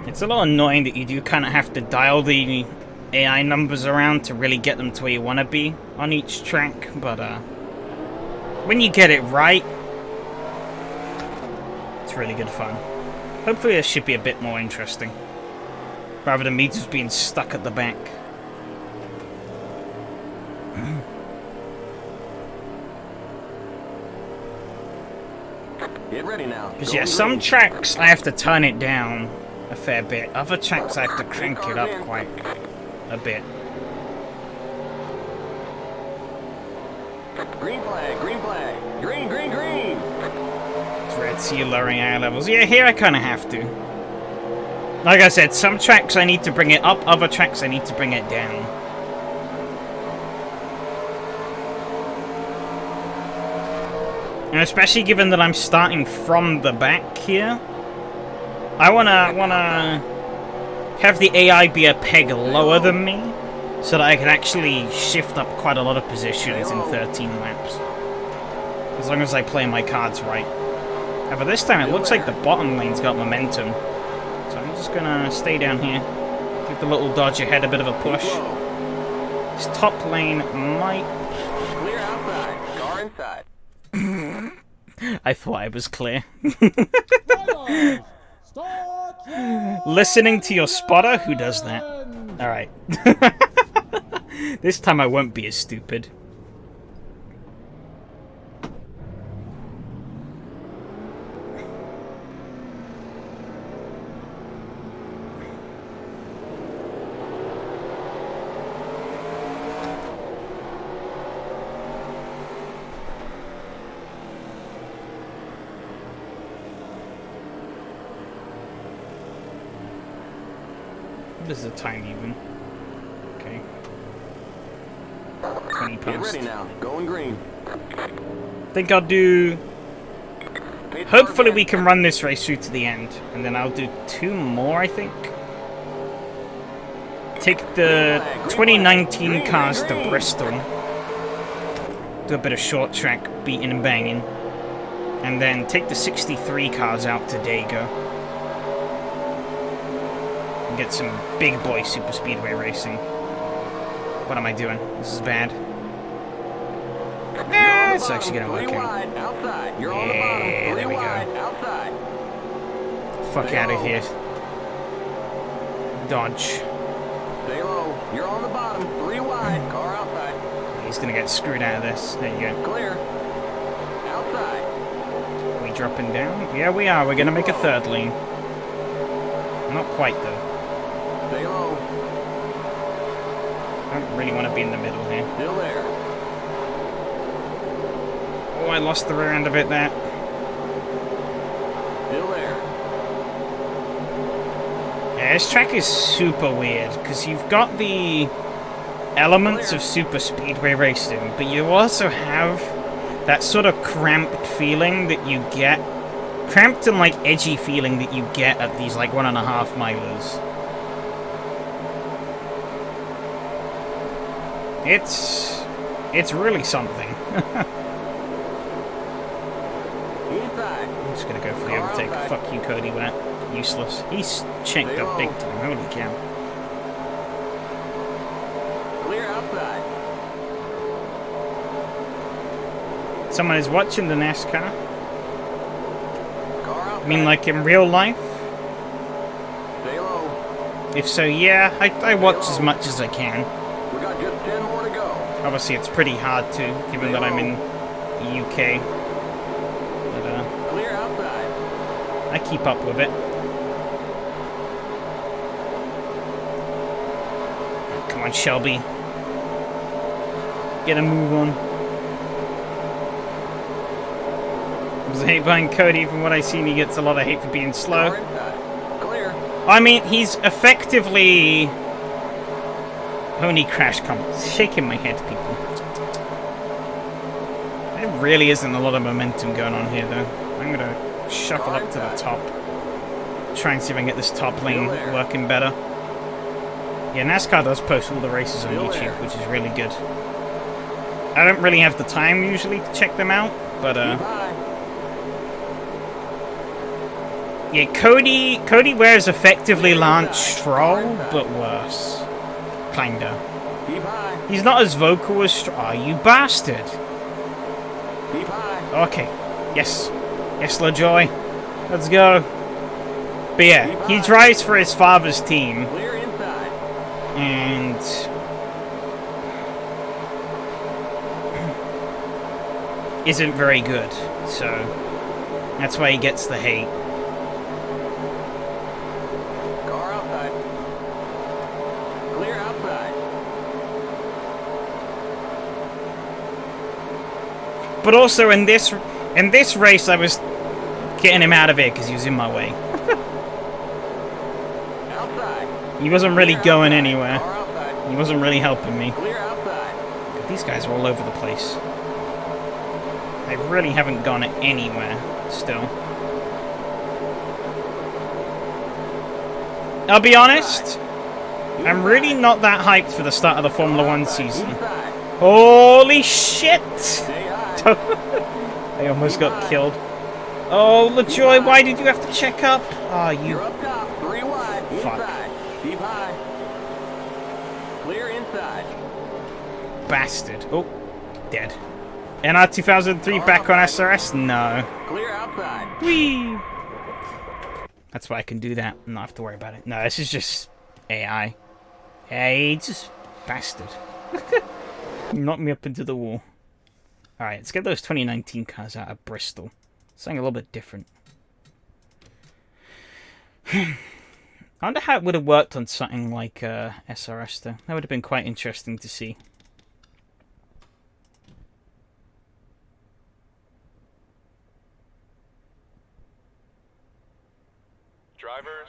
It's a little annoying that you do kind of have to dial the AI numbers around to really get them to where you want to be on each track, but when you get it right, it's really good fun. Hopefully this should be a bit more interesting, rather than me just being stuck at the back. Get ready now. Because yeah, some tracks I have to turn it down a fair bit. Other tracks I have to crank it up quite a bit. Green flag, green flag. Green, green, green. It's red, see you lowering air levels. Yeah, here I kind of have to. Like I said, some tracks I need to bring it up, other tracks I need to bring it down. And especially given that I'm starting from the back here, I wanna have the AI be a peg lower than me, so that I can actually shift up quite a lot of positions in 13 laps. As long as I play my cards right. However, this time it looks like the bottom lane's got momentum. So I'm just gonna stay down here. Give the little dodge ahead a bit of a push. This top lane might... Clear outside. Car inside. I thought I was clear. Drivers, start your Listening to your spotter? Who does that? engines. Alright. This time I won't be as stupid. What is the time even? Okay. 20 Get past. ready now. Going green. Think I'll do Hopefully we can run this race through to the end. And then I'll do 2 more, I think. Take the 2019 cars to Bristol. Do a bit of short track beating and banging. And then take the 63 cars out to Dago. And get some big boy super speedway racing. What am I doing? This is bad. It's actually gonna work out. Yeah, there we go. Fuck out of here. Dodge. Stay low. You're on the bottom. 3 wide. Car outside. He's gonna get screwed out of this. There you go. Clear. Outside. We dropping down? Yeah, we are. We're gonna make a 3rd lane. Not quite though. Stay low. I don't really want to be in the middle here. Still there. Oh, I lost the rear end a bit there. Still there. Yeah, this track is super weird because you've got the elements of super speedway racing, but you also have that sort of cramped feeling that you get, cramped and like edgy feeling that you get at these like 1.5 milers. It's really something. I'm just gonna go for the overtake. Fuck you, Cody. That useless. He's checked up big time. Holy cow. Clear outside. Someone is watching the NASCAR. Car outside. I mean, like in real life. Stay low. If so, yeah, I watch as much as I can. We got just 10 more to go. Obviously, it's pretty hard to, given that I'm in the UK. But Clear outside. I keep up with it. Come on, Shelby. Get a move on. There's hate behind Cody. From what I've seen, he gets a lot of hate for being slow. Car inside. Clear. I mean, he's effectively only crash comments. Shaking my head, people. There really isn't a lot of momentum going on here, though. I'm gonna shuffle up to the top. Try and see if I can get this top lane working better. Yeah, NASCAR does post all the races on YouTube, which is really good. I don't really have the time usually to check them out, but yeah, Cody wears effectively Lance Stroll, but worse. Kinda. Keep high. He's not as vocal as Stroll. Oh, you bastard. Keep high. Okay. Yes. Yes, LaJoy. Let's go. But yeah, he drives for his father's team. Clear inside. And isn't very good. So that's why he gets the hate. Car outside. Clear outside. But also in this race, I was getting him out of it because he was in my way. Outside. He wasn't really going anywhere. Car outside. He wasn't really helping me. Clear outside. These guys are all over the place. They really haven't gone anywhere still. I'll be honest, I'm really not that hyped for the start of the Formula 1 season. Inside. Holy shit! Stay high. I almost got killed. Oh, LaJoy, why did you have to check up? Ah, you You're up top. 3 wide. Fuck. Inside. Keep high. Clear inside. bastard. Oh, dead. NR 2003 back on SRS? No. Clear outside. Whee! That's why I can do that and not have to worry about it. No, this is just AI. Hey, just bastard. Knocked me up into the wall. Alright, let's get those 2019 cars out of Bristol. Something a little bit different. I wonder how it would have worked on something like SRS though. That would have been quite interesting to see. Drivers,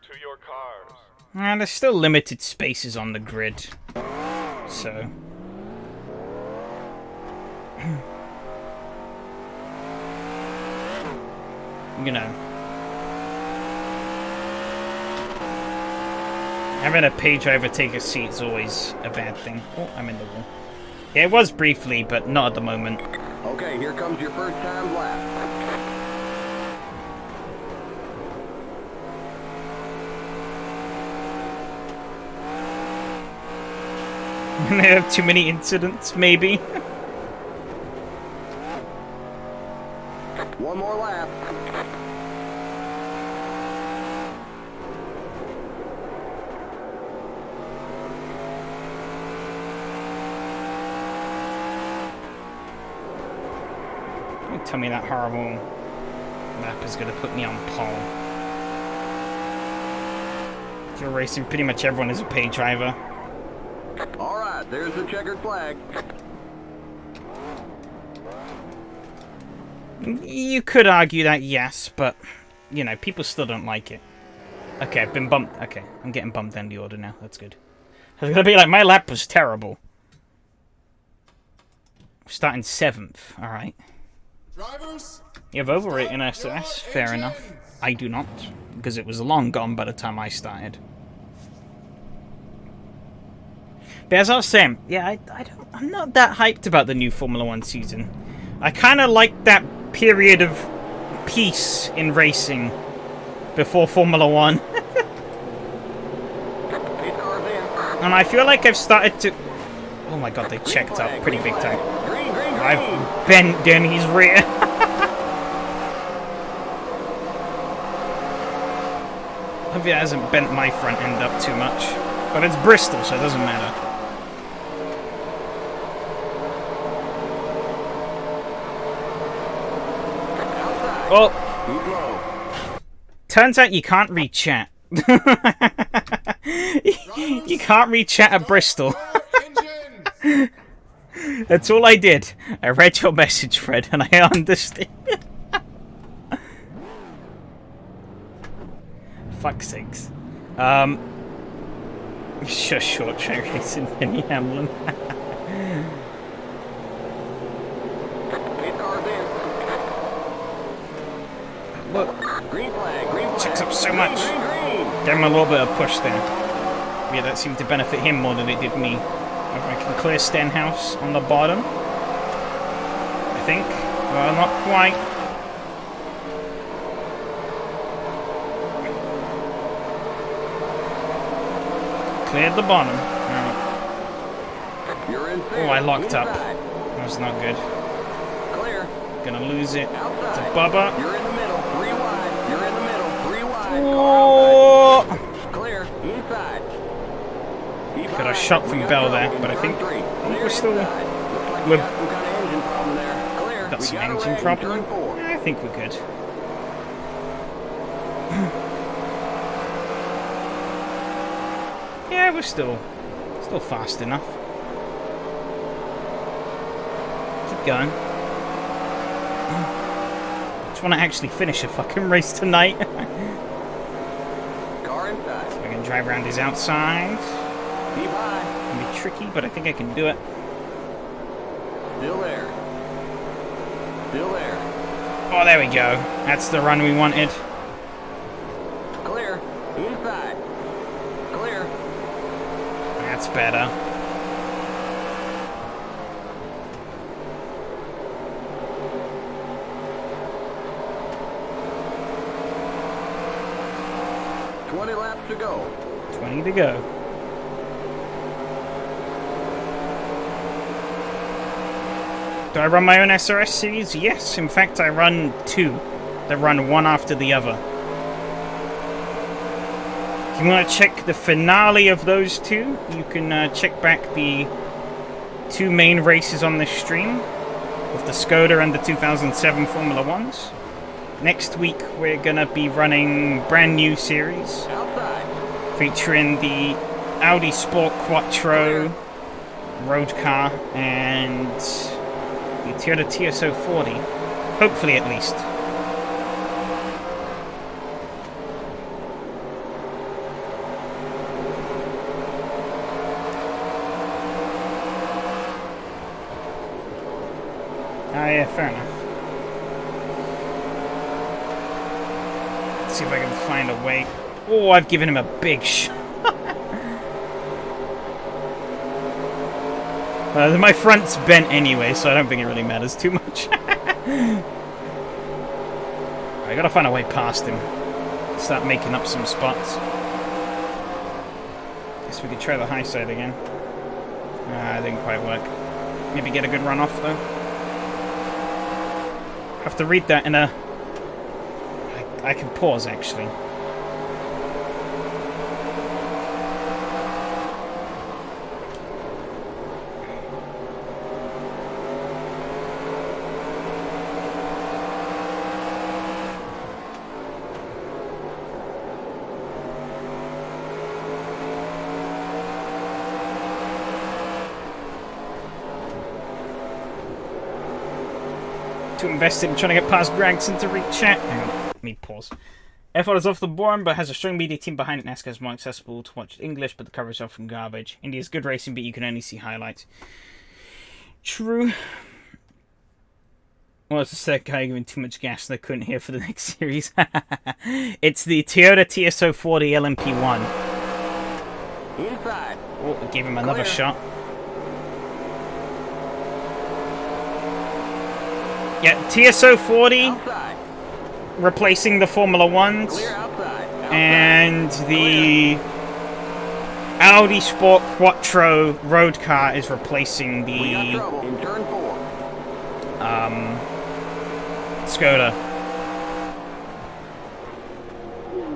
to your cars. And there's still limited spaces on the grid. So... you know. Having a pay driver take a seat is always a bad thing. Oh, I'm in the wall. Yeah, it was briefly, but not at the moment. Okay, here comes your first time lap. They have too many incidents, maybe. One more lap. Don't tell me that horrible map is going to put me on pole. You're racing pretty much everyone is a pay driver. All right, there's the checkered flag. You could argue that, yes, but, you know, people still don't like it. Okay, I've been bumped. Okay, I'm getting bumped down the order now. That's good. I was going to be like, my lap was terrible. Starting 7th, alright. Drivers, You have overrating SRS, fair enough. I do not, because it was long gone by the time I started. But as I was saying, yeah, I'm not that hyped about the new Formula 1 season. I kind of like that period of peace in racing before Formula 1. And I feel like I've started to... Oh my god, they checked up pretty big time. I've bent Denny's rear. Hope it hasn't bent my front end up too much. But it's Bristol, so it doesn't matter. Well, turns out you can't read chat. You can't read chat at Bristol. That's all I did. I read your message, Fred, and I understood. Fuck's sakes. Short track racing, Penny Hamlin. Look, checks up so much. Gave him a little bit of push there. Yeah, that seemed to benefit him more than it did me. If I can clear Stenhouse on the bottom. I think. Well, not quite. Cleared the bottom. Oh, I locked up. That was not good. Gonna lose it to Bubba. You're in the middle, 3 wide. You're in the middle, 3 wide. Oh! Clear, inside. Got a shot from Bell there, but I think we're still... We've got some engine problem. I think we're good. Yeah, we're still fast enough. Keep going. Just want to actually finish a fucking race tonight. Car inside. So I can drive around his outside. Keep high. It'll be tricky, but I think I can do it. Still there. Still there. Oh, there we go. That's the run we wanted. Clear. Inside. Clear. That's better. Laps to go. 20 to go. Do I run my own SRS series? Yes, in fact I run 2. They run one after the other. If you want to check the finale of those 2, you can check back the 2 main races on this stream with the Skoda and the 2007 Formula 1s. Next week we're gonna be running brand new series featuring the Audi Sport Quattro road car and the Toyota TS040, hopefully at least. Ah, yeah, fair enough. see if I can find a way. Oh, I've given him a big shot. My front's bent anyway, so I don't think it really matters too much. I gotta find a way past him. Start making up some spots. Guess we could try the high side again. It didn't quite work. Maybe get a good run off though. Have to read that in a... I can pause actually. Too invested in trying to get past Gregson to reach chat. Hang on, let me pause. F1 is off the board, but has a strong media team behind it. NASCAR is more accessible to watch English, but the coverage is often garbage. India's good racing, but you can only see highlights. True. Well, it's the second guy giving too much gas and I couldn't hear for the next series. It's the Toyota TS040 LMP1. Inside. Oh, it gave him another shot. Yeah, TS040 Outside. replacing the Formula Ones, Clear outside. Outside. and the Audi Sport Quattro road car is replacing We got the trouble in turn 4. Skoda.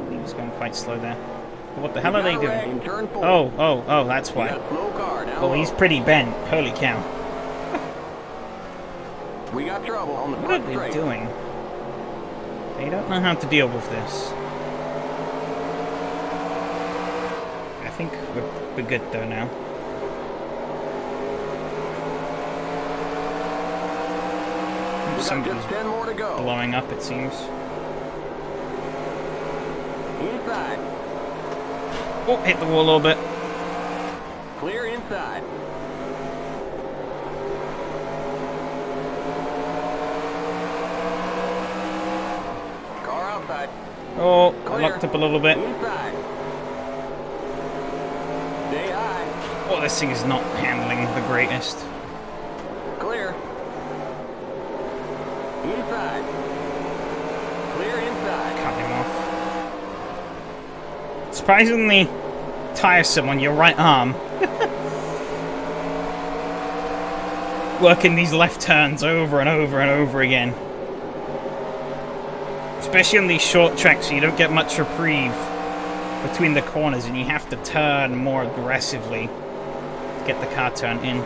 He was going quite slow there. What the hell are they doing? In turn 4. Oh, that's We why. got slow car down Well, he's low. pretty bent. Holy cow. We got trouble on the What are front they straight. doing? They don't know how to deal with this. I think we're good though now. We got Somebody's just 10 more to go. blowing up, it seems. Inside. Oh, hit the wall a little bit. Clear inside. Car outside. Oh, I Clear. locked up a little bit. Inside. Stay high. Oh, this thing is not handling the greatest. Clear. Inside. Clear inside. Cut him off. Surprisingly tiresome on your right arm. Working these left turns over and over and over again. Especially on these short tracks, so you don't get much reprieve between the corners and you have to turn more aggressively to get the car turned in.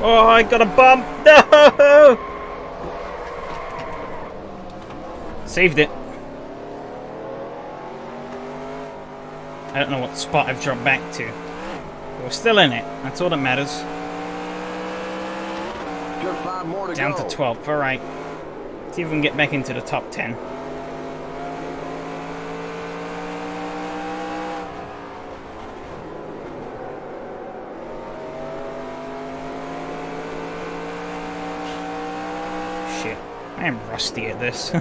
Oh, I got a bump! No! Saved it. I don't know what spot I've dropped back to. But we're still in it. That's all that matters. Just 5 more to Down go. to 12th. Alright. See if we can get back into the top 10. Shit. I am rusty at this.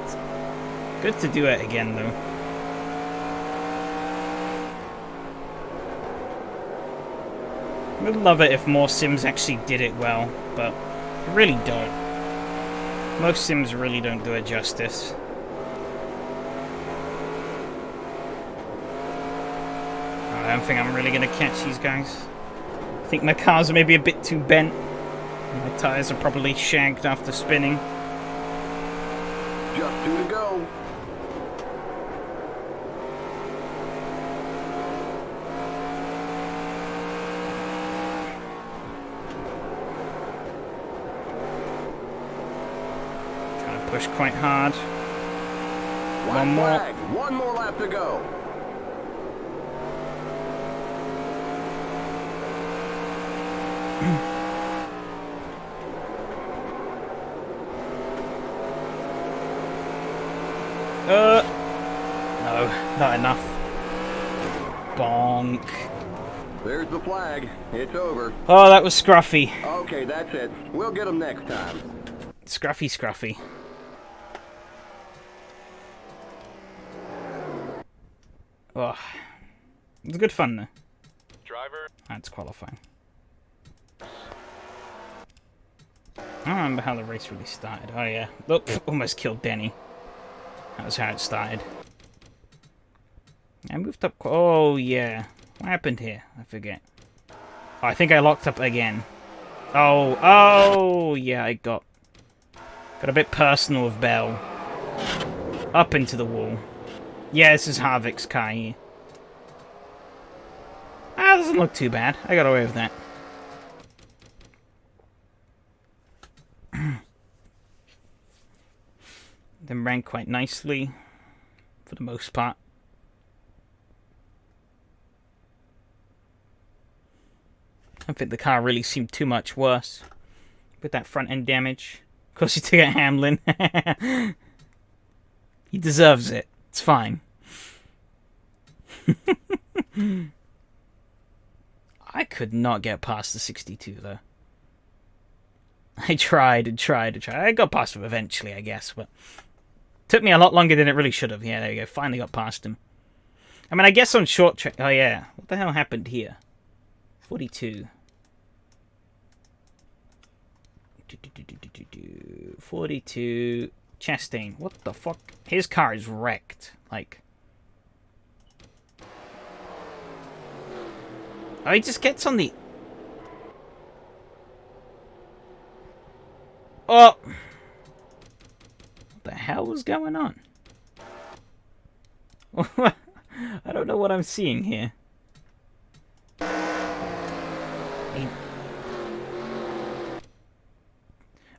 It's good to do it again, though. I would love it if more sims actually did it well, but they really don't. Most sims really don't do it justice. I don't think I'm really going to catch these guys. I think my cars are maybe a bit too bent. My tires are probably shagged after spinning. Just 2 to go. Trying to push quite hard. White One more. flag. 1 more lap to go. No, not enough. Bonk. There's the flag. It's over. Oh, that was scruffy. Okay, that's it. We'll get them next time. Scruffy, scruffy. Oh, it was good fun though. Driver, That's qualifying. I don't remember how the race really started. Oh yeah, look, almost killed Denny. That was how it started. I moved up. Oh yeah, what happened here? I forget. Oh, I think I locked up again. Oh yeah, I got a bit personal with Bell. Up into the wall. Yeah, this is Harvick's car here. Ah, doesn't look too bad. I got away with that. Then ran quite nicely, for the most part. I don't think the car really seemed too much worse with that front end damage. Of course, he took out Hamlin. He deserves it. It's fine. I could not get past the 62, though. I tried and tried and tried. I got past him eventually, I guess, but took me a lot longer than it really should have. Yeah, there you go. Finally got past him. I mean, I guess on short track... Oh, yeah. What the hell happened here? 42. 42. Chastain. What the fuck? His car is wrecked. Like... Oh, he just gets on the... Oh! What the hell was going on? I don't know what I'm seeing here.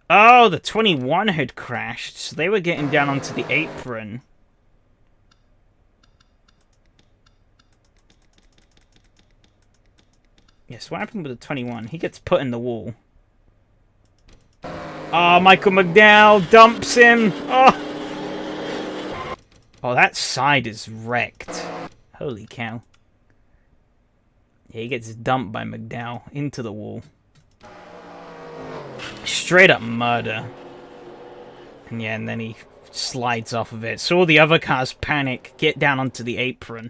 Oh, the 21 had crashed, so they were getting down onto the apron. Yes, what happened with the 21? He gets put in the wall. Oh, Michael McDowell dumps him. Oh, oh, that side is wrecked. Holy cow. Yeah, he gets dumped by McDowell into the wall. Straight up murder. And yeah, and then he slides off of it. So all the other cars panic, get down onto the apron.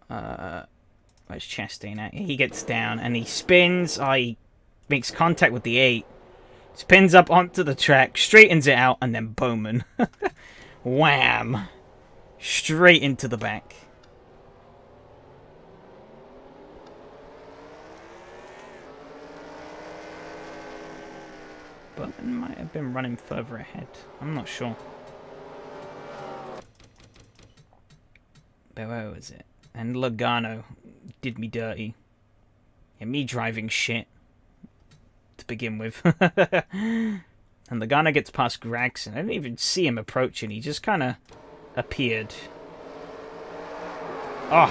Where's Chastain at? He gets down and he spins. Oh, he makes contact with the 8. Spins up onto the track, straightens it out, and then Bowman. Wham! Straight into the back. Bowman might have been running further ahead. I'm not sure. But where was it? And Logano did me dirty. And me driving shit. To begin with. And Logano gets past Gregson. I didn't even see him approaching. He just kind of appeared. Oh.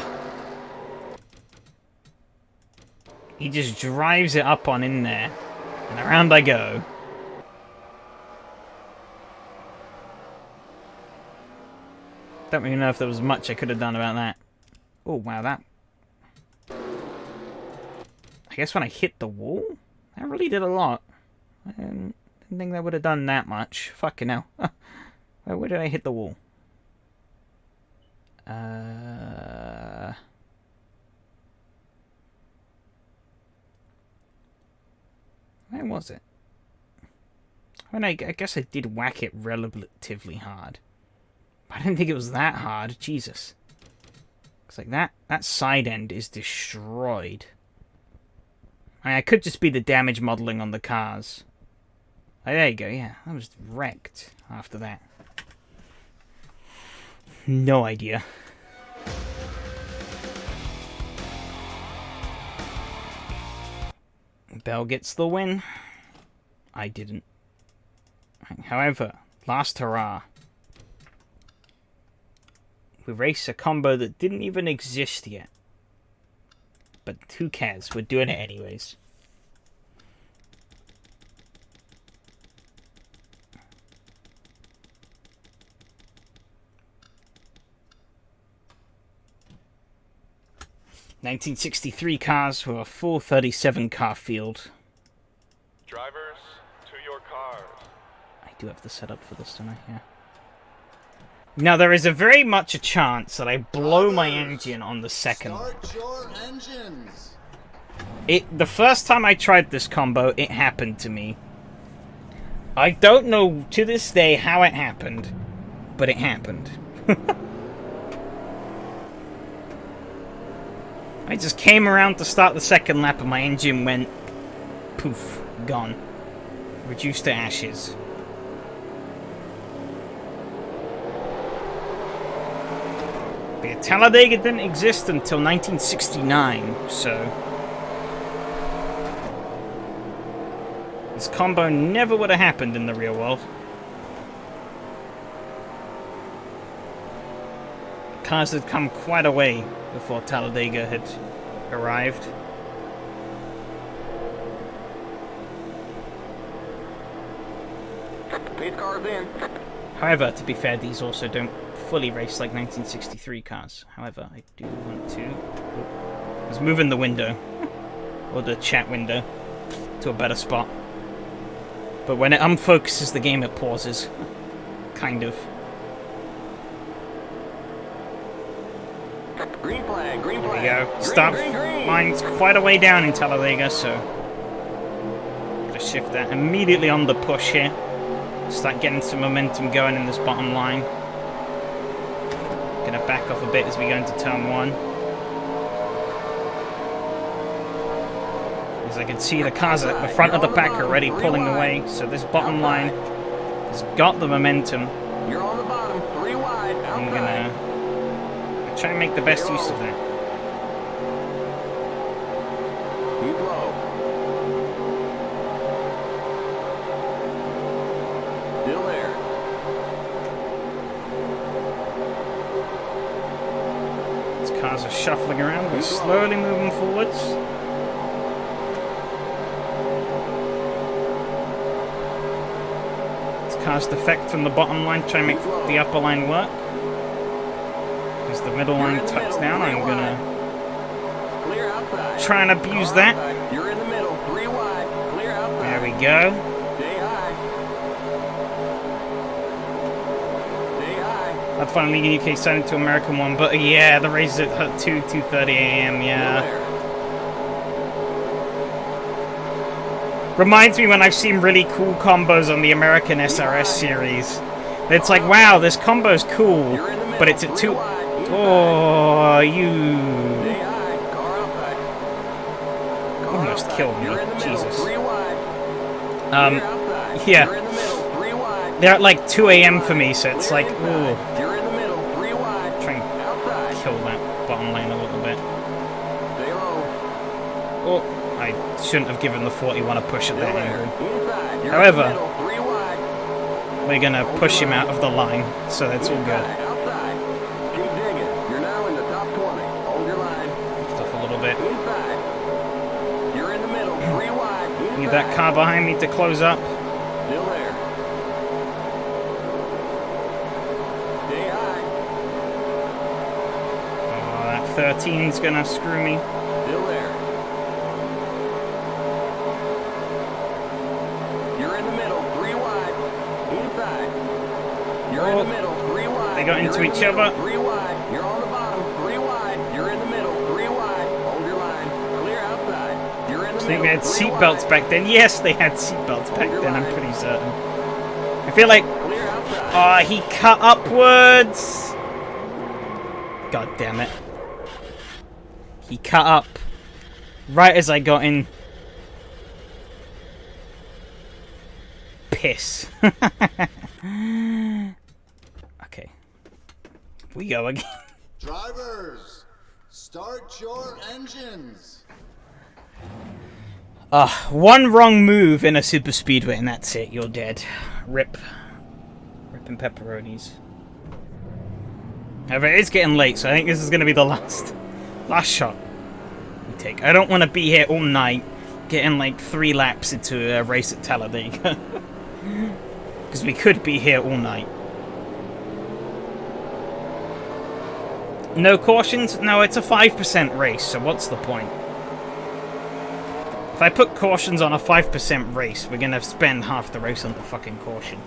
He just drives it up on in there. And around I go. Don't really know if there was much I could have done about that. Oh, wow, that... I guess when I hit the wall? That really did a lot. I didn't think that would have done that much. Fucking hell. Where did I hit the wall? Where was it? I mean, I guess I did whack it relatively hard. But I didn't think it was that hard. Jesus. Looks like that side end is destroyed. I mean, I could just be the damage modeling on the cars. Oh, there you go, yeah. I was wrecked after that. No idea. Bell gets the win. I didn't. However, last hurrah. We race a combo that didn't even exist yet. But who cares? We're doing it anyways. 1963 cars were a full 37 car field. Drivers, to your cars. I do have the setup for this, don't I? Yeah. Now, there is a very much a chance that I blow my engine on the second lap. Start your engines. The first time I tried this combo, it happened to me. I don't know to this day how it happened, but it happened. I just came around to start the second lap and my engine went poof, gone. Reduced to ashes. But yeah, Talladega didn't exist until 1969, so this combo never would have happened in the real world. Cars had come quite a way before Talladega had arrived. Pit cars in. However, to be fair, these also don't fully race like 1963 cars. However, I do want to... I was moving the window, or the chat window, to a better spot. But when it unfocuses the game, it pauses. Kind of. Green flag, green flag. There we go. Green, Start green, green. line's quite a way down in Talladega, so... Gotta shift that immediately on the push here. Start getting some momentum going in this bottom line. Gonna back off a bit as we go into turn 1. As I can see, the cars at the front of the pack are already pulling away, so this bottom line has got the momentum. You're on the bottom, 3 wide, I'm outside. gonna try and make the best use of that. Keep low. Still there. These cars are shuffling around, we're slowly moving forwards. These cars defect from the bottom line, try and make the upper line work. As the middle line tucks down, I'm gonna Clear outside. try and abuse that. You're in the middle, 3 wide, clear outside. There we go. Stay high. Stay high. I'd finally get UK side into American one, but yeah, the race is at 2:30 a.m. Yeah. Still there. Reminds me when I've seen really cool combos on the American SRS series. It's like, wow, this combo's cool, but it's at 2. Oh, you Stay high. Car outside. Car almost outside. killed me. You're in the middle, Jesus. 3 wide. Clear outside. Yeah. You're in the middle, 3 wide. They're at like 2 a.m. for me, so it's Clear like, inside. ooh, You're in the middle, 3 wide. try and Outside. kill that bottom lane a little bit. Stay low. Oh, I shouldn't have given the 41 a push at Still that there. angle. Inside. You're However, in the middle, 3 wide. we're gonna push him out of the line, so that's all good. Inside. Outside. Keep digging. You're now in the top 20. Hold your line. Stuff a little bit. Inside. You're in the middle, 3 wide. Need that car behind me to close up. Still there. Stay high. Oh, that 13's gonna screw me. Still there. You're in the middle, 3 wide. Inside. You're in the middle, 3 wide. They got into You're in each the middle, other. 3 wide. You're on the bottom, 3 wide. You're in the middle, 3 wide. Hold your line. Clear outside. You're in the I think middle. they had 3 seatbelts wide. back then. Yes, they had seatbelts back then, I'm pretty certain. I feel like... Clear outside. Oh, he cut upwards! God damn it. He cut up right as I got in. Piss. Okay. We go again. Drivers, start your engines. One wrong move in a super speedway and that's it. You're dead. Rip. Ripping pepperonis. However, it is getting late, so I think this is going to be the last shot we take. I don't want to be here all night getting like 3 laps into a race at Talladega. Because we could be here all night. No cautions? No, it's a 5% race, so what's the point? If I put cautions on a 5% race, we're gonna spend half the race on the fucking caution.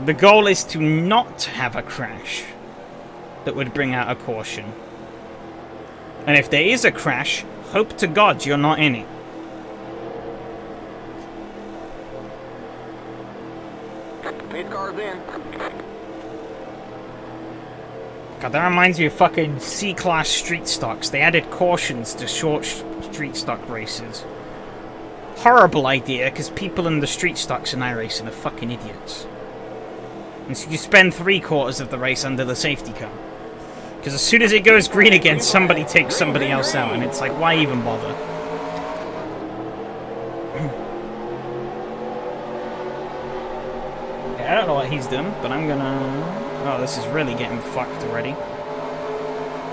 The goal is to not have a crash that would bring out a caution. And if there is a crash, hope to God you're not in it. Pit car's in. God, that reminds me of fucking C-Class street stocks. They added cautions to short street stock races. Horrible idea, because people in the street stocks in iRacing are fucking idiots. And so you spend 3/4 of the race under the safety car. Because as soon as it goes green again, somebody takes somebody else out, and it's like, why even bother? I don't know what he's doing, but I'm gonna... Oh, this is really getting fucked already.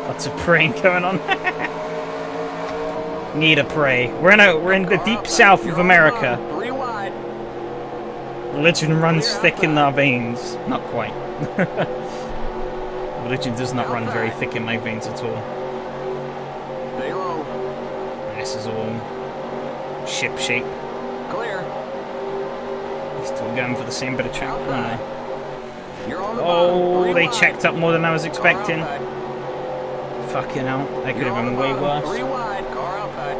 Lots of praying going on. Need to pray. We're in the deep south of America. Religion runs thick in our veins. Not quite. Religion does not run very thick in my veins at all. This is all ship shape. Clear. Still going for the same bit of track. Outside. You're on the Oh, bottom. they Three checked wide. up more than I was Car expecting. outside. Fucking hell. That could You're have on been the way bottom. worse. Three wide. Car outside.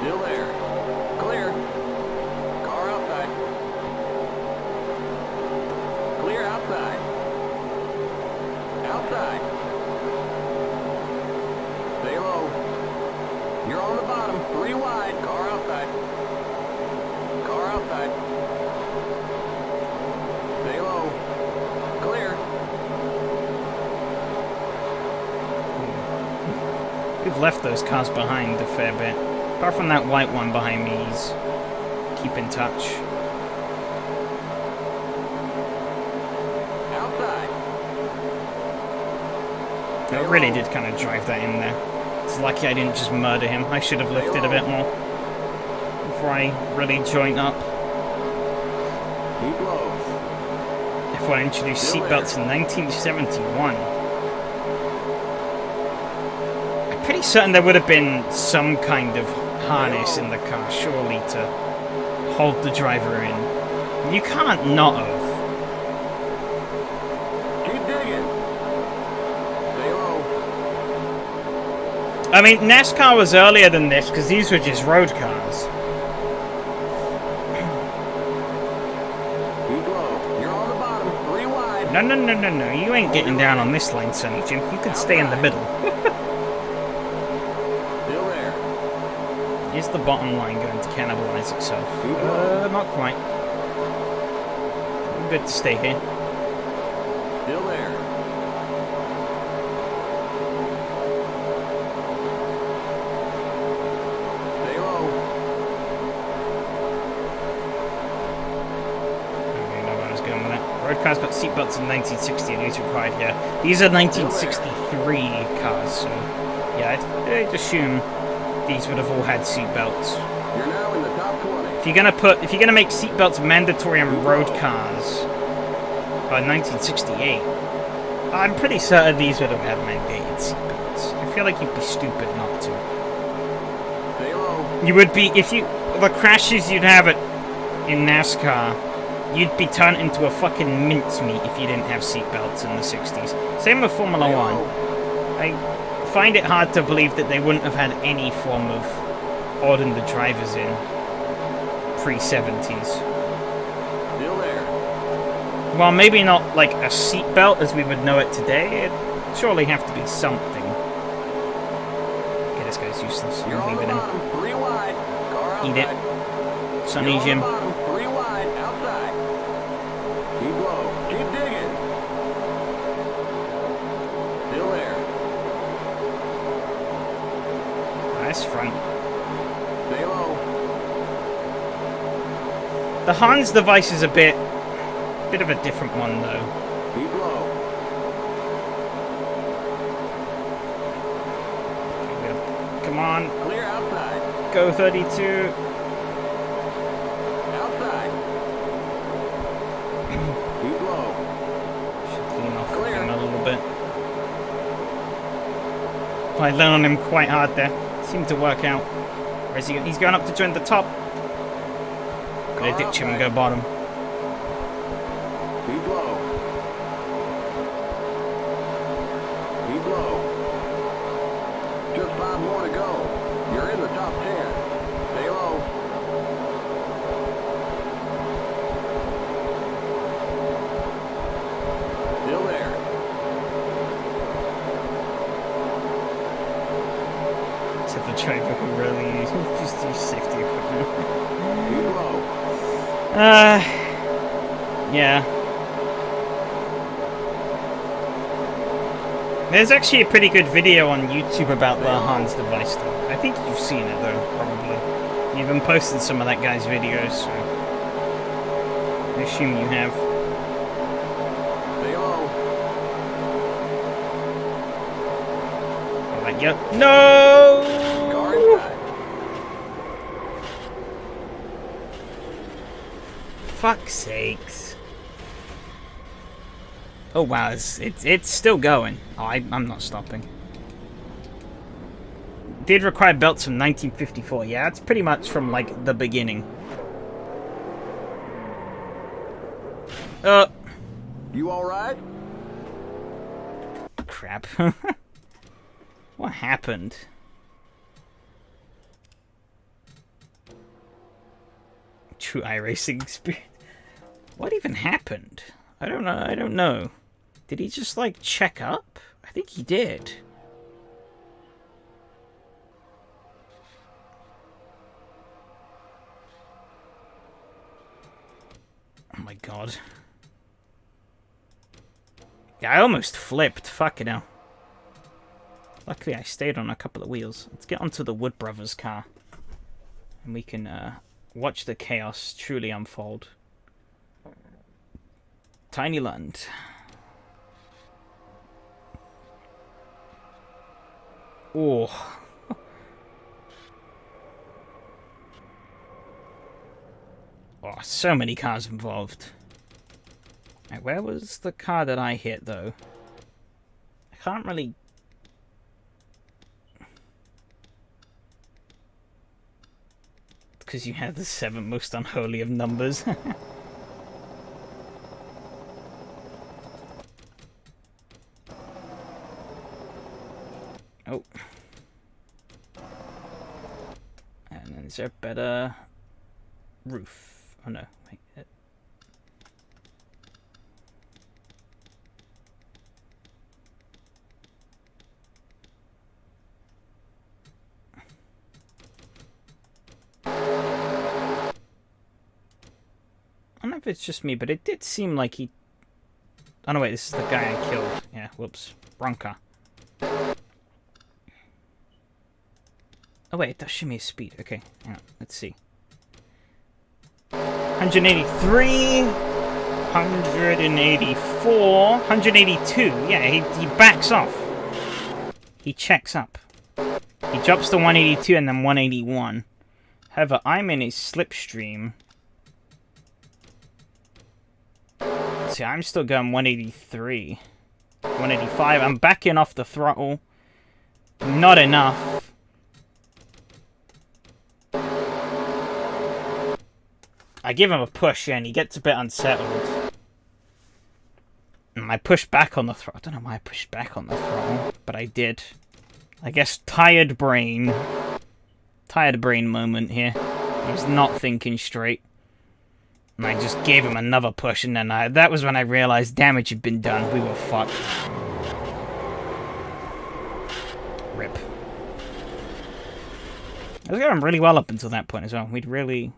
Still there. Clear. Car outside. Clear outside. Outside. Stay low. You're on the bottom. Three wide. Car outside. Car outside. Stay low. Clear. We've left those cars behind a fair bit. Apart from that white one behind me, he's keep in touch. Outside. I really did kind of drive that in there. It's lucky I didn't just murder him. I should have lifted a bit more before I really joint up. Keep low. If I introduced seatbelts in 1971. I'm pretty certain there would have been some kind of harness in the car, surely, to hold the driver in. You can't not have. Keep digging. Stay low. I mean, NASCAR was earlier than this because these were just road cars. Keep low. You're on the bottom. Three wide. No, you ain't getting down on this line, Sonny Jim. You can stay in the middle. Still there. Is the bottom line going to cannibalize itself? Not quite. I'm good to stay here. Still there. Stay low. I don't really know where I was going with that. Road cars got seatbelts in 1960 and these required here. These are 1963 cars, so yeah, I'd assume these would have all had seatbelts. You're now in the top 20. If you're gonna make seatbelts mandatory on road cars by 1968, I'm pretty certain these would have had mandated seatbelts. I feel like you'd be stupid not to. Stay low. You would be the crashes you'd have in NASCAR. You'd be turned into a fucking mincemeat if you didn't have seatbelts in the 60s. Same with Formula Stay 1. low. I find it hard to believe that they wouldn't have had any form of ordering the drivers in pre-70s. Still there. Well, maybe not like a seatbelt as we would know it today. It'd surely have to be something. Okay, this guy's useless. You're I'm on the leaving him. bottom. Three wide. Car outside. Eat it. Sonny You're on Jim. the bottom. Three wide. Outside. Keep low. Keep digging. Still there. Nice front. Stay low. The Hans device is a bit of a different one though. Keep low. Come on, Clear outside. go 32. Outside. Keep low. Should clean off Clear I leaned on him quite hard there. Seemed to work out. Where is he? He's going up to join the top. Gonna ditch him and go bottom. Keep low. Keep low. Just 5 more to go. You're in the top 10. Stay low. Still there. Except the driver who really just use safety equipment. Keep low. Yeah. There's actually a pretty good video on YouTube about the Hans device though. I think you've seen it though, probably. You even posted some of that guy's videos, so I assume you have. Stay low. Alright, yep. No! Car inside. Fuck's sakes. Oh wow, it's still going. Oh, I'm not stopping. Did require belts from 1954. Yeah, it's pretty much from like the beginning. You all right? Crap. What happened? True iRacing experience. What even happened? I don't know. I don't know. Did he just like check up? I think he did. Oh my god. Yeah, I almost flipped. Fucking hell. Luckily, I stayed on a couple of wheels. Let's get onto the Wood Brothers car. And we can watch the chaos truly unfold. Tiny Land. Oh. Oh, so many cars involved. Right, where was the car that I hit, though? I can't really... Because you had the 7th most unholy of numbers. Oh. And then is there a better roof? Oh no, wait. I don't know if it's just me, but it did seem like he... Oh no, wait, this is the guy I killed. Yeah, whoops. Wrong car. Oh wait, it does show me his speed. Okay, hang on, let's see. 183, 184, 182. Yeah, he backs off. He checks up. He jumps to 182 and then 181. However, I'm in his slipstream. See, I'm still going 183. 185. I'm backing off the throttle. Not enough. I give him a push, yeah, and he gets a bit unsettled. And I push back on the throttle. I don't know why I pushed back on the throttle, but I did. I guess tired brain. Tired brain moment here. He was not thinking straight. And I just gave him another push, and then that was when I realized damage had been done. We were fucked. Rip. I was going really well up until that point as well. We'd really...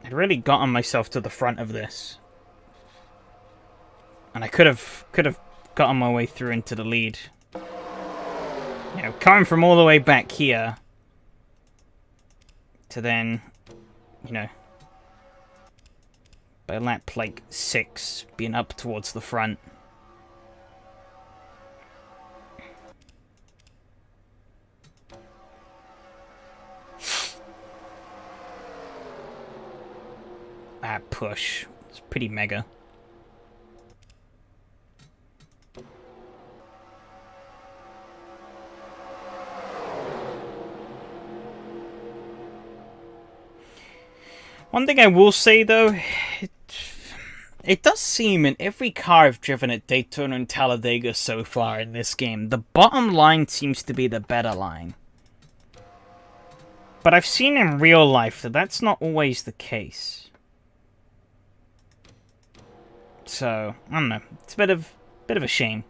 I'd really gotten myself to the front of this. And I could have gotten my way through into the lead. You know, coming from all the way back here to then, you know, by lap like 6 being up towards the front. That push. It's pretty mega. One thing I will say, though, it does seem in every car I've driven at Daytona and Talladega so far in this game, the bottom line seems to be the better line. But I've seen in real life that that's not always the case. So, I don't know. It's a bit of a shame.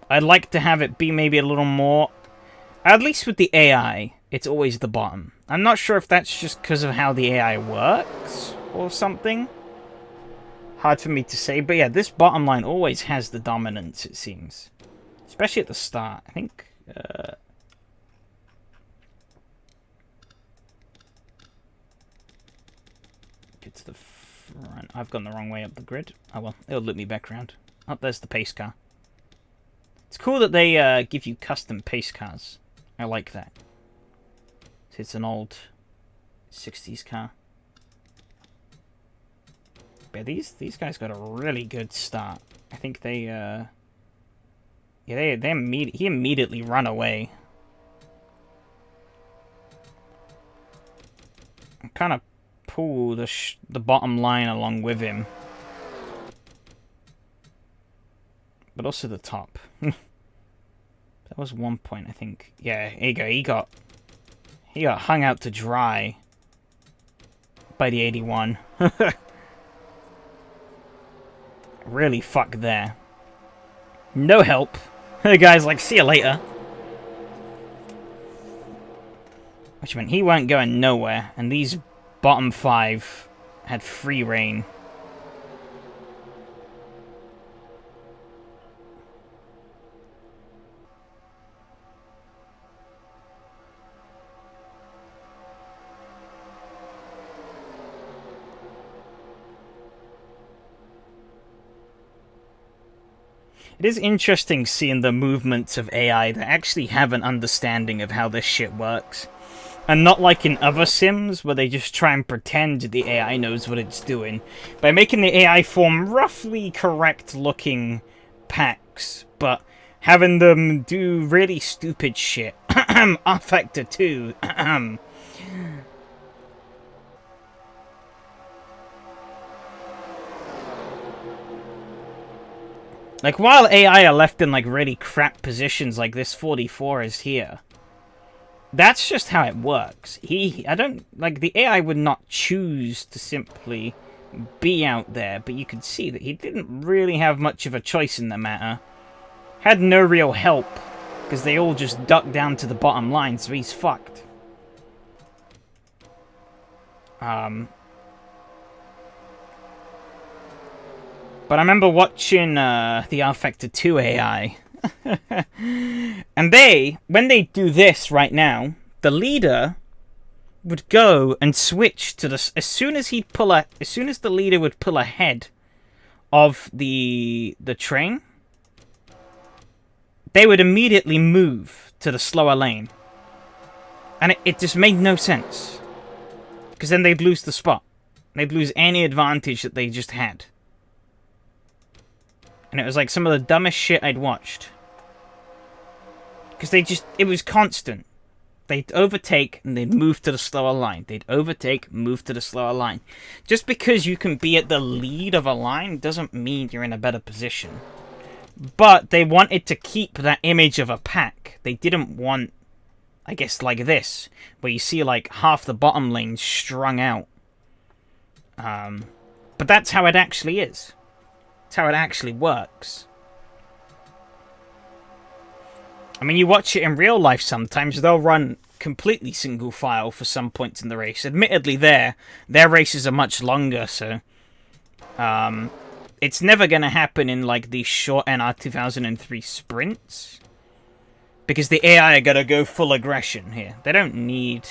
I'd like to have it be maybe a little more... At least with the AI, it's always the bottom. I'm not sure if that's just because of how the AI works or something. Hard for me to say, but yeah, this bottom line always has the dominance, it seems. Especially at the start. I think... Get to the front. I've gone the wrong way up the grid. Oh well, it'll loop me back around. Oh, there's the pace car. It's cool that they give you custom pace cars. I like that. It's an old 60s car. But these guys got a really good start. I think they yeah, he immediately run away. I kind of pull the bottom line along with him. But also the top. That was 1 point, I think. Yeah, here you go. He got hung out to dry by the 81. Really fucked there. No help. The guy's like, see you later. Which meant he weren't going nowhere, and these bottom 5 had free reign. It is interesting seeing the movements of AI that actually have an understanding of how this shit works. And not like in other sims, where they just try and pretend the AI knows what it's doing. By making the AI form roughly correct-looking packs, but having them do really stupid shit. R-Factor 2. Like, while AI are left in, like, really crap positions like this 44 is here, that's just how it works. The AI would not choose to simply be out there, but you could see that he didn't really have much of a choice in the matter. Had no real help, because they all just ducked down to the bottom line, so he's fucked. But I remember watching the R-Factor 2 AI. And when they do this right now, the leader would go and switch to the... As soon as the leader would pull ahead of the train, they would immediately move to the slower lane. And it just made no sense. Because then they'd lose the spot. They'd lose any advantage that they just had. And it was like some of the dumbest shit I'd watched. Because it was constant. They'd overtake and they'd move to the slower line. They'd overtake, move to the slower line. Just because you can be at the lead of a line doesn't mean you're in a better position. But they wanted to keep that image of a pack. They didn't want, I guess, like this, where you see like half the bottom lane strung out. But that's how it actually is. That's how it actually works. I mean, you watch it in real life sometimes, they'll run completely single file for some points in the race. Admittedly, their races are much longer, so... it's never going to happen in, like, these short NR 2003 sprints. Because the AI are going to go full aggression here. They don't need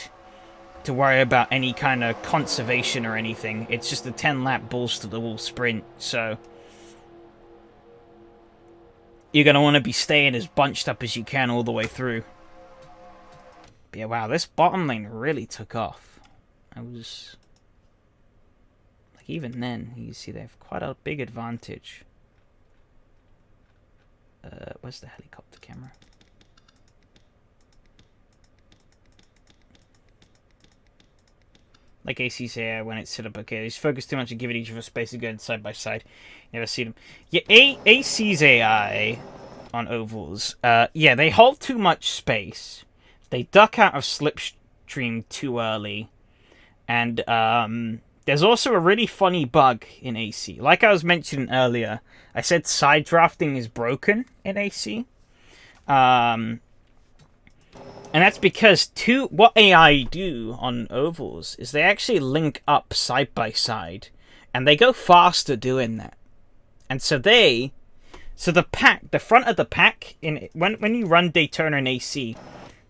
to worry about any kind of conservation or anything. It's just a 10-lap balls-to-the-wall sprint, so... You're going to want to be staying as bunched up as you can all the way through. But yeah, wow, this bottom lane really took off. I was... Like, even then, you see they have quite a big advantage. Where's the helicopter camera? Like AC's AI when it's set up. Okay, they just focus too much and give it each other space to go side by side. Never see them. Yeah, AC's AI on ovals. Yeah, they hold too much space. They duck out of slipstream too early. And there's also a really funny bug in AC. Like I was mentioning earlier, I said side drafting is broken in AC. And that's because what AI do on ovals is they actually link up side by side, and they go faster doing that. And so the front of the pack when you run Daytona in AC,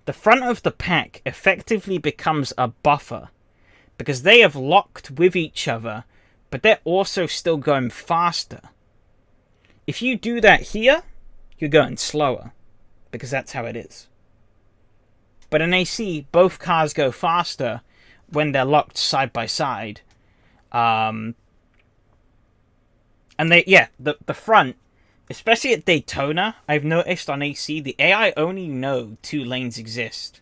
the front of the pack effectively becomes a buffer because they have locked with each other, but they're also still going faster. If you do that here, you're going slower because that's how it is. But in AC, both cars go faster when they're locked side by side. And the front, especially at Daytona, I've noticed on AC, the AI only know 2 lanes exist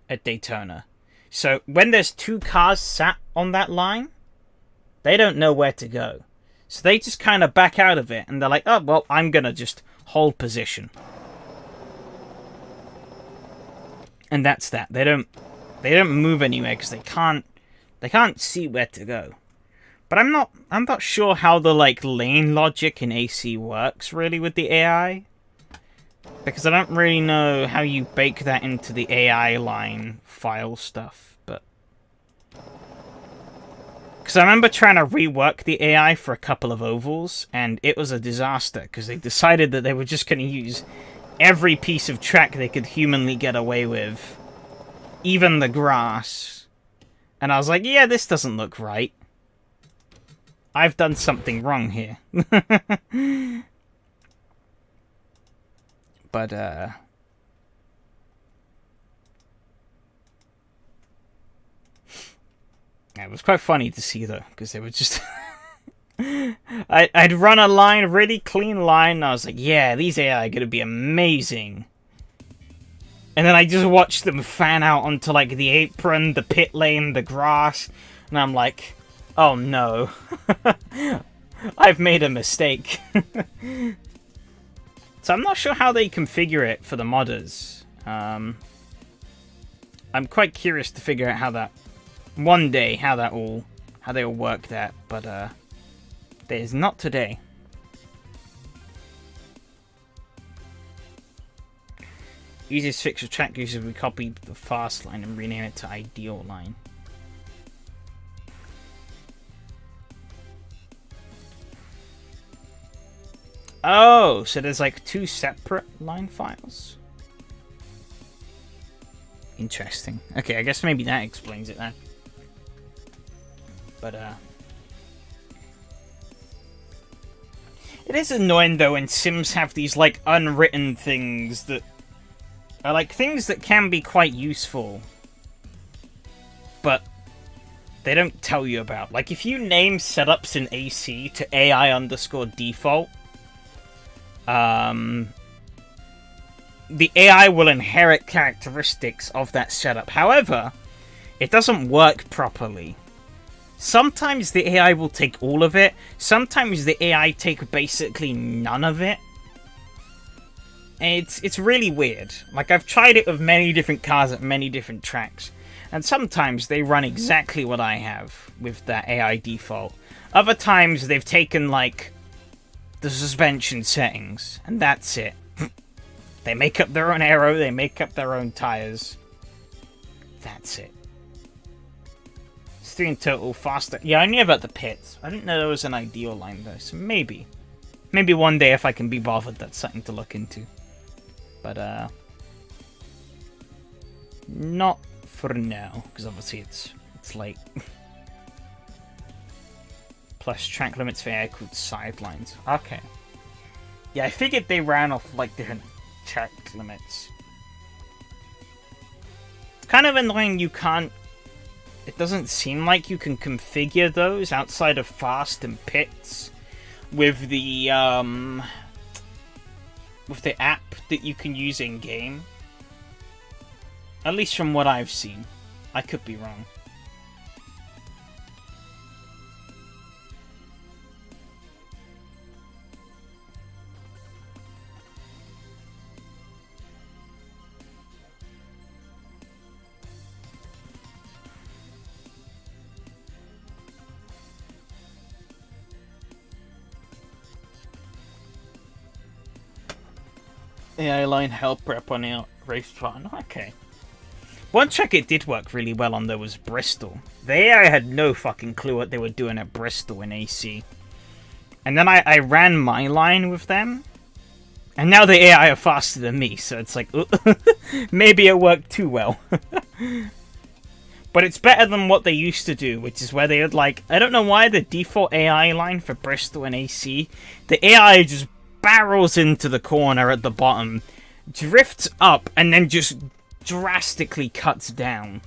at Daytona. So when there's 2 cars sat on that line, they don't know where to go. So they just kind of back out of it, and they're like, oh, well, I'm going to just hold position. And that's that. They don't move anywhere because they can't see where to go. But I'm not sure how the lane logic in AC works really with the AI, because I don't really know how you bake that into the AI line file stuff. But because I remember trying to rework the AI for a couple of ovals, and it was a disaster because they decided that they were just going to use every piece of track they could humanly get away with, even the grass. And I was like, yeah, this doesn't look right. I've done something wrong here. But, it was quite funny to see, though, because they were just... I'd run a line, a really clean line, and I was like, yeah, these AI are going to be amazing. And then I just watched them fan out onto, the apron, the pit lane, the grass, and I'm like, oh no. I've made a mistake. So I'm not sure how they configure it for the modders. I'm quite curious to figure out how that... One day, how they will work that, but, that is not today. Easiest fix for track users, we copy the fast line and rename it to ideal line. Oh, so there's 2 separate line files? Interesting. Okay, I guess maybe that explains it then. But, it is annoying, though, when Sims have these, unwritten things that are, things that can be quite useful, but they don't tell you about. If you name setups in AC to AI_default, the AI will inherit characteristics of that setup. However, it doesn't work properly. Sometimes the AI will take all of it. Sometimes the AI take basically none of it. And it's really weird. I've tried it with many different cars at many different tracks. And sometimes they run exactly what I have with that AI default. Other times they've taken, the suspension settings. And that's it. They make up their own aero. They make up their own tires. That's it. 3 in total, faster. Yeah, I knew about the pits. I didn't know there was an ideal line, though, so maybe. Maybe one day, if I can be bothered, that's something to look into. But, not for now, because obviously it's late. Plus track limits for air-cooled sidelines. Okay. Yeah, I figured they ran off, different track limits. It's kind of annoying you can't... It doesn't seem like you can configure those outside of fast and pits with the app that you can use in game. At least from what I've seen. I could be wrong. AI line help prep on our race plan. Okay. One track it did work really well on though was Bristol. The AI had no fucking clue what they were doing at Bristol in AC. And then I ran my line with them. And now the AI are faster than me, so it's like, maybe it worked too well. But it's better than what they used to do, which is where they would like, I don't know why the default AI line for Bristol and AC, the AI just barrels into the corner at the bottom, drifts up, and then just drastically cuts down.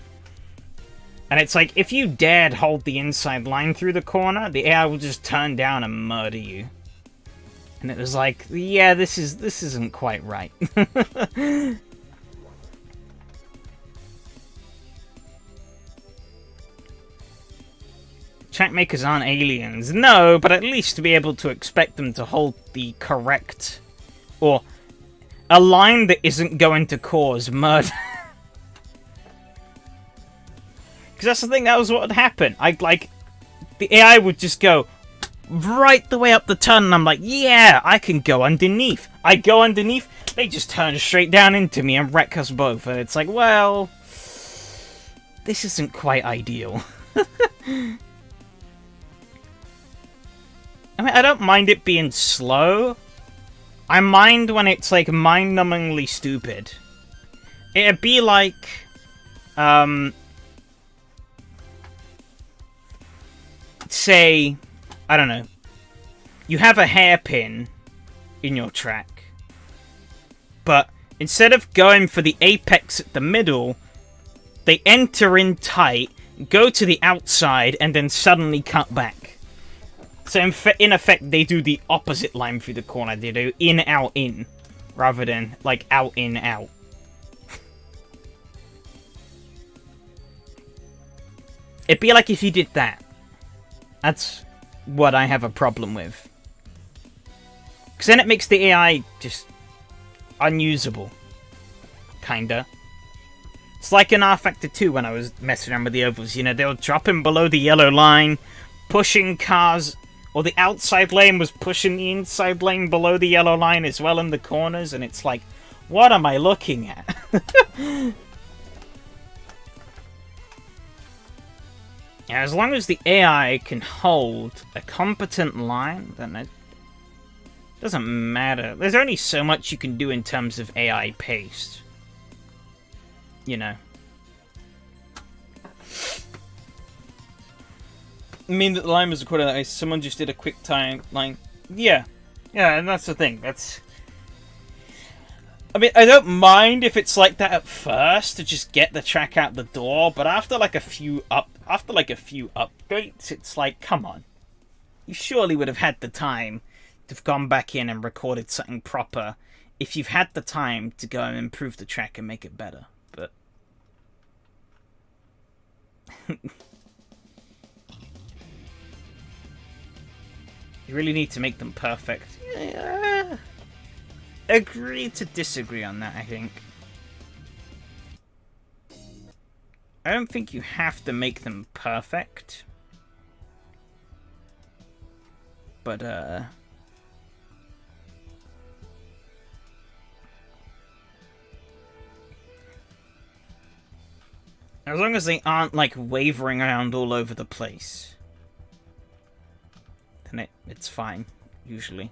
And it's like, if you dared hold the inside line through the corner, the AI will just turn down and murder you. And it was like, yeah, this isn't quite right. Track makers aren't aliens. No, but at least to be able to expect them to hold the correct, or a line that isn't going to cause murder. Because that's the thing, that was what would happen. The AI would just go right the way up the turn, and I'm like, yeah, I can go underneath. I go underneath, they just turn straight down into me and wreck us both. And it's like, well, this isn't quite ideal. I mean, I don't mind it being slow. I mind when it's, like, mind-numbingly stupid. It'd be like, say, I don't know, you have a hairpin in your track, but instead of going for the apex at the middle, they enter in tight, go to the outside, and then suddenly cut back. So in effect, they do the opposite line through the corner. They do in, out, in, rather than, like, out, in, out. It'd be like if you did that. That's what I have a problem with. Because then it makes the AI just unusable. Kinda. It's like in R-Factor 2 when I was messing around with the ovals. You know, they were dropping below the yellow line, pushing cars, or the outside lane was pushing the inside lane below the yellow line as well in the corners, and it's like, what am I looking at? Yeah, as long as the AI can hold a competent line, then it doesn't matter. There's only so much you can do in terms of AI pace. You know. I mean that the line was recorded that someone just did a quick time line. Yeah. Yeah, and that's the thing. I mean, I don't mind if it's like that at first to just get the track out the door, but after like a few updates, it's like, come on. You surely would have had the time to have gone back in and recorded something proper if you've had the time to go and improve the track and make it better. But you really need to make them perfect. Yeah. Agree to disagree on that, I think. I don't think you have to make them perfect. But, as long as they aren't, like, wavering around all over the place, then it's fine, usually.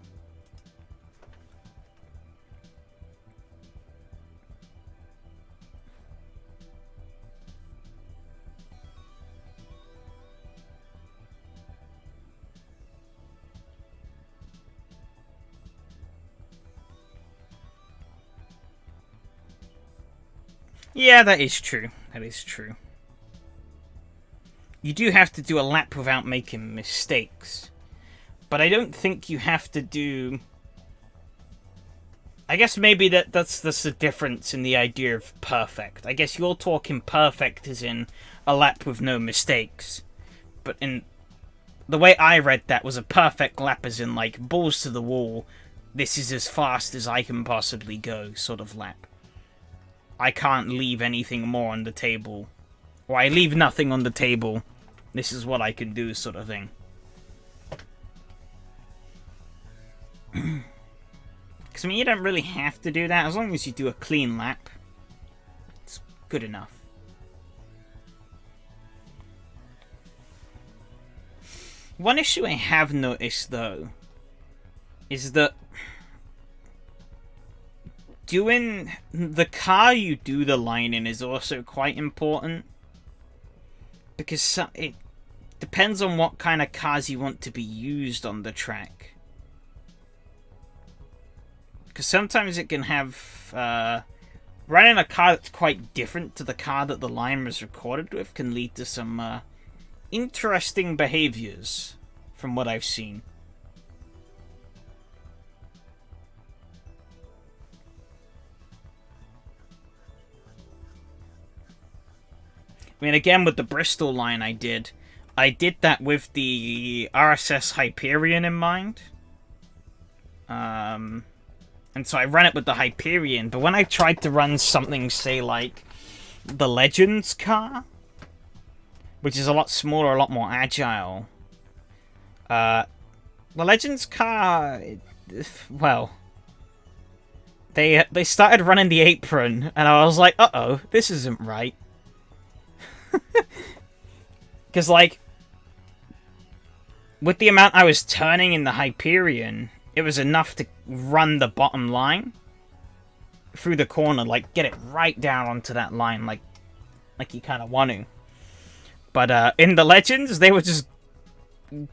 Yeah, that is true. That is true. You do have to do a lap without making mistakes. But I don't think you have to do... I guess maybe that's the difference in the idea of perfect. I guess you're talking perfect as in a lap with no mistakes. But in the way I read that was a perfect lap as in, like, balls to the wall. This is as fast as I can possibly go sort of lap. I can't leave anything more on the table. Or I leave nothing on the table. This is what I can do, sort of thing. Because Because, I mean, you don't really have to do that. As long as you do a clean lap, it's good enough. One issue I have noticed, though, is that doing the car you do the line in is also quite important. Because it depends on what kind of cars you want to be used on the track. Because sometimes it can have... running a car that's quite different to the car that the line was recorded with can lead to some interesting behaviors, from what I've seen. I mean, again, with the Bristol line I did that with the RSS Hyperion in mind. And so I ran it with the Hyperion, but when I tried to run something, say, like the Legends car, which is a lot smaller, a lot more agile, the Legends car, well, they started running the apron, and I was like, uh-oh, this isn't right. Because, like, with the amount I was turning in the Hyperion, it was enough to run the bottom line through the corner, like, get it right down onto that line, like you kind of want to. But in the Legends, they were just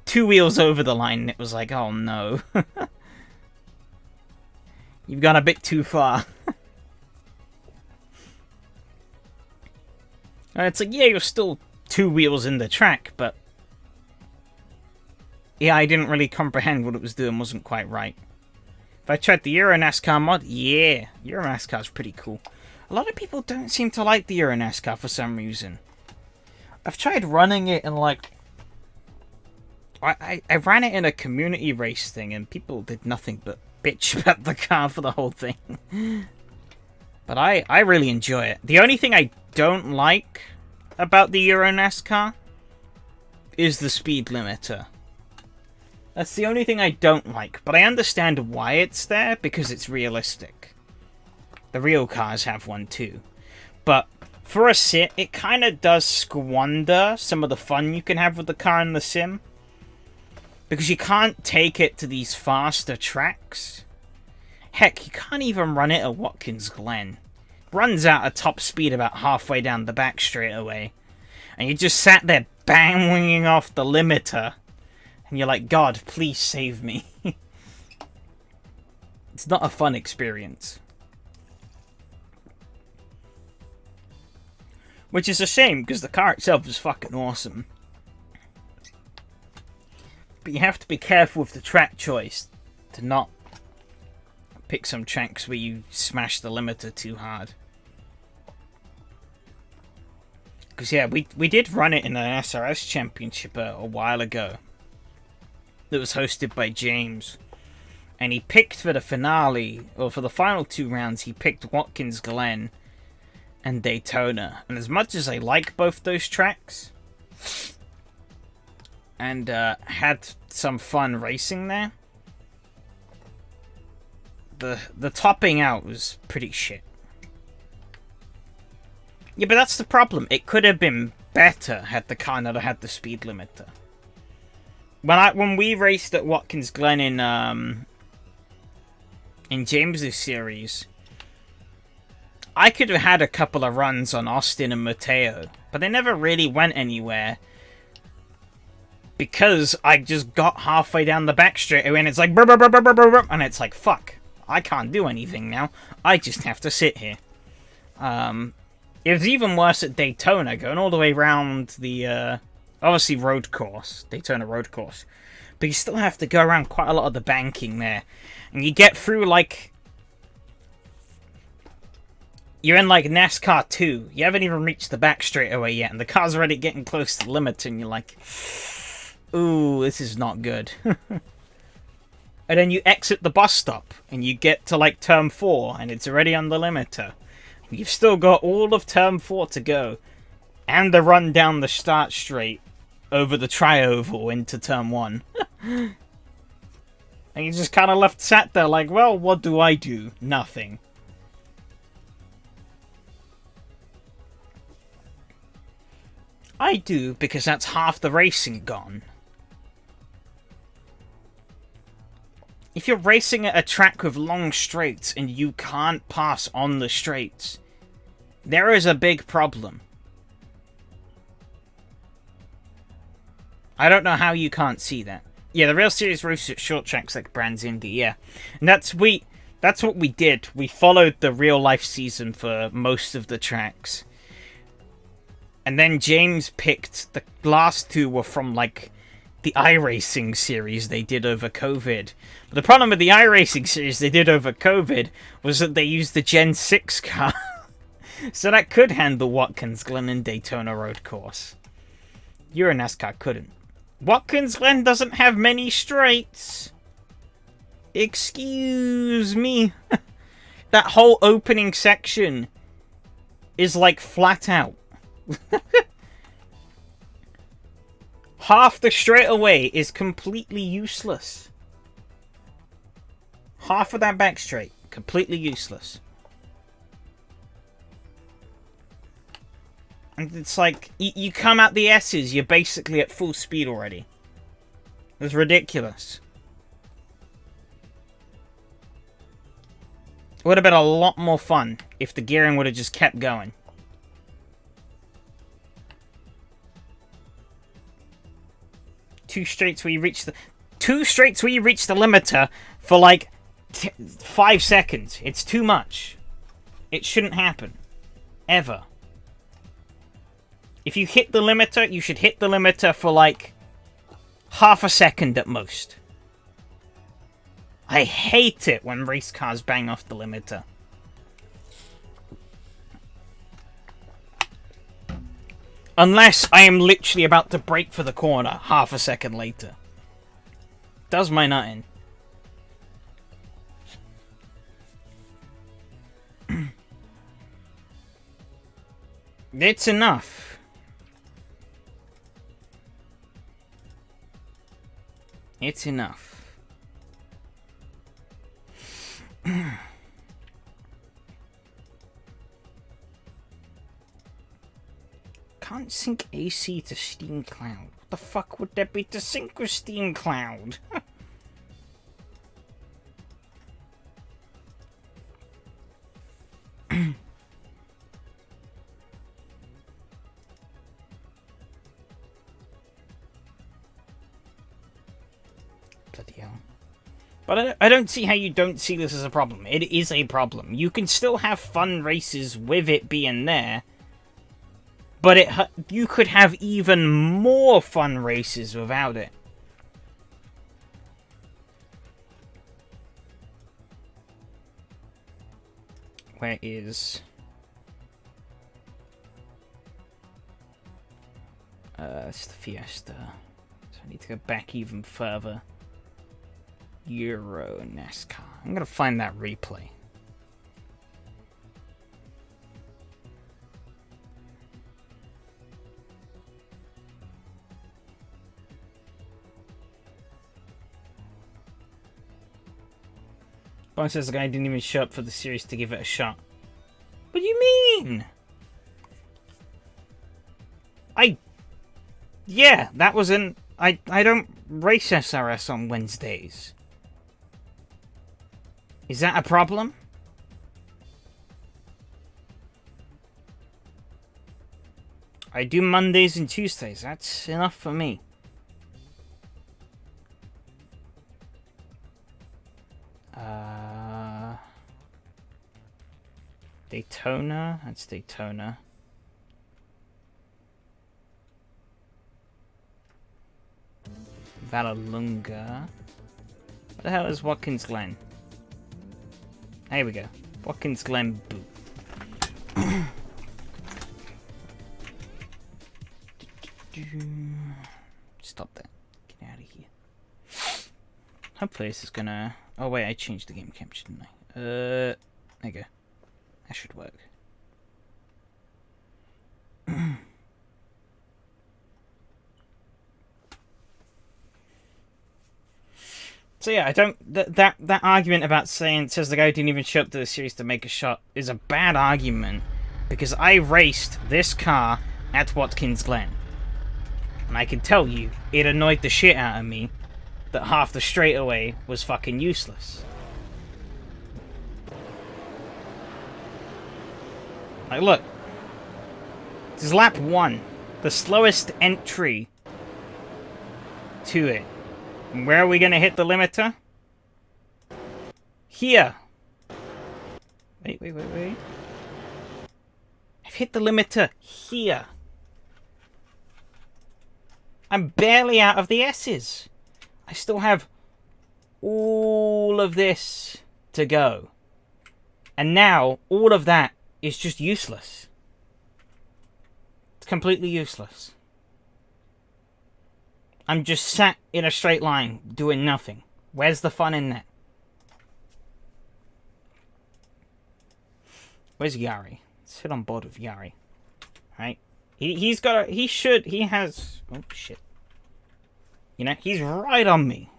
2 wheels over the line, and it was like, oh no. You've gone a bit too far. And it's like, yeah, you're still 2 wheels in the track, but yeah, I didn't really comprehend what it was doing, wasn't quite right. If I tried the Euro NASCAR mod, yeah, Euro NASCAR's pretty cool. A lot of people don't seem to like the Euro NASCAR for some reason. I've tried running it in, like... I ran it in a community race thing, and people did nothing but bitch about the car for the whole thing. But I really enjoy it. The only thing I don't like about the Euro NASCAR is the speed limiter. That's the only thing I don't like, but I understand why it's there, because it's realistic. The real cars have one too. But for a sim, it kind of does squander some of the fun you can have with the car in the sim. Because you can't take it to these faster tracks. Heck, you can't even run it at Watkins Glen. Runs out at top speed about halfway down the back straightaway. And you just sat there banging off the limiter. And you're like, God, please save me. It's not a fun experience. Which is a shame, because the car itself is fucking awesome. But you have to be careful with the track choice to not pick some tracks where you smash the limiter too hard. Because, yeah, we did run it in an SRS championship a while ago. That was hosted by James. And he picked for the finale, or for the final 2 rounds, he picked Watkins Glen and Daytona. And as much as I like both those tracks, and had some fun racing there, the topping out was pretty shit. Yeah, but that's the problem. It could have been better had the car not had the speed limiter. When we raced at Watkins Glen in James's series, I could have had a couple of runs on Austin and Mateo, but they never really went anywhere. Because I just got halfway down the back straightaway and it's like, brr, brr, brr, brr, brr, brr, and it's like, fuck, I can't do anything now. I just have to sit here. It was even worse at Daytona, going all the way around the, obviously road course, Daytona road course. But you still have to go around quite a lot of the banking there. And you get through, like, you're in, like, NASCAR 2. You haven't even reached the back straightaway yet, and the car's already getting close to the limit, and you're like, ooh, this is not good. And then you exit the bus stop, and you get to, like, turn 4, and it's already on the limiter. You've still got all of turn 4 to go, and the run down the start straight over the tri-oval into turn 1. And And you just kind of left sat there like, well, what do I do? Nothing. I do, because that's half the racing gone. If you're racing at a track with long straights and you can't pass on the straights, there is a big problem. I don't know how you can't see that. Yeah, the real serious race at short tracks like Brands Indy, yeah. And that's what we did. We followed the real life season for most of the tracks. And then James picked the last two were from like the iRacing series they did over COVID. But the problem with the iRacing series they did over COVID was that they used the Gen 6 car. So that could handle Watkins Glen and Daytona Road Course. Euro NASCAR couldn't. Watkins Glen doesn't have many straights. Excuse me. That whole opening section is like flat out. Half the straightaway is completely useless. Half of that back straight, completely useless. And it's like, you come out the S's, you're basically at full speed already. It's ridiculous. It would have been a lot more fun if the gearing would have just kept going. Two straights where you reach the limiter for like 5 seconds. It's too much. It shouldn't happen. Ever. If you hit the limiter, you should hit the limiter for like half a second at most. I hate it when race cars bang off the limiter. Unless I am literally about to brake for the corner half a second later. Does my nut in. It's enough. It's enough. Can't sync AC to Steam Cloud. What the fuck would there be to sync with Steam Cloud? Bloody hell. But I don't see how you don't see this as a problem. It is a problem. You can still have fun races with it being there. But you could have even more fun races without it. Where is... it's the Fiesta. So I need to go back even further. Euro NASCAR. I'm gonna find that replay. Brian says the guy didn't even show up for the series to give it a shot. What do you mean? Yeah, that was an... I don't race SRS on Wednesdays. Is that a problem? I do Mondays and Tuesdays. That's enough for me. Daytona. That's Daytona. Vallelunga. What the hell is Watkins Glen? Here we go. Watkins Glen boot. Stop that. Get out of here. Hopefully this is gonna... Oh wait, I changed the game capture, didn't I? There you go. That should work. So yeah, I don't... That argument about saying... Says the guy who didn't even show up to the series to make a shot is a bad argument. Because I raced this car at Watkins Glen. And I can tell you, it annoyed the shit out of me that half the straightaway was fucking useless. Like, look. This is lap 1. The slowest entry to it. And where are we going to hit the limiter? Here. Wait. I've hit the limiter here. I'm barely out of the S's. I still have all of this to go. And now, all of that is just useless. It's completely useless. I'm just sat in a straight line, doing nothing. Where's the fun in that? Where's Yari? Let's sit on board with Yari. Right? He's got a... He has... Oh, shit. You know, he's right on me.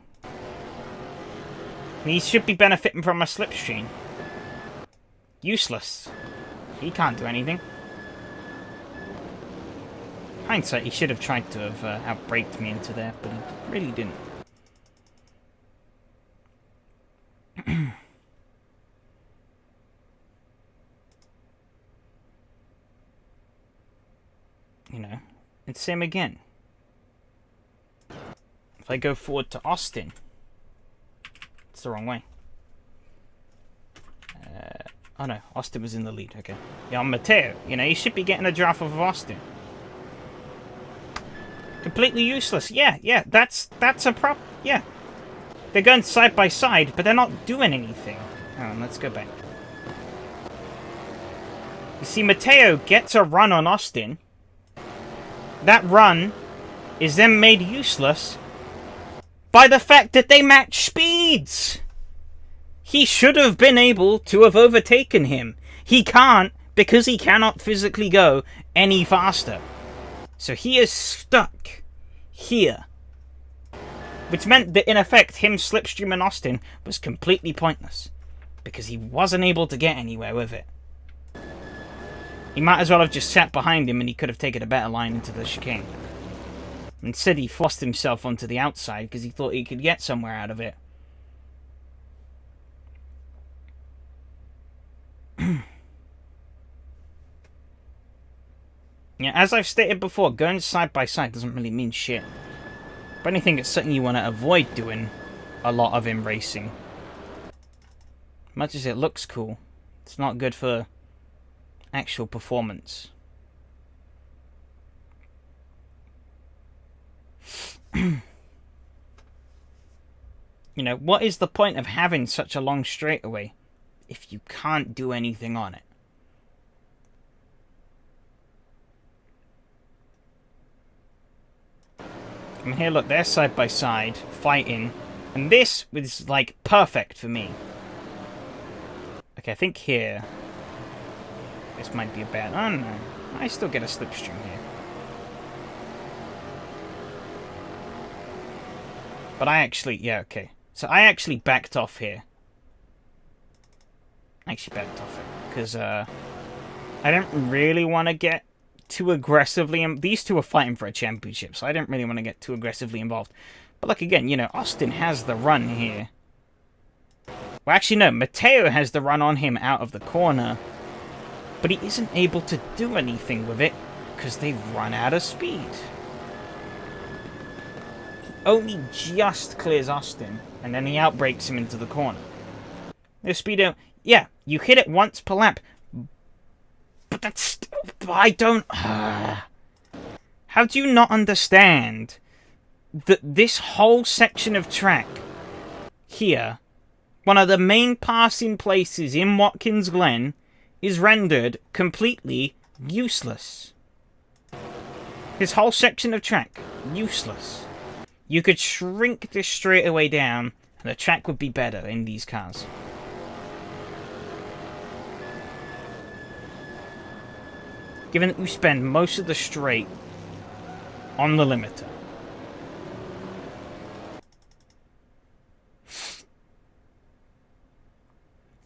He should be benefiting from a slipstream. Useless. He can't do anything. Hindsight, he should have tried to have outbraked me into there, but he really didn't. You know, it's same again. If I go forward to Austin, it's the wrong way. Oh no, Austin was in the lead, okay. Yeah, I'm Matteo. You know, he should be getting a draft off of Austin. Completely useless. Yeah, that's a prop. Yeah. They're going side by side, but they're not doing anything. Hang on, let's go back. You see, Matteo gets a run on Austin. That run is then made useless by the fact that they match speeds. He should have been able to have overtaken him. He can't because he cannot physically go any faster. So he is stuck here. Which meant that in effect him slipstreaming Austin was completely pointless. Because he wasn't able to get anywhere with it. He might as well have just sat behind him and he could have taken a better line into the chicane. Instead he forced himself onto the outside because he thought he could get somewhere out of it. Yeah, as I've stated before, going side by side doesn't really mean shit. If anything, it's something you want to avoid doing a lot of in racing. Much as it looks cool, it's not good for actual performance. You know, what is the point of having such a long straightaway if you can't do anything on it? I mean, here, look, they're side by side, fighting, and this was, like, perfect for me. Okay, I think here, this might be a bad... Oh, no, I still get a slipstream here. But I actually... Yeah, okay. So I actually backed off here. Because, I didn't really want to get too aggressively... These two are fighting for a championship, so I didn't really want to get too aggressively involved. But look, again, you know, Austin has the run here. Well, actually, no. Matteo has the run on him out of the corner. But he isn't able to do anything with it because they've run out of speed. He only just clears Austin, and then he outbrakes him into the corner. The speedo... Yeah, you hit it once per lap. But that's still... I don't... How do you not understand that this whole section of track here, one of the main passing places in Watkins Glen, is rendered completely useless? This whole section of track, useless. You could shrink this straightaway down, and the track would be better in these cars. Given that you spend most of the straight on the limiter.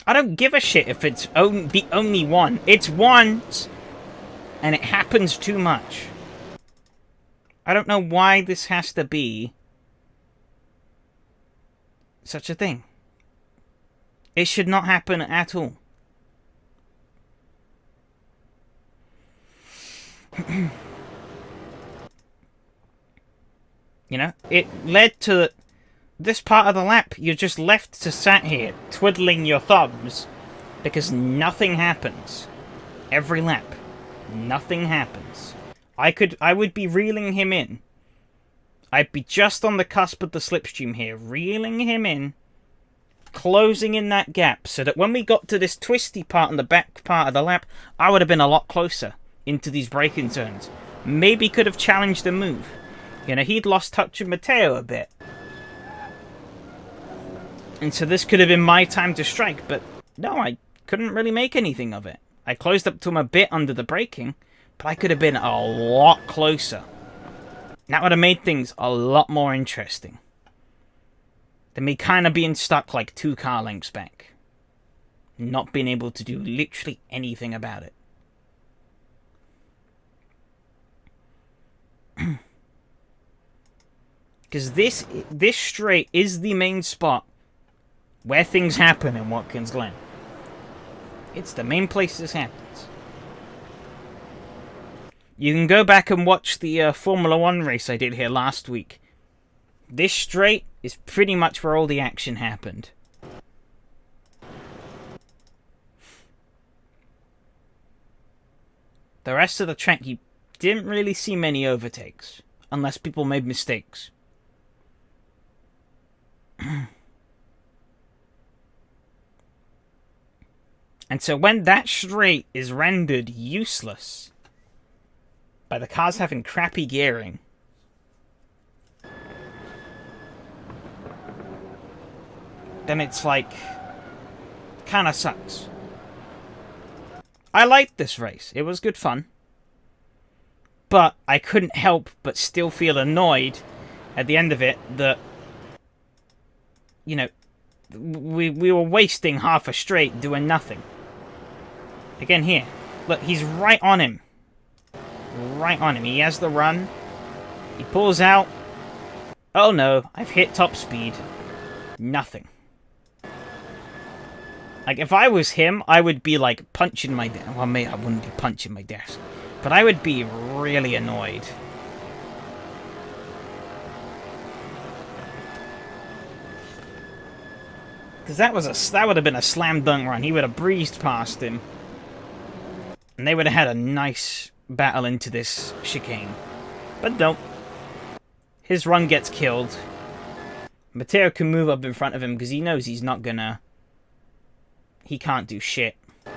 I don't give a shit if it's the only one. It's once, and it happens too much. I don't know why this has to be such a thing. It should not happen at all. You know, it led to this part of the lap. You're just left to sat here twiddling your thumbs because nothing happens. Every lap, nothing happens. I would be reeling him in. I'd be just on the cusp of the slipstream here, reeling him in, closing in that gap, so that when we got to this twisty part in the back part of the lap, I would have been a lot closer into these braking zones. Maybe could have challenged the move. You know, he'd lost touch with Matteo a bit. And so this could have been my time to strike, but no, I couldn't really make anything of it. I closed up to him a bit under the braking, but I could have been a lot closer. That would have made things a lot more interesting than me kind of being stuck like 2 car lengths back. Not being able to do literally anything about it. Because this straight is the main spot where things happen in Watkins Glen. It's the main place this happens. You can go back and watch the Formula 1 race I did here last week. This straight is pretty much where all the action happened. The rest of the track, you didn't really see many overtakes, unless people made mistakes. And so when that straight is rendered useless by the cars having crappy gearing, then it's like, kind of sucks. I liked this race. It was good fun. But I couldn't help but still feel annoyed at the end of it that, you know, we were wasting half a straight doing nothing. Again here. Look, he's right on him. Right on him. He has the run. He pulls out. Oh no, I've hit top speed. Nothing. Like, if I was him, I would be, like, punching my desk. Well, maybe I wouldn't be punching my desk. But I would be really annoyed. Because that would have been a slam dunk run. He would have breezed past him. And they would have had a nice battle into this chicane. But no. His run gets killed. Matteo can move up in front of him because he knows he's not gonna... He can't do shit. And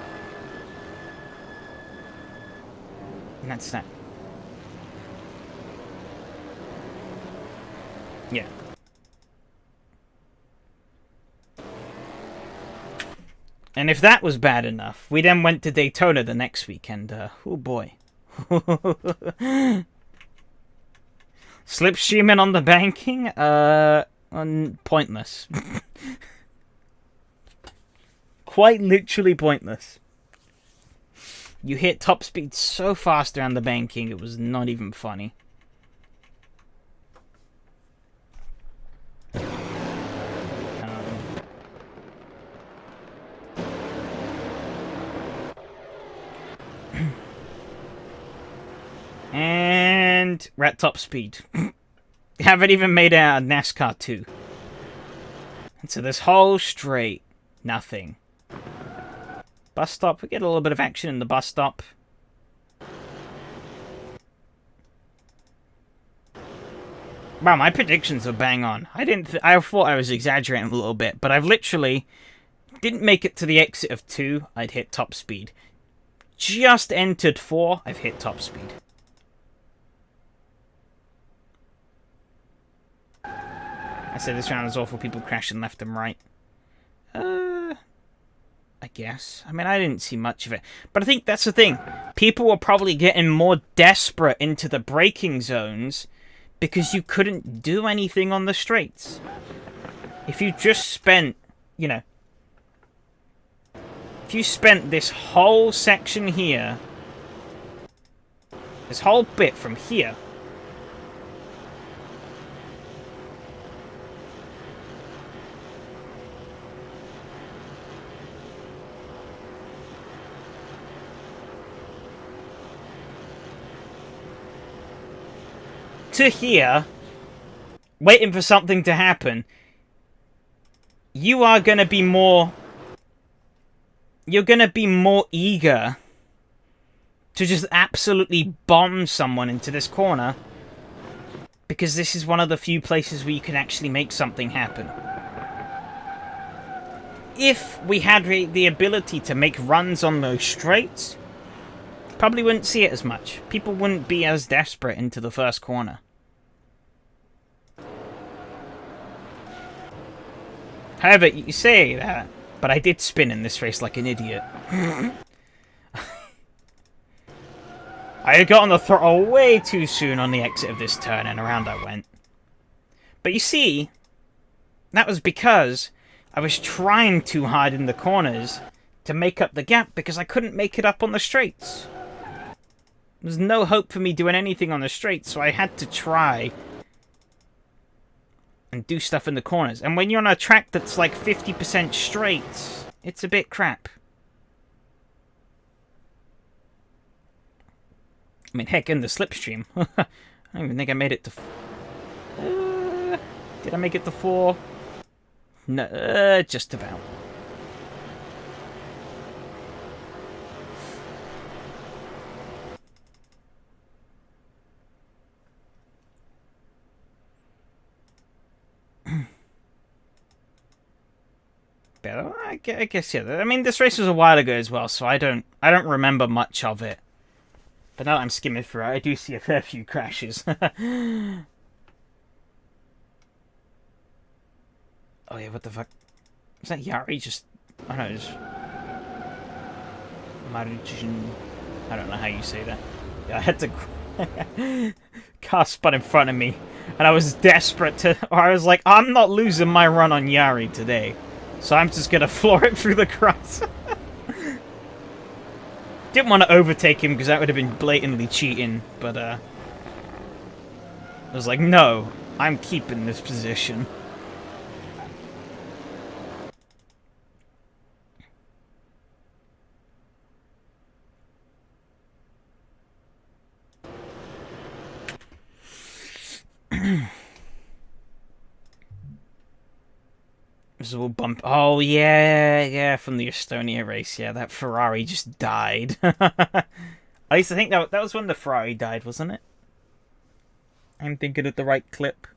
that's that. Yeah. And if that was bad enough, we then went to Daytona the next week, and, oh boy. Slipstreaming on the banking? Pointless. Quite literally pointless. You hit top speed so fast around the banking, it was not even funny. And we're at top speed. Haven't even made it out of NASCAR 2. And so this whole straight, nothing. Bus stop, we get a little bit of action in the bus stop. Wow, my predictions are bang on. I thought I was exaggerating a little bit, but I've literally didn't make it to the exit of 2, I'd hit top speed. Just entered 4, I've hit top speed. I said this round is awful, people crashing left and right. I guess. I mean, I didn't see much of it. But I think that's the thing. People were probably getting more desperate into the braking zones because you couldn't do anything on the straights. If you just spent, you know, If you spent this whole section here, this whole bit from here, to here, waiting for something to happen, you are going to be more... You're going to be more eager to just absolutely bomb someone into this corner, because this is one of the few places where you can actually make something happen. If we had the ability to make runs on those straights, probably wouldn't see it as much. People wouldn't be as desperate into the first corner. However, you say that, but I did spin in this race like an idiot. I had got on the throttle way too soon on the exit of this turn, and around I went. But you see, that was because I was trying too hard in the corners to make up the gap, because I couldn't make it up on the straights. There's no hope for me doing anything on the straights, so I had to try and do stuff in the corners. And when you're on a track that's like 50% straight, it's a bit crap. I mean, heck, in the slipstream. I don't even think I made it to... did I make it to 4? No, just about. But I guess, yeah. I mean, this race was a while ago as well, so I don't remember much of it. But now that I'm skimming through it, I do see a fair few crashes. Oh yeah, what the fuck? Is that Yari just... I don't know, just... Marujin... I don't know how you say that. Yeah, I had to... Car spun in front of me, and I was desperate to... Or I was like, I'm not losing my run on Yari today, so I'm just gonna floor it through the grass. Didn't want to overtake him because that would have been blatantly cheating, but I was like, no, I'm keeping this position. Visible bump. Oh, yeah, from the Estonia race. Yeah, that Ferrari just died. I used to think that was when the Ferrari died, wasn't it? I'm thinking of the right clip.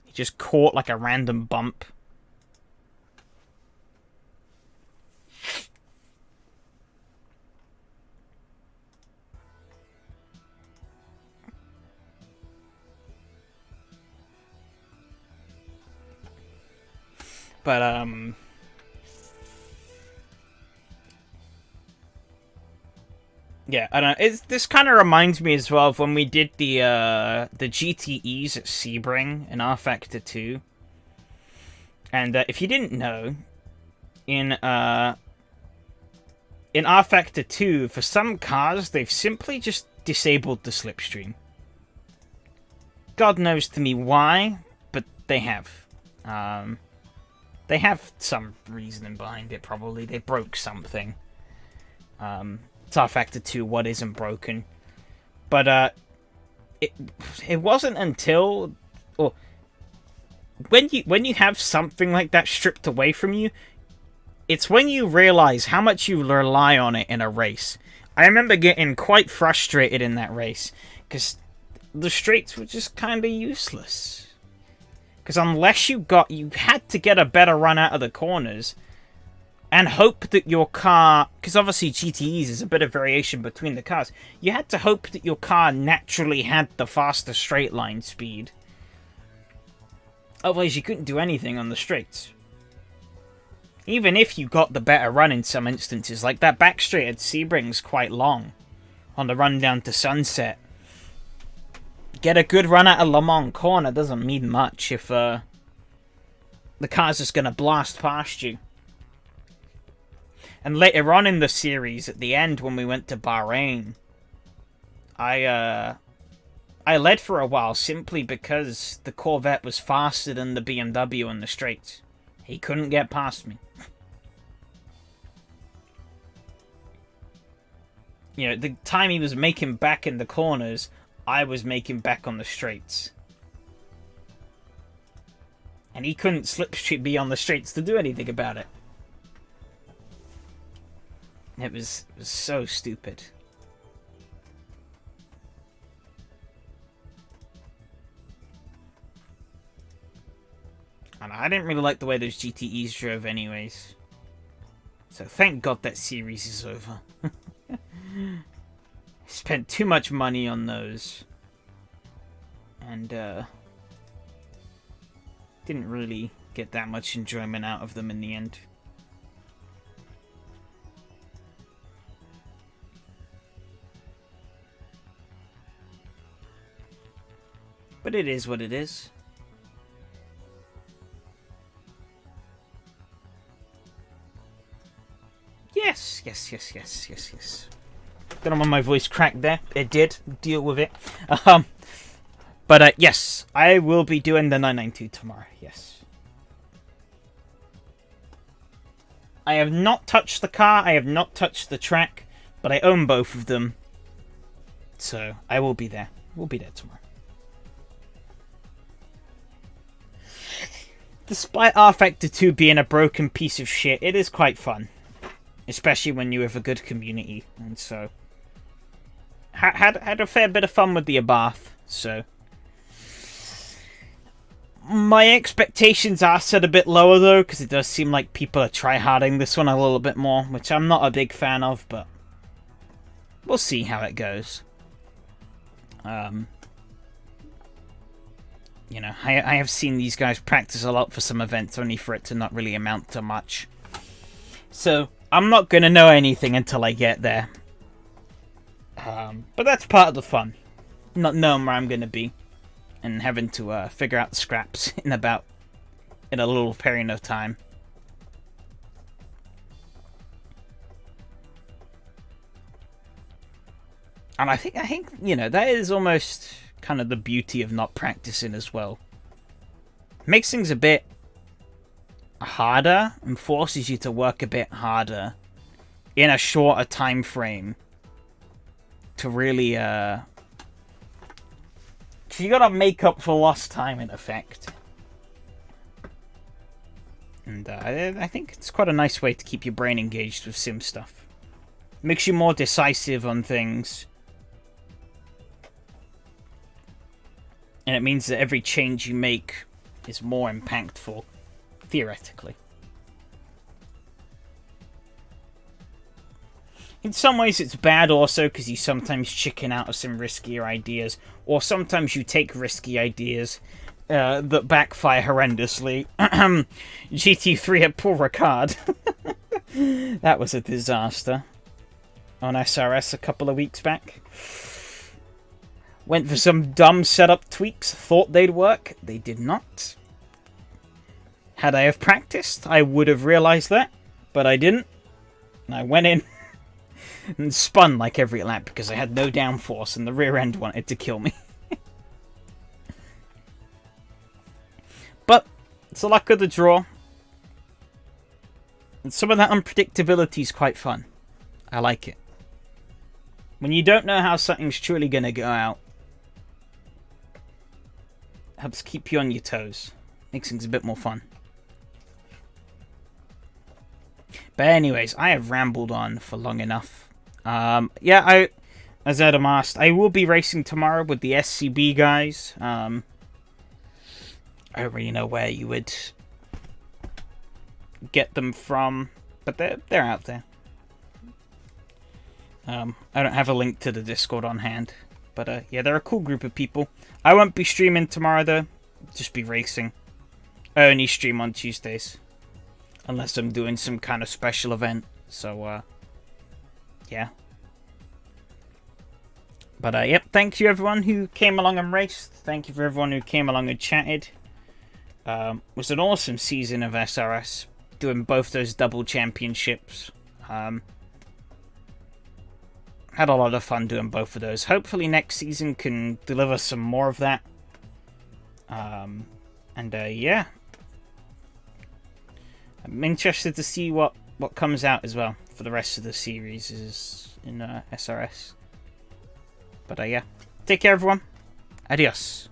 He just caught like a random bump. But, yeah, I don't know. This kind of reminds me as well of when we did the GTEs at Sebring in R Factor 2. And if you didn't know, in R Factor 2, for some cars, they've simply just disabled the slipstream. God knows to me why, but they have. They have some reasoning behind it, probably. They broke something. It's R Factor 2, what isn't broken. But, it wasn't until... Or, when you have something like that stripped away from you, it's when you realize how much you rely on it in a race. I remember getting quite frustrated in that race, because the straights were just kind of useless. Because unless you had to get a better run out of the corners and hope that your car, because obviously GTEs is a bit of variation between the cars, you had to hope that your car naturally had the faster straight line speed. Otherwise you couldn't do anything on the straights. Even if you got the better run in some instances, like that back straight at Sebring's quite long on the run down to Sunset. Get a good run out of Le Mans corner doesn't mean much if the car's just going to blast past you. And later on in the series, at the end, when we went to Bahrain, I led for a while simply because the Corvette was faster than the BMW on the straights. He couldn't get past me. You know, the time he was making back in the corners, I was making back on the straights. And he couldn't slipstream me on the straights to do anything about it. It was so stupid. And I didn't really like the way those GTEs drove anyways. So thank God that series is over. Spent too much money on those. And didn't really get that much enjoyment out of them in the end. But it is what it is. Yes. Don't know why my voice cracked there. It did. Deal with it. But yes, I will be doing the 992 tomorrow. Yes. I have not touched the car. I have not touched the track. But I own both of them. So I will be there. We'll be there tomorrow. Despite R-Factor 2 being a broken piece of shit, it is quite fun. Especially when you have a good community. And so... Had a fair bit of fun with the Abarth. So... My expectations are set a bit lower though, because it does seem like people are tryharding this one a little bit more, which I'm not a big fan of, but... We'll see how it goes. You know, I have seen these guys practice a lot for some events, only for it to not really amount to much. So... I'm not going to know anything until I get there. But that's part of the fun. Not knowing where I'm going to be. And having to figure out the scraps in a little period of time. And I think, you know, that is almost kind of the beauty of not practicing as well. Makes things a bit harder and forces you to work a bit harder in a shorter time frame to really you gotta make up for lost time in effect. And I think it's quite a nice way to keep your brain engaged with sim stuff. Makes you more decisive on things, and it means that every change you make is more impactful. Theoretically. In some ways it's bad also because you sometimes chicken out of some riskier ideas, or sometimes you take risky ideas that backfire horrendously. GT3 at Paul Ricard. That was a disaster. On SRS a couple of weeks back. Went for some dumb setup tweaks, thought they'd work. They did not. Had I have practiced, I would have realised that, but I didn't. And I went in and spun like every lap because I had no downforce and the rear end wanted to kill me. But it's the luck of the draw. And some of that unpredictability is quite fun. I like it. When you don't know how something's truly going to go out, it helps keep you on your toes. Makes things a bit more fun. But anyways, I have rambled on for long enough. Yeah, as Adam asked, I will be racing tomorrow with the SCB guys. I don't really know where you would get them from, but they're out there. I don't have a link to the Discord on hand, but yeah, they're a cool group of people. I won't be streaming tomorrow though, just be racing. I only stream on Tuesdays. Unless I'm doing some kind of special event. So, yeah. But, yep, thank you everyone who came along and raced. Thank you for everyone who came along and chatted. It was an awesome season of SRS. Doing both those double championships. Had a lot of fun doing both of those. Hopefully next season can deliver some more of that. Yeah. I'm interested to see what comes out as well for the rest of the series is in SRS. But yeah. Take care everyone. Adios.